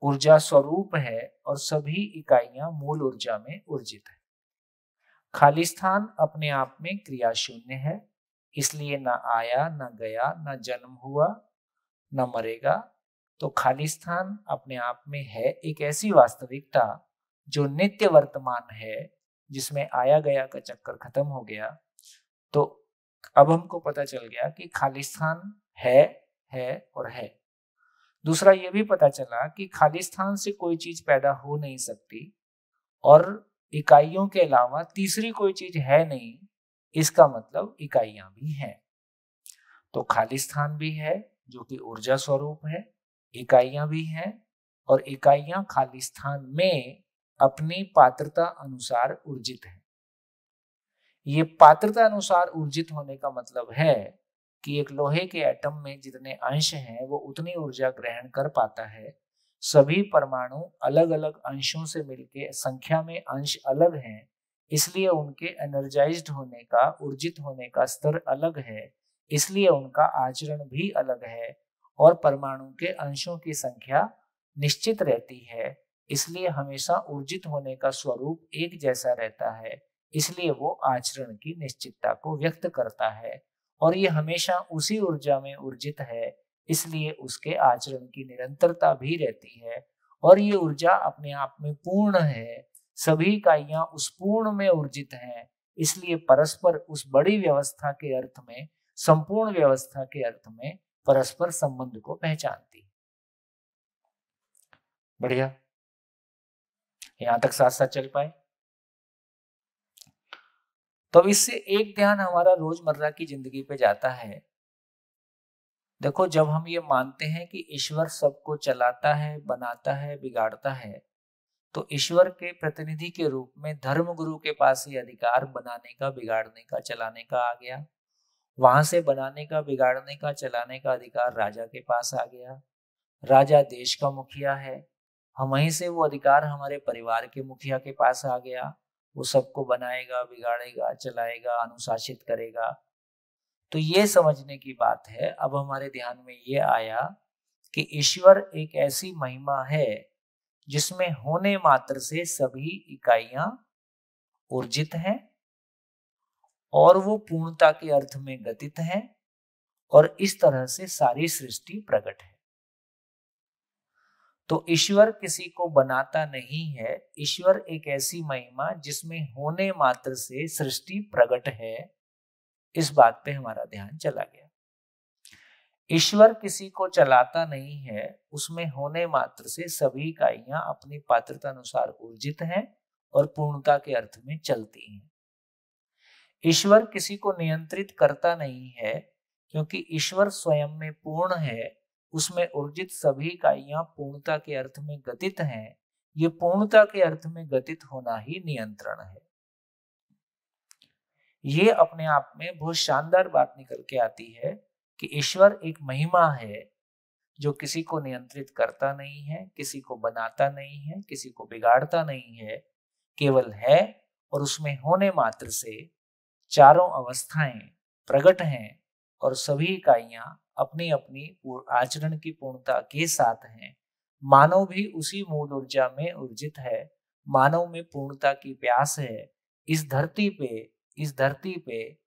ऊर्जा स्वरूप है और सभी इकाइयां मूल ऊर्जा में ऊर्जित है। खाली स्थान अपने आप में क्रिया शून्य है, इसलिए ना आया ना गया, ना जन्म हुआ ना मरेगा। तो खाली स्थान अपने आप में है एक ऐसी वास्तविकता जो नित्य वर्तमान है, जिसमें आया गया का चक्कर खत्म हो गया। तो अब हमको पता चल गया कि खाली स्थान है और है। दूसरा ये भी पता चला कि खाली स्थान से कोई चीज पैदा हो नहीं सकती और इकाइयों के अलावा तीसरी कोई चीज है नहीं, इसका मतलब इकाइयां भी हैं। तो खाली स्थान भी है जो कि ऊर्जा स्वरूप है, इकाइयां भी हैं और इकाइयां खाली स्थान में अपनी पात्रता अनुसार ऊर्जित है। ये पात्रता अनुसार ऊर्जित होने का मतलब है कि एक लोहे के एटम में जितने अंश हैं वो उतनी ऊर्जा ग्रहण कर पाता है। सभी परमाणु अलग अलग अंशों से मिलके संख्या में अंश अलग हैं, इसलिए उनके एनर्जाइज्ड होने का, ऊर्जित होने का स्तर अलग है, इसलिए उनका आचरण भी अलग है। और परमाणु के अंशों की संख्या निश्चित रहती है, इसलिए हमेशा ऊर्जित होने का स्वरूप एक जैसा रहता है, इसलिए वो आचरण की निश्चितता को व्यक्त करता है। और ये हमेशा उसी ऊर्जा में ऊर्जित है, इसलिए उसके आचरण की निरंतरता भी रहती है। और ये ऊर्जा अपने आप में पूर्ण है, सभी इकाइयां उस पूर्ण में ऊर्जित हैं, इसलिए परस्पर उस बड़ी व्यवस्था के अर्थ में, संपूर्ण व्यवस्था के अर्थ में परस्पर संबंध को पहचानती है। बढ़िया, यहां तक साथ साथ चल पाए। तो इससे एक ध्यान हमारा रोजमर्रा की जिंदगी पे जाता है। देखो, जब हम ये मानते हैं कि ईश्वर सबको चलाता है, बनाता है, बिगाड़ता है, तो ईश्वर के प्रतिनिधि के रूप में धर्म गुरु के पास ही अधिकार बनाने का, बिगाड़ने का, चलाने का आ गया। वहां से बनाने का, बिगाड़ने का, चलाने का अधिकार राजा के पास आ गया। राजा देश का मुखिया है, हम वहीं से वो अधिकार हमारे परिवार के मुखिया के पास आ गया। वो सबको बनाएगा, बिगाड़ेगा, चलाएगा, अनुशासित करेगा। तो ये समझने की बात है। अब हमारे ध्यान में ये आया कि ईश्वर एक ऐसी महिमा है जिसमें होने मात्र से सभी इकाइयां ऊर्जित हैं और वो पूर्णता के अर्थ में गतित हैं और इस तरह से सारी सृष्टि प्रकट है। तो ईश्वर किसी को बनाता नहीं है, ईश्वर एक ऐसी महिमा जिसमें होने मात्र से सृष्टि प्रकट है। इस बात पे हमारा ध्यान चला गया। ईश्वर किसी को चलाता नहीं है, उसमें होने मात्र से सभी इकाइयां अपनी पात्रता अनुसार ऊर्जित हैं और पूर्णता के अर्थ में चलती हैं। ईश्वर किसी को नियंत्रित करता नहीं है, क्योंकि ईश्वर स्वयं में पूर्ण है, उसमें ऊर्जित सभी इकाइयां पूर्णता के अर्थ में गतित हैं। ये पूर्णता के अर्थ में गतित होना ही नियंत्रण है। ये अपने आप में बहुत शानदार बात निकल के आती है कि ईश्वर एक महिमा है जो किसी को नियंत्रित करता नहीं है, किसी को बनाता नहीं है, किसी को बिगाड़ता नहीं है, केवल है और उसमें होने मात्र से चारों अवस्थाएं प्रकट हैं और सभी इकाइयां अपनी अपनी आचरण की पूर्णता के साथ हैं। मानव भी उसी मूल ऊर्जा में ऊर्जित है, मानव में पूर्णता की प्यास है। इस धरती पे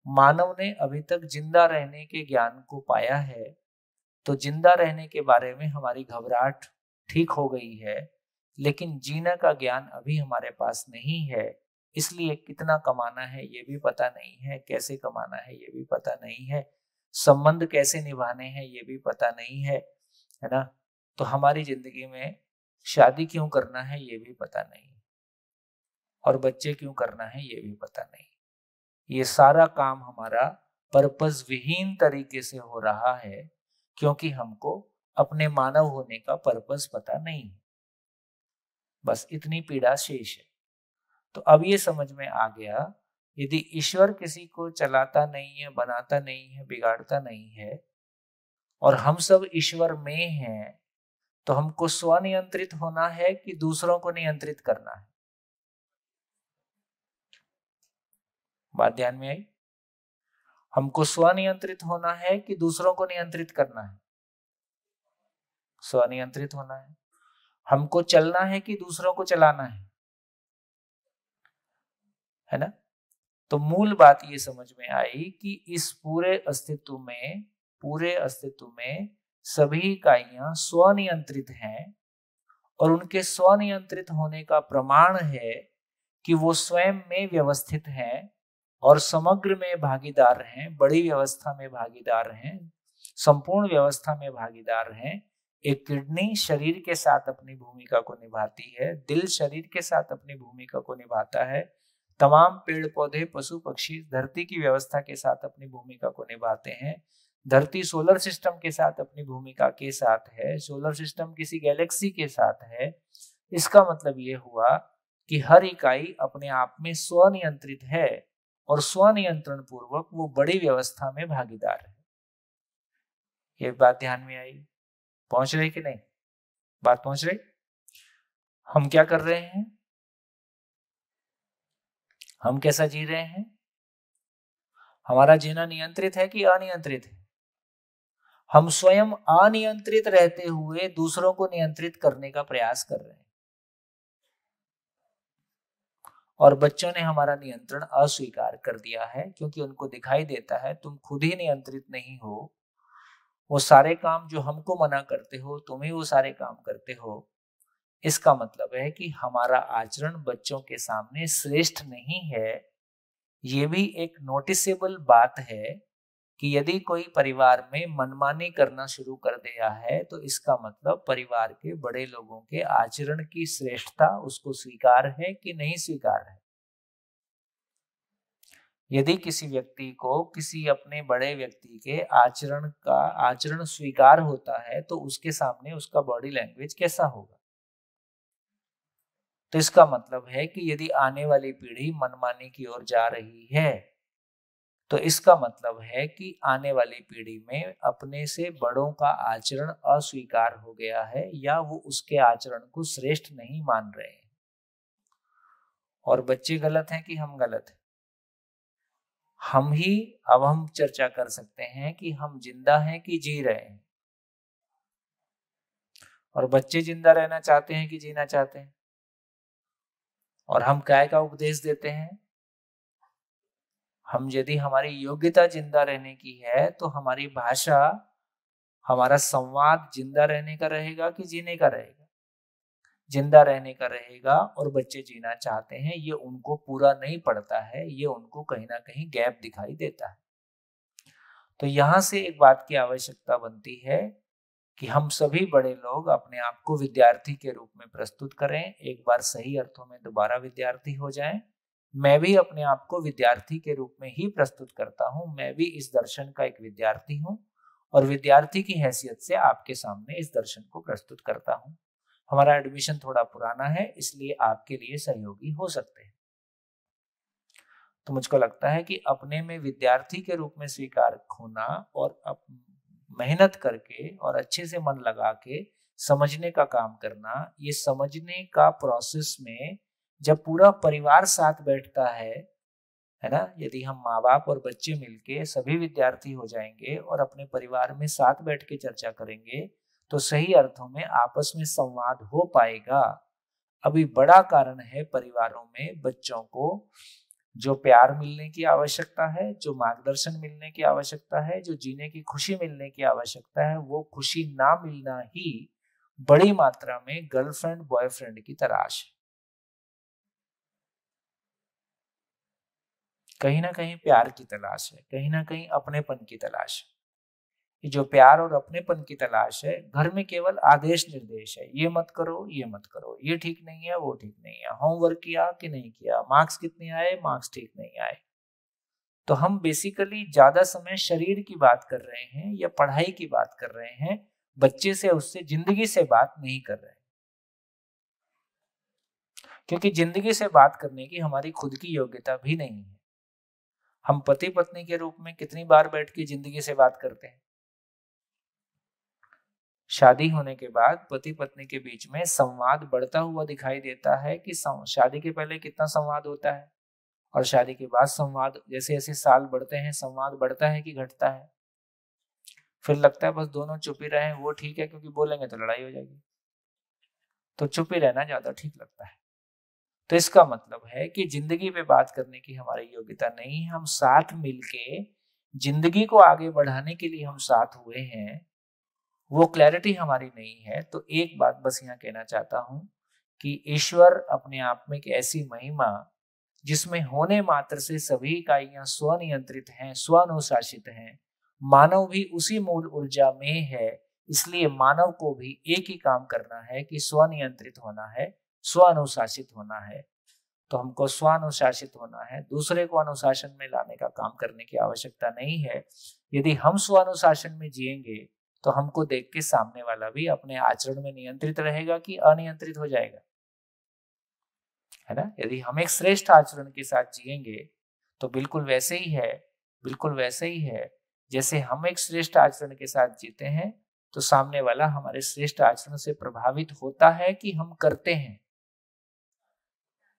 मानव ने अभी तक जिंदा रहने के ज्ञान को पाया है, तो जिंदा रहने के बारे में हमारी घबराहट ठीक हो गई है, लेकिन जीने का ज्ञान अभी हमारे पास नहीं है। इसलिए कितना कमाना है ये भी पता नहीं है, कैसे कमाना है ये भी पता नहीं है, संबंध कैसे निभाने हैं ये भी पता नहीं है ना। तो हमारी जिंदगी में शादी क्यों करना है ये भी पता नहीं, और बच्चे क्यों करना है ये भी पता नहीं। ये सारा काम हमारा पर्पस विहीन तरीके से हो रहा है, क्योंकि हमको अपने मानव होने का पर्पस पता नहीं है। बस इतनी पीड़ा शेष है। तो अब ये समझ में आ गया, यदि ईश्वर किसी को चलाता नहीं है, बनाता नहीं है, बिगाड़ता नहीं है, और हम सब ईश्वर में हैं, तो हमको स्वनियंत्रित होना है कि दूसरों को नियंत्रित करना है? बात ध्यान में आई? हमको स्वनियंत्रित होना है कि दूसरों को नियंत्रित करना है? स्वनियंत्रित होना है। हमको चलना है कि दूसरों को चलाना है ना? तो मूल बात ये समझ में आई कि इस पूरे अस्तित्व में सभी इकाइयां स्वनियंत्रित हैं, और उनके स्वनियंत्रित होने का प्रमाण है कि वो स्वयं में व्यवस्थित हैं और समग्र में भागीदार हैं, बड़ी व्यवस्था में भागीदार हैं, संपूर्ण व्यवस्था में भागीदार हैं। एक किडनी शरीर के साथ अपनी भूमिका को निभाती है, दिल शरीर के साथ अपनी भूमिका को निभाता है, तमाम पेड़ पौधे, पशु पक्षी धरती की व्यवस्था के साथ अपनी भूमिका को निभाते हैं, धरती सोलर सिस्टम के साथ अपनी भूमिका के साथ है, सोलर सिस्टम किसी गैलेक्सी के साथ है। इसका मतलब ये हुआ कि हर इकाई अपने आप में स्वनियंत्रित है और स्वनियंत्रण पूर्वक वो बड़ी व्यवस्था में भागीदार है। ये बात ध्यान में आई? पहुंच रही कि नहीं? बात पहुंच रही? हम क्या कर रहे हैं? हम कैसा जी रहे हैं? हमारा जीना नियंत्रित है कि अनियंत्रित है? हम स्वयं अनियंत्रित रहते हुए दूसरों को नियंत्रित करने का प्रयास कर रहे हैं, और बच्चों ने हमारा नियंत्रण अस्वीकार कर दिया है, क्योंकि उनको दिखाई देता है तुम खुद ही नियंत्रित नहीं हो। वो सारे काम जो हमको मना करते हो, तुम ही वो सारे काम करते हो। इसका मतलब है कि हमारा आचरण बच्चों के सामने श्रेष्ठ नहीं है। ये भी एक नोटिसेबल बात है कि यदि कोई परिवार में मनमानी करना शुरू कर दिया है, तो इसका मतलब परिवार के बड़े लोगों के आचरण की श्रेष्ठता उसको स्वीकार है कि नहीं स्वीकार है। यदि किसी व्यक्ति को किसी अपने बड़े व्यक्ति के आचरण स्वीकार होता है, तो उसके सामने उसका बॉडी लैंग्वेज कैसा होगा? तो इसका मतलब है कि यदि आने वाली पीढ़ी मनमानी की ओर जा रही है, तो इसका मतलब है कि आने वाली पीढ़ी में अपने से बड़ों का आचरण अस्वीकार हो गया है, या वो उसके आचरण को श्रेष्ठ नहीं मान रहे हैं। और बच्चे गलत हैं कि हम गलत हैं? अब हम चर्चा कर सकते हैं कि हम जिंदा हैं कि जी रहे हैं। और बच्चे जिंदा रहना चाहते हैं कि जीना चाहते हैं? और हम काय का उपदेश देते हैं? हम यदि हमारी योग्यता जिंदा रहने की है, तो हमारी भाषा, हमारा संवाद जिंदा रहने का रहेगा कि जीने का रहेगा? जिंदा रहने का रहेगा। और बच्चे जीना चाहते हैं, ये उनको पूरा नहीं पड़ता है, ये उनको कहीं ना कहीं गैप दिखाई देता है। तो यहां से एक बात की आवश्यकता बनती है कि हम सभी बड़े लोग अपने आप को विद्यार्थी के रूप में प्रस्तुत करें, एक बार सही अर्थों में दोबारा विद्यार्थी हो जाएं। मैं भी अपने आप को विद्यार्थी के रूप में ही प्रस्तुत करता हूं। मैं भी इस दर्शन का एक विद्यार्थी हूं, और विद्यार्थी की हैसियत से आपके सामने इस दर्शन को प्रस्तुत करता हूं। हमारा एडमिशन थोड़ा पुराना है, इसलिए आपके लिए सहयोगी हो सकते हैं। तो मुझको लगता है कि अपने में विद्यार्थी के रूप में स्वीकार होना, और मेहनत करके और अच्छे से मन लगा के समझने का काम करना, ये समझने का प्रोसेस में जब पूरा परिवार साथ बैठता है ना, यदि हम माँ बाप और बच्चे मिलके सभी विद्यार्थी हो जाएंगे और अपने परिवार में साथ बैठ के चर्चा करेंगे, तो सही अर्थों में आपस में संवाद हो पाएगा। अभी बड़ा कारण है परिवारों में बच्चों को जो प्यार मिलने की आवश्यकता है, जो मार्गदर्शन मिलने की आवश्यकता है, जो जीने की खुशी मिलने की आवश्यकता है, वो खुशी ना मिलना ही बड़ी मात्रा में गर्लफ्रेंड बॉयफ्रेंड की तलाश है। कहीं ना कहीं प्यार की तलाश है, कहीं ना कहीं अपनेपन की तलाश है। ये जो प्यार और अपनेपन की तलाश है, घर में केवल आदेश निर्देश है, ये मत करो, ये मत करो, ये ठीक नहीं है, वो ठीक नहीं है, होमवर्क किया कि नहीं किया, मार्क्स कितने आए, मार्क्स ठीक नहीं आए, तो हम बेसिकली ज्यादा समय शरीर की बात कर रहे हैं या पढ़ाई की बात कर रहे हैं, बच्चे से उससे जिंदगी से बात नहीं कर रहे हैं। क्योंकि जिंदगी से बात करने की हमारी खुद की योग्यता भी नहीं है। हम पति पत्नी के रूप में कितनी बार बैठ के जिंदगी से बात करते हैं। शादी होने के बाद पति पत्नी के बीच में संवाद बढ़ता हुआ दिखाई देता है कि शादी के पहले कितना संवाद होता है और शादी के बाद संवाद जैसे जैसे साल बढ़ते हैं संवाद बढ़ता है कि घटता है। फिर लगता है बस दोनों चुप ही रहे, वो ठीक है क्योंकि बोलेंगे तो लड़ाई हो जाएगी, तो चुप ही रहना ज्यादा ठीक लगता है। तो इसका मतलब है कि जिंदगी पे बात करने की हमारी योग्यता नहीं है। हम साथ मिलके जिंदगी को आगे बढ़ाने के लिए हम साथ हुए हैं, वो क्लैरिटी हमारी नहीं है। तो एक बात बस यहाँ कहना चाहता हूं कि ईश्वर अपने आप में एक ऐसी महिमा जिसमें होने मात्र से सभी इकाइयां स्वनियंत्रित हैं, स्वानुशासित हैं, मानव भी उसी मूल ऊर्जा में है। इसलिए मानव को भी एक ही काम करना है कि स्वनियंत्रित होना है, स्वानुशासित होना है। तो हमको स्वानुशासित होना है, दूसरे को अनुशासन में लाने का काम करने की आवश्यकता नहीं है। यदि हम स्वानुशासन में जिएंगे तो हमको देख के सामने वाला भी अपने आचरण में नियंत्रित रहेगा कि अनियंत्रित हो जाएगा, है ना। यदि हम एक श्रेष्ठ आचरण के साथ जिएंगे तो बिल्कुल वैसे ही है, बिल्कुल वैसे ही है जैसे हम एक श्रेष्ठ आचरण के साथ जीते हैं तो सामने वाला हमारे श्रेष्ठ आचरण से प्रभावित होता है कि हम करते हैं,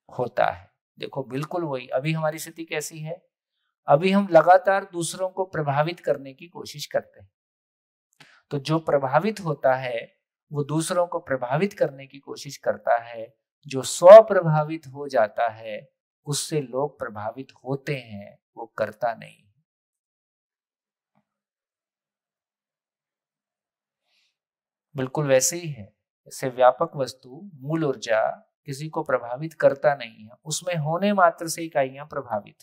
होता है। देखो बिल्कुल वही, अभी हमारी स्थिति कैसी है, अभी हम लगातार दूसरों को प्रभावित करने की कोशिश करते हैं। तो जो प्रभावित होता है वो दूसरों को प्रभावित करने की कोशिश करता है, जो स्व प्रभावित हो जाता है उससे लोग प्रभावित होते हैं, वो करता नहीं। बिल्कुल वैसे ही है जैसे व्यापक वस्तु मूल ऊर्जा किसी को प्रभावित करता नहीं है, उसमें होने मात्र से इकाइयां प्रभावित।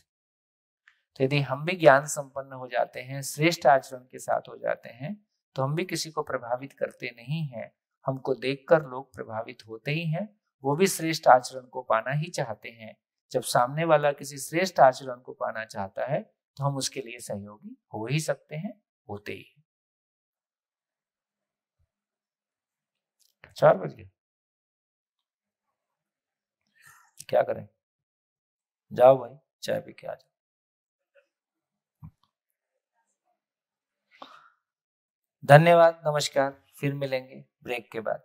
तो यदि हम भी ज्ञान संपन्न हो जाते हैं, श्रेष्ठ आचरण के साथ हो जाते हैं, तो हम भी किसी को प्रभावित करते नहीं हैं। हमको देखकर लोग प्रभावित होते ही हैं, वो भी श्रेष्ठ आचरण को पाना ही चाहते हैं। जब सामने वाला किसी श्रेष्ठ आचरण को पाना चाहता है तो हम उसके लिए सहयोगी हो ही सकते हैं, होते ही। 4 बज गए, क्या करें, जाओ भाई चाय पी के आ जाओ। धन्यवाद, नमस्कार, फिर मिलेंगे ब्रेक के बाद।